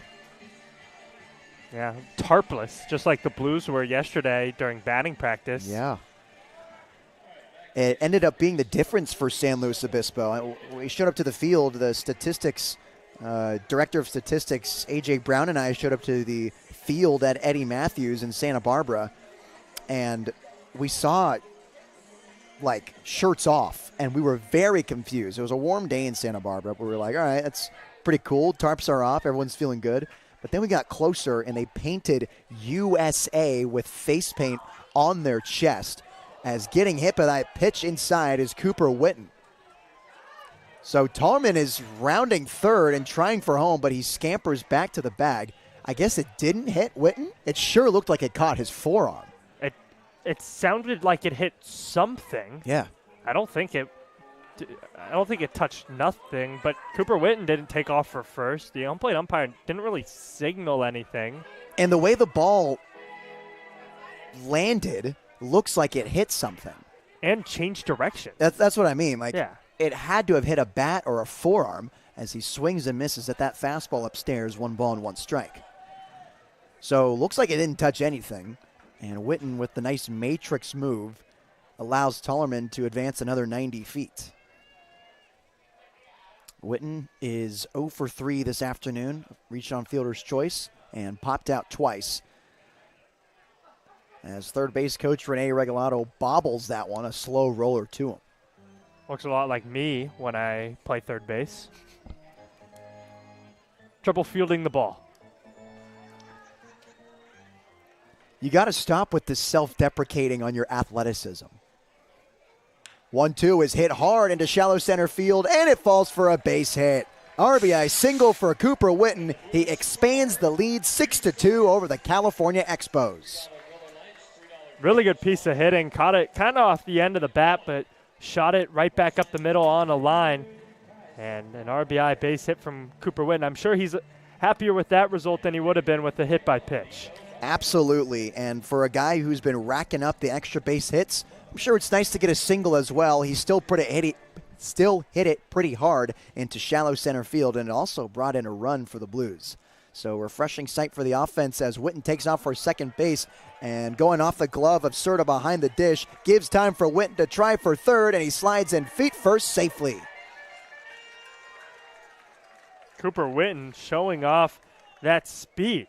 S3: Yeah, tarpless, just like the Blues were yesterday during batting practice.
S2: Yeah. It ended up being the difference for San Luis Obispo. We showed up to the field, the statistics, director of statistics, A.J. Brown, and I showed up to the field at Eddie Matthews in Santa Barbara, and we saw, like, shirts off, and we were very confused. It was a warm day in Santa Barbara, but we were like, all right, that's pretty cool. Tarps are off. Everyone's feeling good. But then we got closer, and they painted USA with face paint on their chest, as getting hit by that pitch inside is Cooper Witten. So Tallman is rounding third and trying for home, but he scampers back to the bag. I guess it didn't hit Witten. It sure looked like it caught his forearm.
S3: It sounded like it hit something.
S2: Yeah.
S3: I don't think it touched nothing, but Cooper Witten didn't take off for first. The home plate umpire didn't really signal anything.
S2: And the way the ball landed looks like it hit something.
S3: And changed direction.
S2: That's what I mean. Like,
S3: yeah.
S2: It had to have hit a bat or a forearm as he swings and misses at that fastball upstairs, 1 ball and 1 strike. So looks like it didn't touch anything. And Witten, with the nice matrix move, allows Tollerman to advance another 90 feet. Witten is 0 for 3 this afternoon, reached on fielder's choice and popped out twice. As third base coach Rene Regalado bobbles that one, a slow roller to him.
S3: Looks a lot like me when I play third base. Trouble fielding the ball.
S2: You got to stop with this self-deprecating on your athleticism. 1-2 is hit hard into shallow center field, and it falls for a base hit. RBI single for Cooper Witten. He expands the lead 6-2 over the California Expos.
S3: Really good piece of hitting. Caught it kind of off the end of the bat, but shot it right back up the middle on a line. And an RBI base hit from Cooper Witten. I'm sure he's happier with that result than he would have been with the hit by pitch.
S2: Absolutely, and for a guy who's been racking up the extra base hits, I'm sure it's nice to get a single as well. He still hit it pretty hard into shallow center field, and it also brought in a run for the Blues. So refreshing sight for the offense as Witten takes off for second base, and going off the glove of Serta behind the dish, gives time for Witten to try for third, and he slides in feet first safely.
S3: Cooper Witten showing off that speed.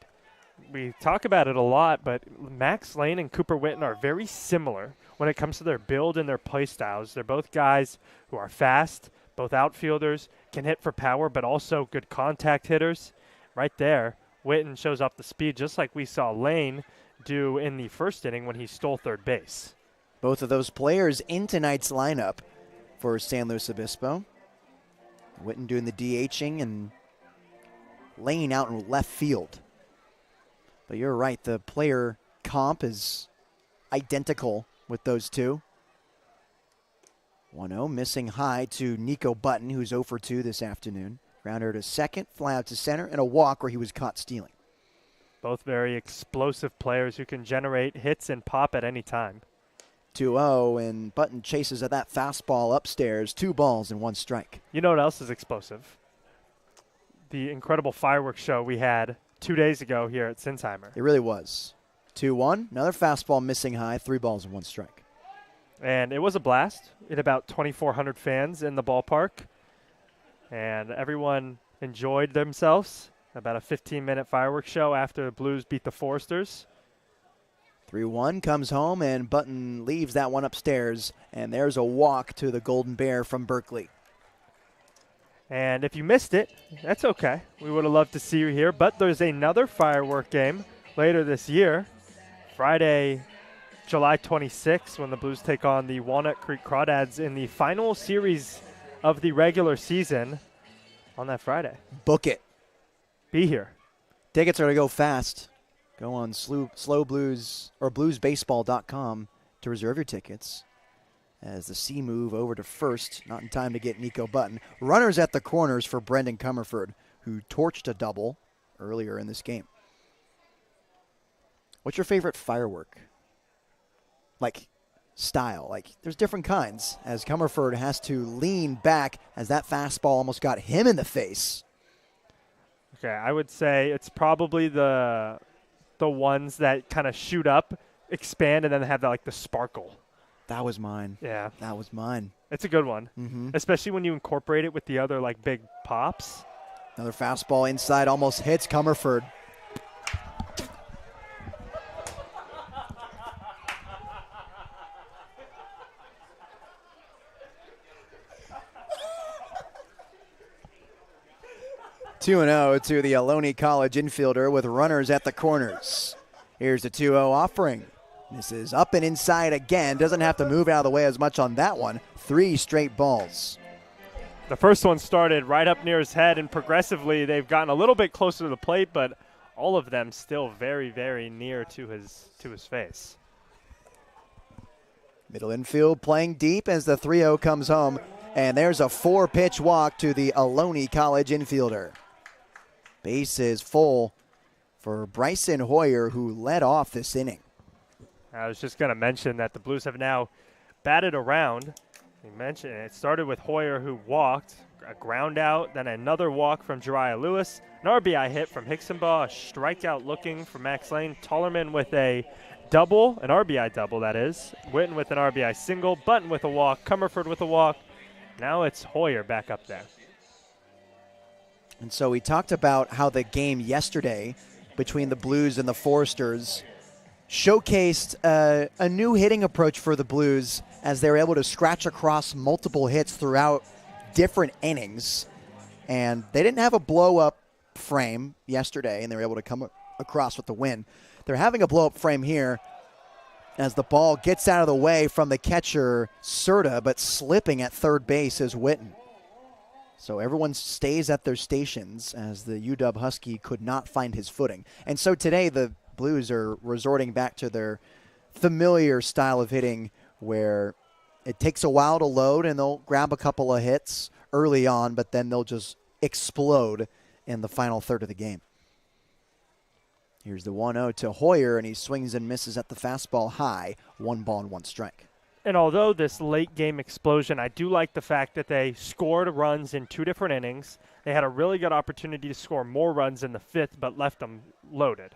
S3: We talk about it a lot, but Max Lane and Cooper Witten are very similar when it comes to their build and their play styles. They're both guys who are fast, both outfielders, can hit for power, but also good contact hitters. Right there, Witten shows off the speed just like we saw Lane do in the first inning when he stole third base.
S2: Both of those players in tonight's lineup for San Luis Obispo. Witten doing the DHing and Lane out in left field. But you're right, the player comp is identical with those two. 1-0, missing high to Nico Button, who's 0 for 2 this afternoon. Grounder to second, fly out to center, and a walk where he was caught stealing.
S3: Both very explosive players who can generate hits and pop at any time.
S2: 2-0, and Button chases at that fastball upstairs, 2 balls and 1 strike.
S3: You know what else is explosive? The incredible fireworks show we had 2 days ago here at Sinsheimer.
S2: It really was. 2-1, another fastball missing high, 3 balls and 1 strike.
S3: And it was a blast. It had about 2,400 fans in the ballpark. And everyone enjoyed themselves. About a 15-minute fireworks show after the Blues beat the Foresters.
S2: 3-1 comes home, and Button leaves that one upstairs. And there's a walk to the Golden Bear from Berkeley.
S3: And if you missed it, that's okay. We would have loved to see you here. But there's another firework game later this year. Friday, July 26th, when the Blues take on the Walnut Creek Crawdads in the final series of the regular season on that Friday.
S2: Book it.
S3: Be here.
S2: Tickets are going to go fast. Go on Slow Blues or bluesbaseball.com to reserve your tickets. As the C move over to first, not in time to get Nico Button. Runners at the corners for Brendan Comerford, who torched a double earlier in this game. What's your favorite firework? Like style, like there's different kinds, as Comerford has to lean back as that fastball almost got him in the face.
S3: Okay, I would say it's probably the ones that kind of shoot up, expand, and then have that, like the sparkle.
S2: That was mine.
S3: Yeah.
S2: That was mine.
S3: It's a good one,
S2: Mm-hmm.
S3: especially when you incorporate it with the other like big pops.
S2: Another fastball inside almost hits Comerford. Two and 0 to the Ohlone College infielder with runners at the corners. Here's the 2-0 offering. This is up and inside again. Doesn't have to move out of the way as much on that one. 3 straight balls.
S3: The first one started right up near his head, and progressively they've gotten a little bit closer to the plate, but all of them still very, very near to his face.
S2: Middle infield playing deep as the 3-0 comes home. And there's a 4-pitch walk to the Ohlone College infielder. Base is full for Bryson Hoyer, who led off this inning.
S3: I was just going to mention that the Blues have now batted around. You mentioned it started with Hoyer, who walked, a ground out, then another walk from Jariah Lewis, an RBI hit from Hicksonbaugh, a strikeout looking from Max Lane, Tollerman with a double, an RBI double that is, Witten with an RBI single, Button with a walk, Comerford with a walk. Now it's Hoyer back up there.
S2: And so we talked about how the game yesterday between the Blues and the Foresters showcased a new hitting approach for the Blues as they were able to scratch across multiple hits throughout different innings. And they didn't have a blow-up frame yesterday, and they were able to come across with the win. They're having a blow-up frame here as the ball gets out of the way from the catcher, Serta, but slipping at third base is Witten. So everyone stays at their stations as the UW Husky could not find his footing. And so today the Blues are resorting back to their familiar style of hitting where it takes a while to load and they'll grab a couple of hits early on, but then they'll just explode in the final third of the game. Here's the 1-0 to Hoyer, and he swings and misses at the fastball high. 1 ball and 1 strike.
S3: And although this late game explosion, I do like the fact that they scored runs in 2 different innings. They had a really good opportunity to score more runs in the 5th, but left them loaded.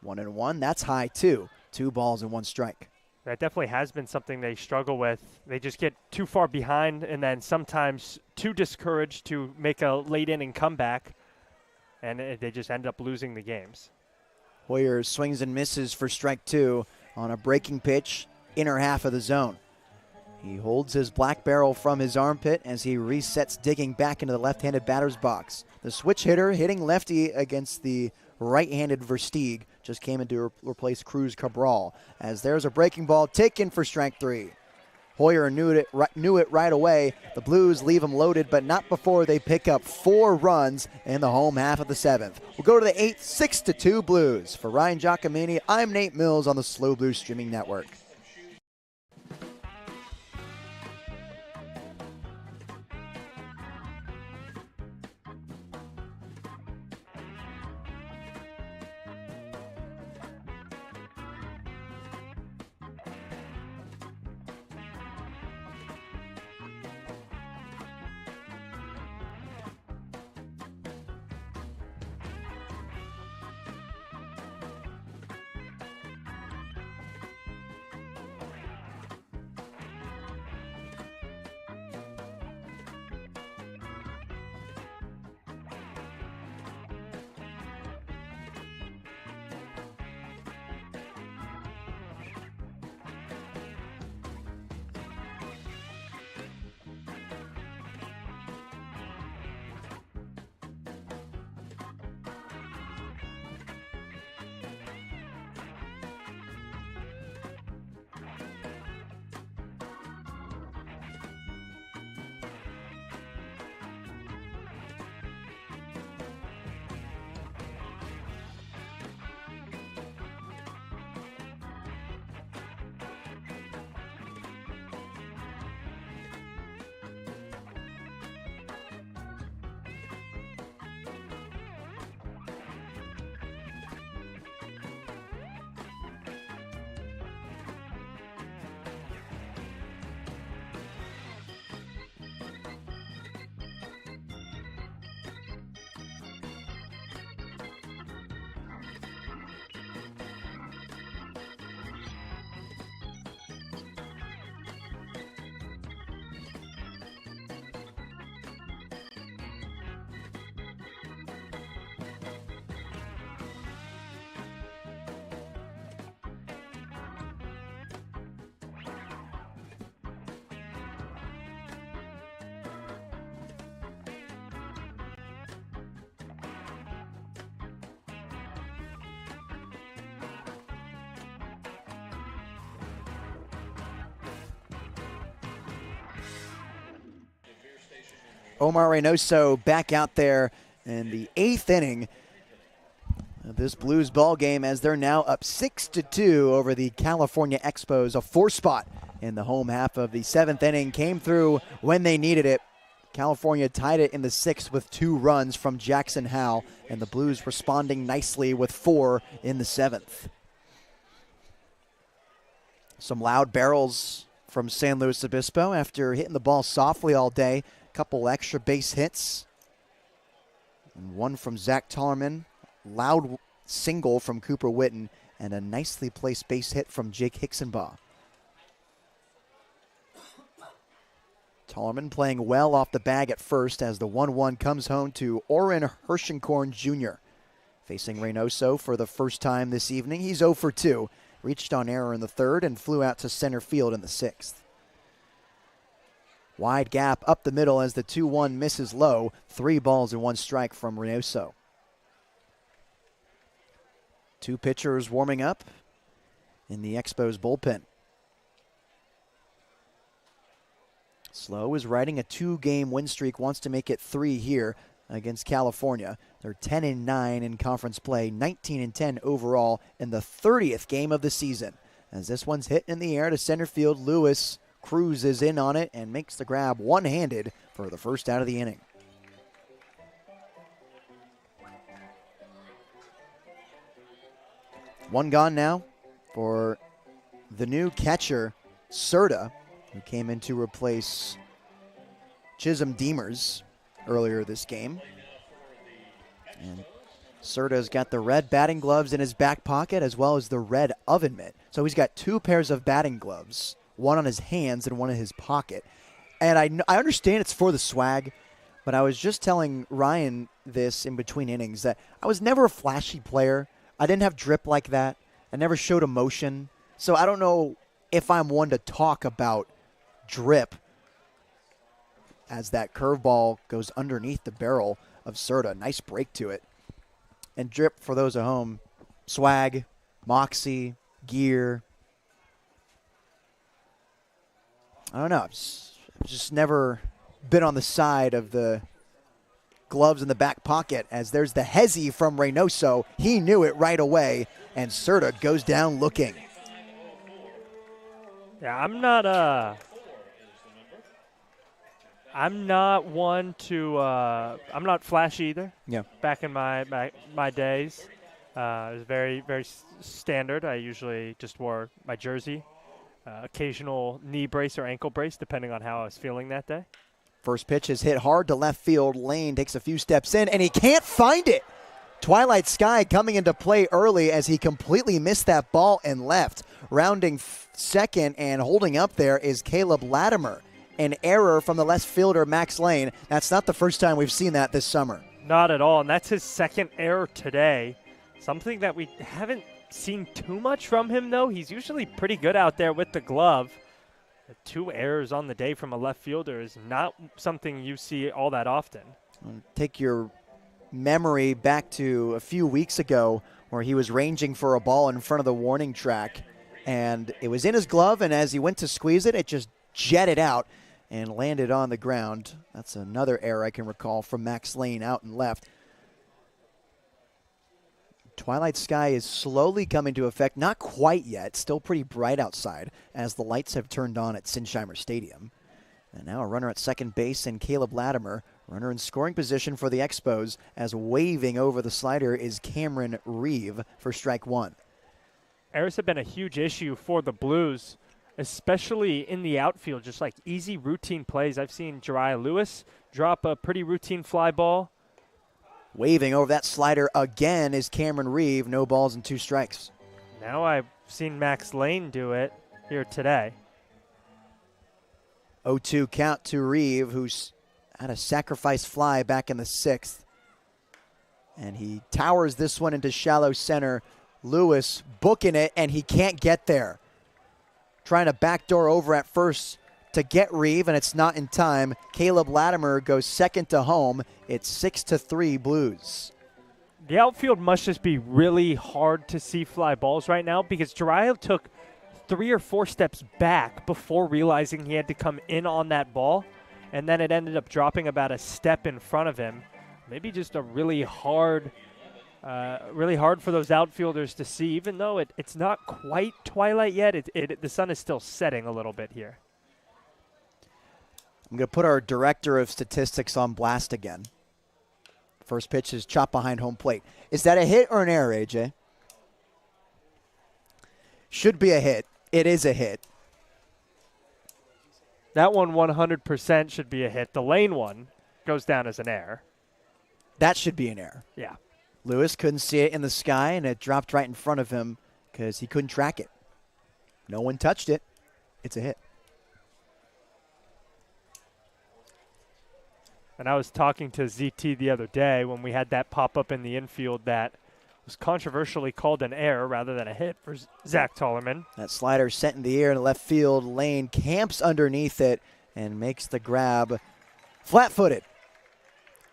S2: 1-1, that's high too. 2 balls and 1 strike.
S3: That definitely has been something they struggle with. They just get too far behind and then sometimes too discouraged to make a late inning comeback, and they just end up losing the games.
S2: Hoyer swings and misses for strike 2 on a breaking pitch, inner half of the zone. He holds his black barrel from his armpit as he resets, digging back into the left-handed batter's box. The switch hitter hitting lefty against the right-handed Versteeg just came in to replace Cruz Cabral, as there's a breaking ball taken for strike 3. Hoyer knew it right away. The Blues leave him loaded, but not before they pick up 4 runs in the home half of the 7th. We'll go to the 8th, 6-2 Blues. For Ryan Giacomini, I'm Nate Mills on the Slow Blues Streaming Network. Omar Reynoso back out there in the 8th inning of this Blues ball game as they're now up 6-2 over the California Expos. A 4-spot in the home half of the 7th inning came through when they needed it. California tied it in the 6th with 2 runs from Jackson Howell, and the Blues responding nicely with 4 in the 7th. Some loud barrels from San Luis Obispo after hitting the ball softly all day. Couple extra base hits. And one from Zach Tollerman. Loud single from Cooper Witten. And a nicely placed base hit from Jake Hicksenbaugh. Tollerman playing well off the bag at first as the 1-1 comes home to Orrin Hershenkorn Jr. Facing Reynoso for the first time this evening. He's 0 for 2. Reached on error in the 3rd and flew out to center field in the 6th. Wide gap up the middle as the 2-1 misses low. 3 balls and 1 strike from Reynoso. 2 pitchers warming up in the Expos bullpen. SLO is riding a 2-game win streak, wants to make it 3 here against California. They're 10-9 in conference play, 19-10 overall in the 30th game of the season. As this one's hit in the air to center field, Lewis cruises in on it and makes the grab one-handed for the first out of the inning. One gone now for the new catcher, Serta, who came in to replace Chisholm Deemers earlier this game. And Serta's got the red batting gloves in his back pocket as well as the red oven mitt. So he's got 2 pairs of batting gloves, one on his hands and one in his pocket. And I understand it's for the swag, but I was just telling Ryan this in between innings that I was never a flashy player. I didn't have drip like that. I never showed emotion. So I don't know if I'm one to talk about drip as that curveball goes underneath the barrel of Serta. Nice break to it. And drip, for those at home, swag, moxie, gear. I don't know. I've just never been on the side of the gloves in the back pocket as there's the hezzy from Reynoso. He knew it right away, and Serta goes down looking.
S3: Yeah, I'm not flashy either.
S2: Yeah.
S3: Back in my days, it was very, very standard. I usually just wore my jersey, occasional knee brace or ankle brace, depending on how I was feeling that day.
S2: First pitch is hit hard to left field. Lane takes a few steps in, and he can't find it. Twilight Sky coming into play early as he completely missed that ball and left. Rounding second and holding up there is Caleb Latimer. An error from the left fielder, Max Lane. That's not the first time we've seen that this summer.
S3: Not at all, and that's his 2nd error today. Something that we haven't seen too much from him, though. He's usually pretty good out there with the glove. 2 errors on the day from a left fielder is not something you see all that often.
S2: Take your memory back to a few weeks ago where he was ranging for a ball in front of the warning track, and it was in his glove, and as he went to squeeze it, it just jetted out and landed on the ground. That's another error I can recall from Max Lane out and left. Twilight Sky is slowly coming to effect. Not quite yet. Still pretty bright outside as the lights have turned on at Sinsheimer Stadium. And now a runner at second base and Caleb Latimer. Runner in scoring position for the Expos as waving over the slider is Cameron Reeve for strike 1.
S3: Errors have been a huge issue for the Blues, especially in the outfield, just like easy routine plays. I've seen Jariah Lewis drop a pretty routine fly ball.
S2: Waving over that slider again is Cameron Reeve. No balls and 2 strikes.
S3: Now I've seen Max Lane do it here today.
S2: 0-2 count to Reeve, who's had a sacrifice fly back in the 6th. And he towers this one into shallow center. Lewis booking it, and he can't get there. Trying to backdoor over at first to get Reeve, and it's not in time. Caleb Latimer goes second to home. It's 6-3 Blues.
S3: The outfield must just be really hard to see fly balls right now because Jariah took 3 or 4 steps back before realizing he had to come in on that ball. and then it ended up dropping about a step in front of him. Maybe just a really hard for those outfielders to see, even though it's not quite twilight yet. The sun is still setting a little bit here.
S2: I'm going to put our director of statistics on blast again. First pitch is chopped behind home plate. Is that a hit or an error, AJ? Should be a hit. It is a hit.
S3: That one 100% should be a hit. The lane one goes down as an error.
S2: That should be an error.
S3: Yeah.
S2: Lewis couldn't see it in the sky, and it dropped right in front of him because he couldn't track it. No one touched it. It's a hit.
S3: And I was talking to ZT the other day when we had that pop up in the infield that was controversially called an error rather than a hit for Zach Tollerman.
S2: That slider sent in the air in the left field lane, camps underneath it, and makes the grab flat-footed.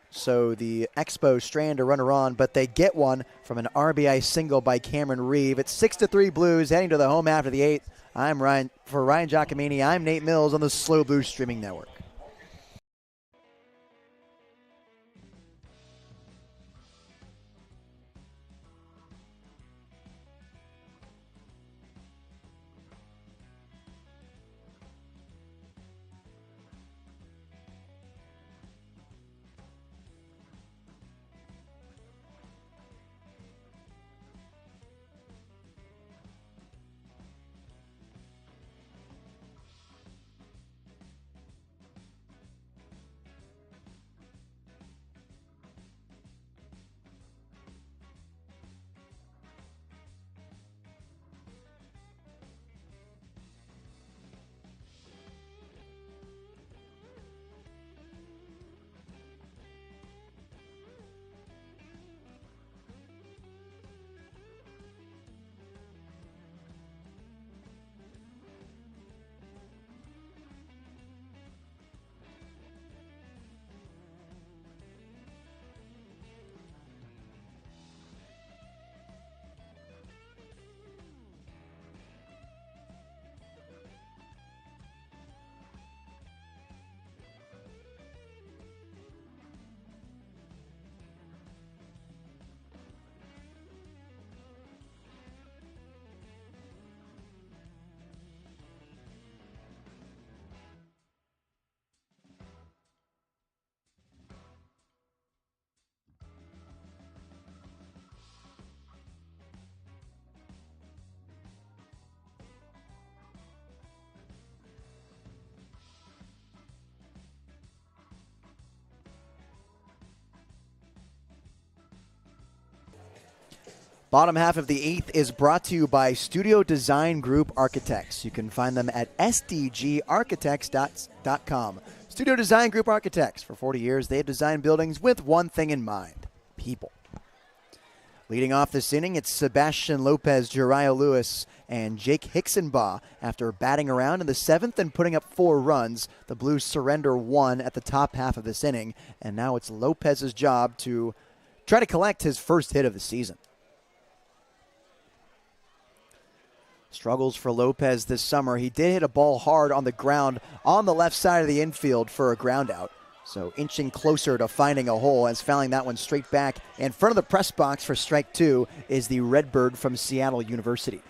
S2: So the Expos strand a runner on, but they get one from an RBI single by Cameron Reeve. It's 6-3 Blues heading to the home after the 8th. For Ryan Giacomini, I'm Nate Mills on the SLO Blues Streaming Network. Bottom half of the 8th is brought to you by Studio Design Group Architects. You can find them at sdgarchitects.com. Studio Design Group Architects. For 40 years, they've designed buildings with one thing in mind: people. Leading off this inning, it's Sebastian Lopez, Jariah Lewis, and Jake Hicksonbaugh. After batting around in the 7th and putting up 4 runs, the Blues surrender 1 at the top half of this inning, and now it's Lopez's job to try to collect his first hit of the season. Struggles for Lopez this summer. He did hit a ball hard on the ground on the left side of the infield for a ground out. So inching closer to finding a hole as fouling that one straight back in front of the press box for strike 2 is the Redbird from Seattle University.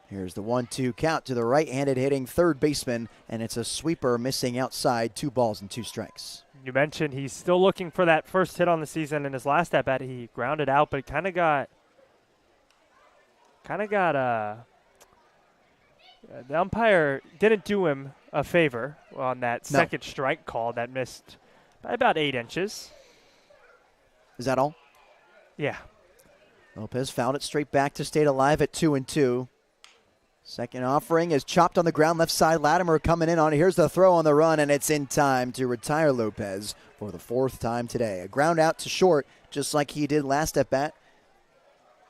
S2: Here's the 1-2 count to the right-handed hitting third baseman, and it's a sweeper missing outside, 2 balls and 2 strikes.
S3: You mentioned he's still looking for that first hit on the season. In his last at-bat, he grounded out, but it kind of got the umpire didn't do him a favor on that second strike call that missed by about 8 inches.
S2: Is that all?
S3: Yeah.
S2: Lopez fouled it straight back to stay alive at 2-2. Second offering is chopped on the ground, left side. Latimer coming in on it. Here's the throw on the run, and it's in time to retire Lopez for the 4th time today. A ground out to short, just like he did last at bat.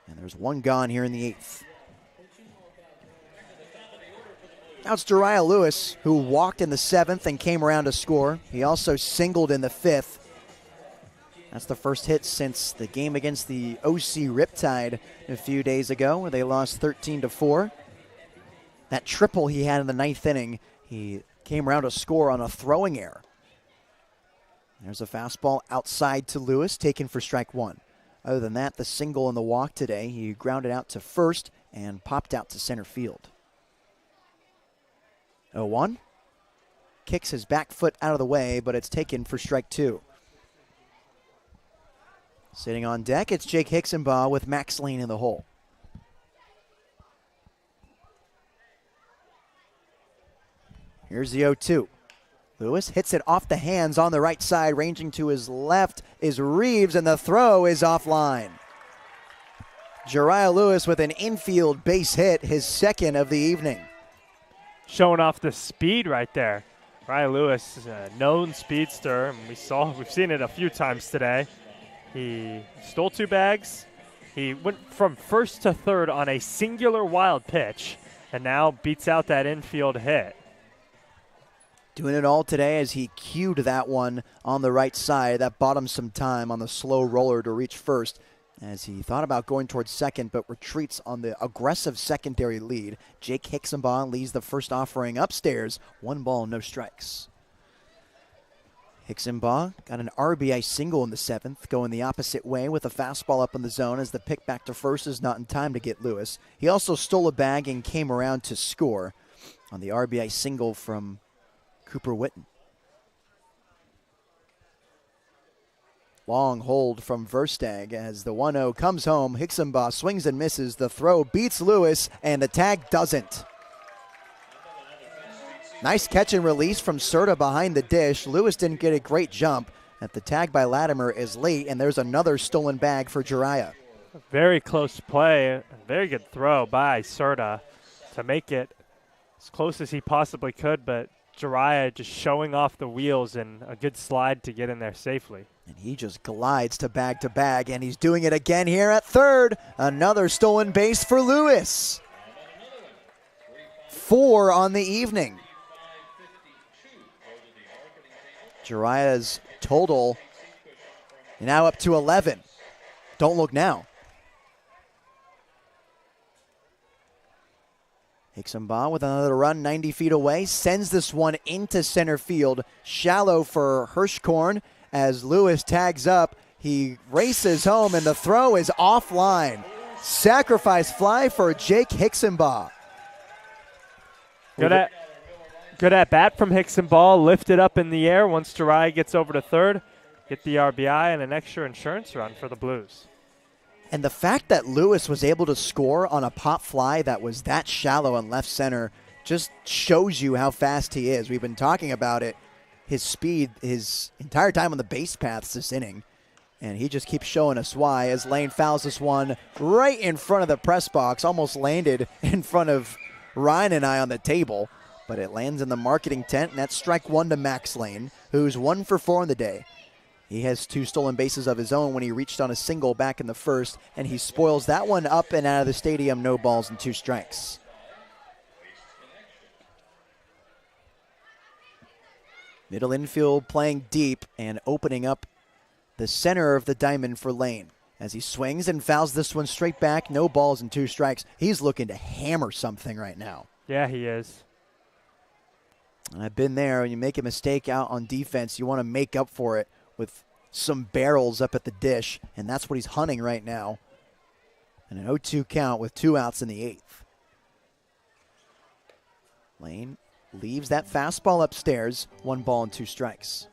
S2: And there's 1 gone here in the 8th. Now it's Jariah Lewis, who walked in the 7th and came around to score. He also singled in the 5th. That's the first hit since the game against the OC Riptide a few days ago, where they lost 13-4. That triple he had in the 9th inning, He came around to score on a throwing error. There's a fastball outside to Lewis, taken for strike one. Other than that, the single and the walk today, he grounded out to first and popped out to center field. 0-1. Kicks his back foot out of the way, but it's taken for strike two. Sitting on deck, it's Jake Hixenbaugh with Max Lane in the hole. Here's the 0-2. Lewis hits it off the hands on the right side. Ranging to his left is Reeves, and the throw is offline. Jariah Lewis with an infield base hit, his second of the evening.
S3: Showing off the speed right there. Jariah Lewis is a known speedster, and we've seen it a few times today. He stole 2 bags. He went from first to third on a singular wild pitch, and now beats out that infield hit.
S2: Doing it all today as he cued that one on the right side. That bought him some time on the slow roller to reach first as he thought about going towards second, but retreats on the aggressive secondary lead. Jake Hixenbaugh leads the first offering upstairs. 1 ball, no strikes. Hixenbaugh got an RBI single in the 7th, going the opposite way with a fastball up in the zone as the pick back to first is not in time to get Lewis. He also stole a bag and came around to score on the RBI single from Cooper Witten. Long hold from Versteg as the 1-0 comes home. Hixenbaugh swings and misses. The throw beats Lewis, and the tag doesn't. Nice catch and release from Serta behind the dish. Lewis didn't get a great jump. At the tag by Latimer is late, and there's another stolen bag for Jariah.
S3: Very close play. A very good throw by Serta to make it as close as he possibly could, but Jariah just showing off the wheels and a good slide to get in there safely.
S2: And he just glides to bag, and he's doing it again here at third. Another stolen base for Lewis. 4 on the evening. Jariah's total now up to 11. Don't look now. Hixenbaugh with another run 90 feet away, sends this one into center field. Shallow for Hirschkorn as Lewis tags up. He races home, and the throw is offline. Sacrifice fly for Jake Hixenbaugh.
S3: Good at bat from Hixenbaugh, lifted up in the air once Jariah gets over to third. Get the RBI and an extra insurance run for the Blues.
S2: And the fact that Lewis was able to score on a pop fly that was that shallow in left center just shows you how fast he is. We've been talking about it, his speed, his entire time on the base paths this inning. And he just keeps showing us why as Lane fouls this one right in front of the press box. Almost landed in front of Ryan and I on the table. But it lands in the marketing tent, and that's strike one to Max Lane, who's 1 for 4 in the day. He has 2 stolen bases of his own when he reached on a single back in the first, and he spoils that one up and out of the stadium, no balls and 2 strikes. Middle infield playing deep and opening up the center of the diamond for Lane. As he swings and fouls this one straight back, no balls and 2 strikes. He's looking to hammer something right now.
S3: Yeah, he is.
S2: And I've been there. When you make a mistake out on defense, you want to make up for it with some barrels up at the dish, and that's what he's hunting right now. And an 0-2 count with 2 outs in the 8th. Lane leaves that fastball upstairs, 1 ball and 2 strikes.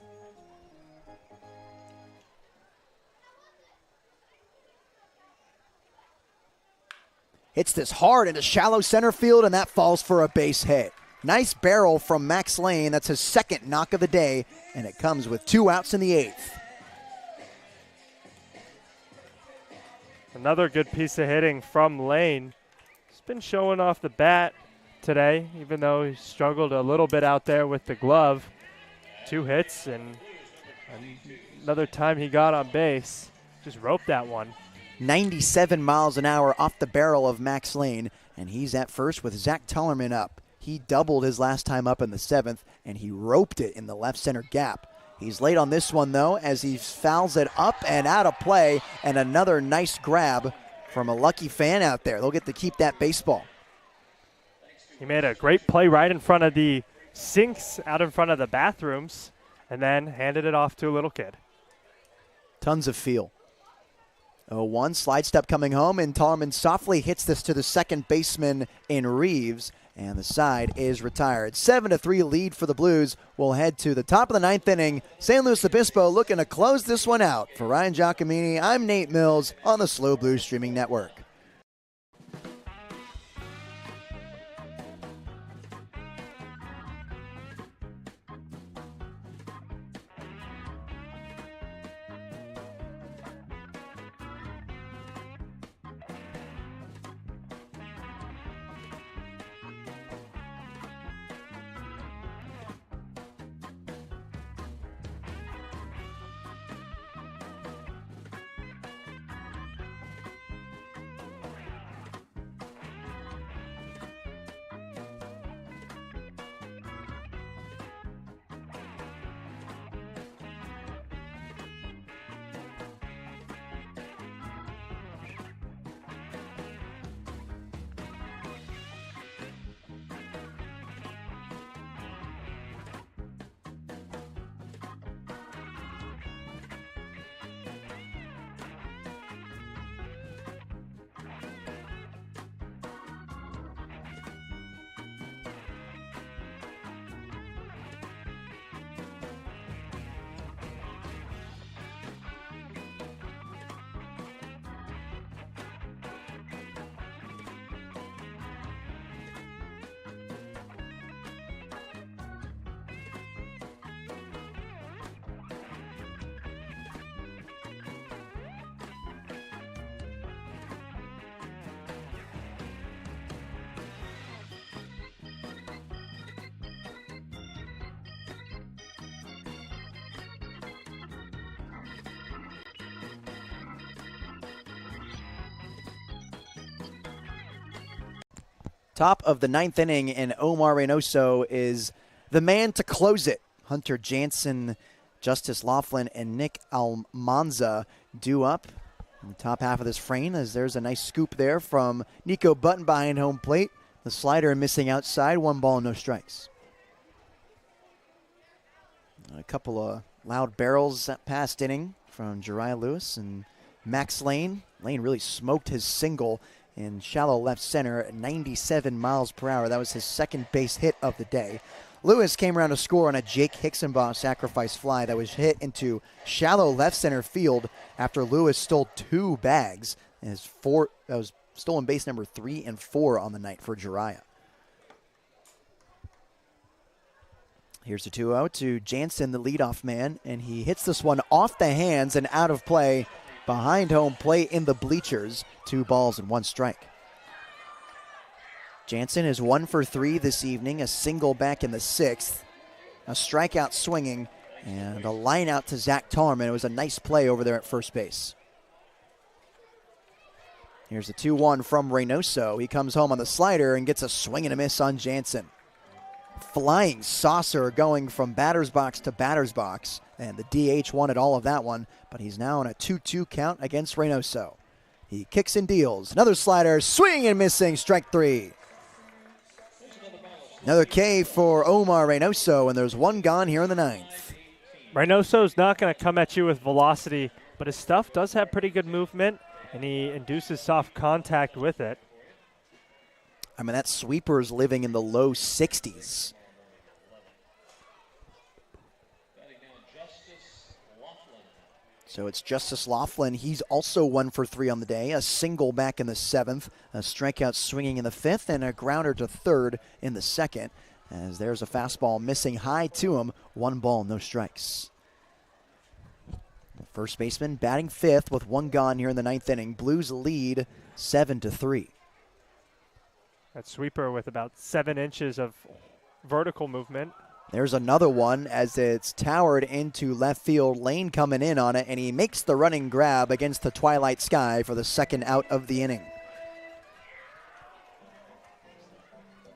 S2: Hits this hard into shallow center field, and that falls for a base hit. Nice barrel from Max Lane. That's his second knock of the day, and it comes with 2 outs in the 8th.
S3: Another good piece of hitting from Lane. He's been showing off the bat today, even though he struggled a little bit out there with the glove. 2 hits, and another time he got on base. Just roped that one.
S2: 97 miles an hour off the barrel of Max Lane, and he's at first with Zach Tellerman up. He doubled his last time up in the 7th, and he roped it in the left center gap. He's late on this one, though, as he fouls it up and out of play, and another nice grab from a lucky fan out there. They'll get to keep that baseball.
S3: He made a great play right in front of the sinks out in front of the bathrooms and then handed it off to a little kid.
S2: Tons of feel. 0-1, slide step coming home, and Tallman softly hits this to the second baseman in Reeves, and the side is retired. 7-3 lead for the Blues. We'll head to the top of the ninth inning. San Luis Obispo looking to close this one out. For Ryan Giacomini, I'm Nate Mills on the Slow Blues Streaming Network. Top of the ninth inning, and Omar Reynoso is the man to close it. Hunter Jansen, Justice Laughlin, and Nick Almanza due up in the top half of this frame, as there's a nice scoop there from Nico Button behind home plate. The slider missing outside, 1 ball, no strikes. A couple of loud barrels that past inning from Jariah Lewis and Max Lane. Lane really smoked his single in shallow left center at 97 miles per hour. That was his second base hit of the day. Lewis came around to score on a Jake Hicksonbaugh sacrifice fly that was hit into shallow left center field after Lewis stole 2 bags. And that was stolen base number 3 and 4 on the night for Jariah. Here's the 2-0 to Jansen, the leadoff man, and he hits this one off the hands and out of play behind home plate in the bleachers. 2 balls and 1 strike. Jansen is 1 for 3 this evening, a single back in the 6th, a strikeout swinging, and a line out to Zach Tarman. It was a nice play over there at first base. Here's the 2-1 from Reynoso. He comes home on the slider and gets a swing and a miss on Jansen. Flying saucer going from batter's box to batter's box, and the DH wanted all of that one, but he's now on a 2-2 count against Reynoso. He kicks and deals. Another slider, swinging and missing, strike 3. Another K for Omar Reynoso, and there's 1 gone here in the 9th.
S3: Reynoso's not going to come at you with velocity, but his stuff does have pretty good movement, and he induces soft contact with it.
S2: I mean, that sweeper is living in the low 60s. So it's Justice Laughlin. He's also 1 for 3 on the day. A single back in the 7th, a strikeout swinging in the 5th, and a grounder to 3rd in the 2nd. As there's a fastball missing high to him. 1 ball, no strikes. The first baseman batting 5th with 1 gone here in the 9th inning. Blues lead 7-3.
S3: That sweeper with about 7 inches of vertical movement.
S2: There's another one as it's towered into left field. Lane coming in on it, and he makes the running grab against the twilight sky for the 2nd out of the inning.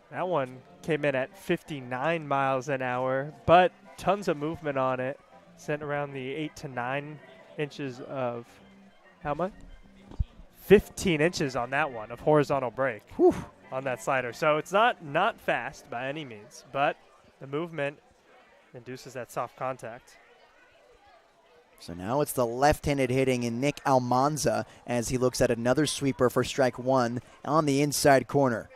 S3: That one came in at 59 miles an hour, but tons of movement on it. Sent around the 8 to 9 inches of, how much? 15 inches on that one of horizontal break. Whew. On that slider. So it's not fast by any means, but the movement induces that soft contact.
S2: So now it's the left-handed hitting in Nick Almanza as he looks at another sweeper for strike one on the inside corner.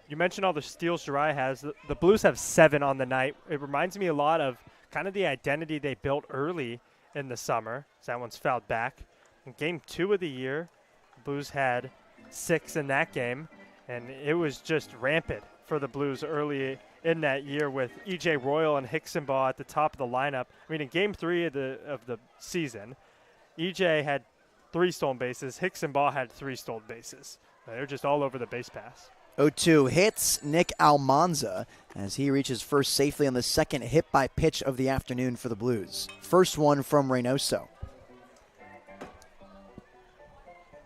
S3: You mentioned all the steals Jirai has. The Blues have 7 on the night. It reminds me a lot of kind of the identity they built early in the summer. So that one's fouled back. In game 2 of the year, the Blues had 6 in that game, and it was just rampant for the Blues early in that year with E.J. Royal and Hicksonbaugh at the top of the lineup. I mean, in game 3 of the season, E.J. had 3 stolen bases. Hicksonbaugh had 3 stolen bases. They're just all over the base pass.
S2: 0-2 hits Nick Almanza as he reaches first safely on the second hit by pitch of the afternoon for the Blues. First one from Reynoso.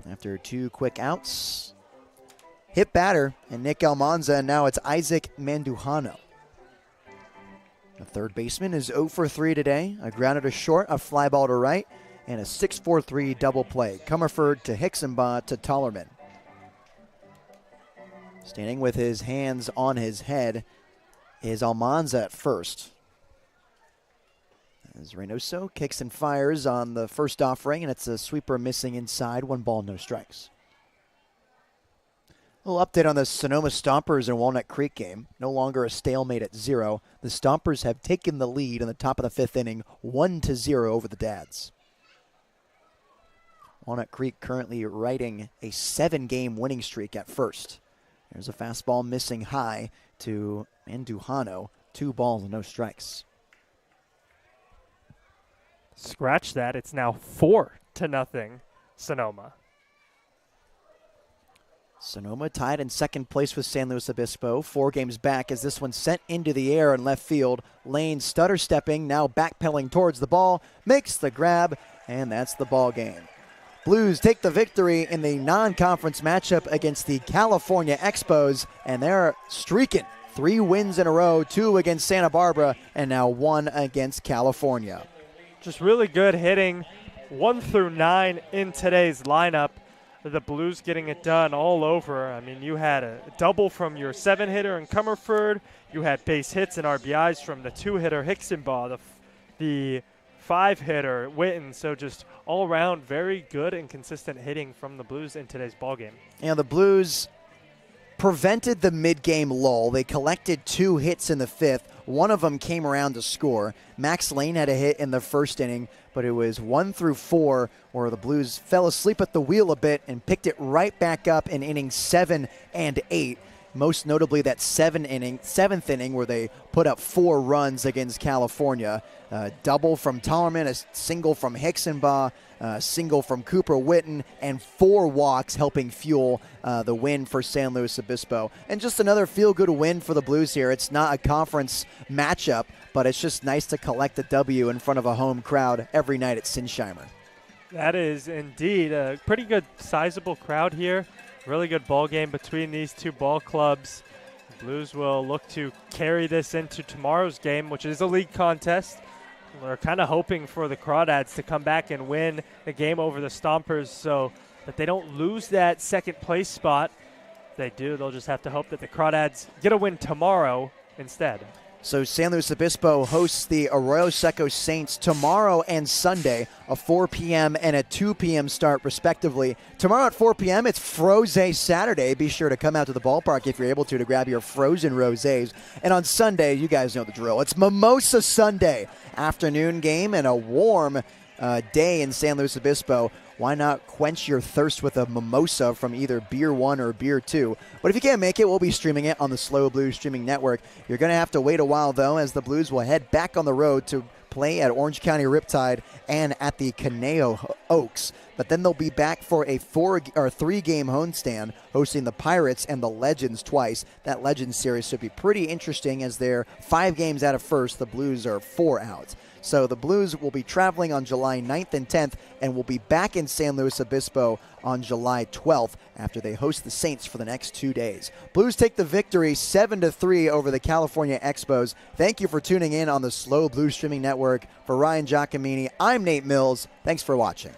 S2: After 2 quick outs, hit batter and Nick Almanza, and now it's Isaac Mandujano. The third baseman is 0 for 3 today. A grounded to short, a fly ball to right, and a 6-4-3 double play. Comerford to Hicksonbaugh to Tollerman. Standing with his hands on his head is Almanza at first. As Reynoso kicks and fires on the first offering, and it's a sweeper missing inside. 1 ball, no strikes. A little update on the Sonoma Stompers and Walnut Creek game. No longer a stalemate at 0. The Stompers have taken the lead in the top of the 5th inning, 1-0 over the Dads. Walnut Creek currently riding a 7-game winning streak at first. There's a fastball missing high to Mandujano. 2 balls and no strikes.
S3: Scratch that. It's now 4-0 Sonoma.
S2: Sonoma tied in second place with San Luis Obispo. 4 games back as this one sent into the air in left field. Lane stutter stepping, now backpedaling towards the ball, makes the grab, and that's the ball game. Blues take the victory in the non-conference matchup against the California Expos, and they're streaking. 3 wins in a row, 2 against Santa Barbara, and now 1 against California.
S3: Just really good hitting, 1 through 9 in today's lineup. The Blues getting it done all over. I mean, you had a double from your 7-hitter in Comerford. You had base hits and RBIs from the 2-hitter Hicksonbaugh, the 5-hitter Witten. So just all around very good and consistent hitting from the Blues in today's ballgame.
S2: And the Blues prevented the mid-game lull. They collected 2 hits in the 5th. One of them came around to score. Max Lane had a hit in the first inning, but it was 1 through 4 where the Blues fell asleep at the wheel a bit and picked it right back up in innings 7 and 8. Most notably that 7th inning where they put up 4 runs against California. Double from Tollerman, a single from Hicksonbaugh, a single from Cooper Witten, and 4 walks helping fuel the win for San Luis Obispo. And just another feel-good win for the Blues here. It's not a conference matchup, but it's just nice to collect a W in front of a home crowd every night at Sinsheimer.
S3: That is indeed a pretty good sizable crowd here. Really good ball game between these 2 ball clubs. The Blues will look to carry this into tomorrow's game, which is a league contest. We're kind of hoping for the Crawdads to come back and win the game over the Stompers so that they don't lose that second place spot. If they do, they'll just have to hope that the Crawdads get a win tomorrow instead.
S2: So San Luis Obispo hosts the Arroyo Seco Saints tomorrow and Sunday, a 4 p.m. and a 2 p.m. start respectively. Tomorrow at 4 p.m., it's Frosé Saturday. Be sure to come out to the ballpark if you're able to grab your frozen rosés. And on Sunday, you guys know the drill. It's Mimosa Sunday, afternoon game and a warm day in San Luis Obispo. Why not quench your thirst with a mimosa from either Beer 1 or Beer 2? But if you can't make it, we'll be streaming it on the Slow Blues streaming network. You're going to have to wait a while, though, as the Blues will head back on the road to play at Orange County Riptide and at the Caneo Oaks. But then they'll be back for a 3-game homestand, hosting the Pirates and the Legends twice. That Legends series should be pretty interesting as they're 5 games out of first. The Blues are 4 out. So the Blues will be traveling on July 9th and 10th and will be back in San Luis Obispo on July 12th after they host the Saints for the next 2 days. Blues take the victory 7-3 over the California Expos. Thank you for tuning in on the Slow Blues streaming network. For Ryan Giacomini, I'm Nate Mills. Thanks for watching.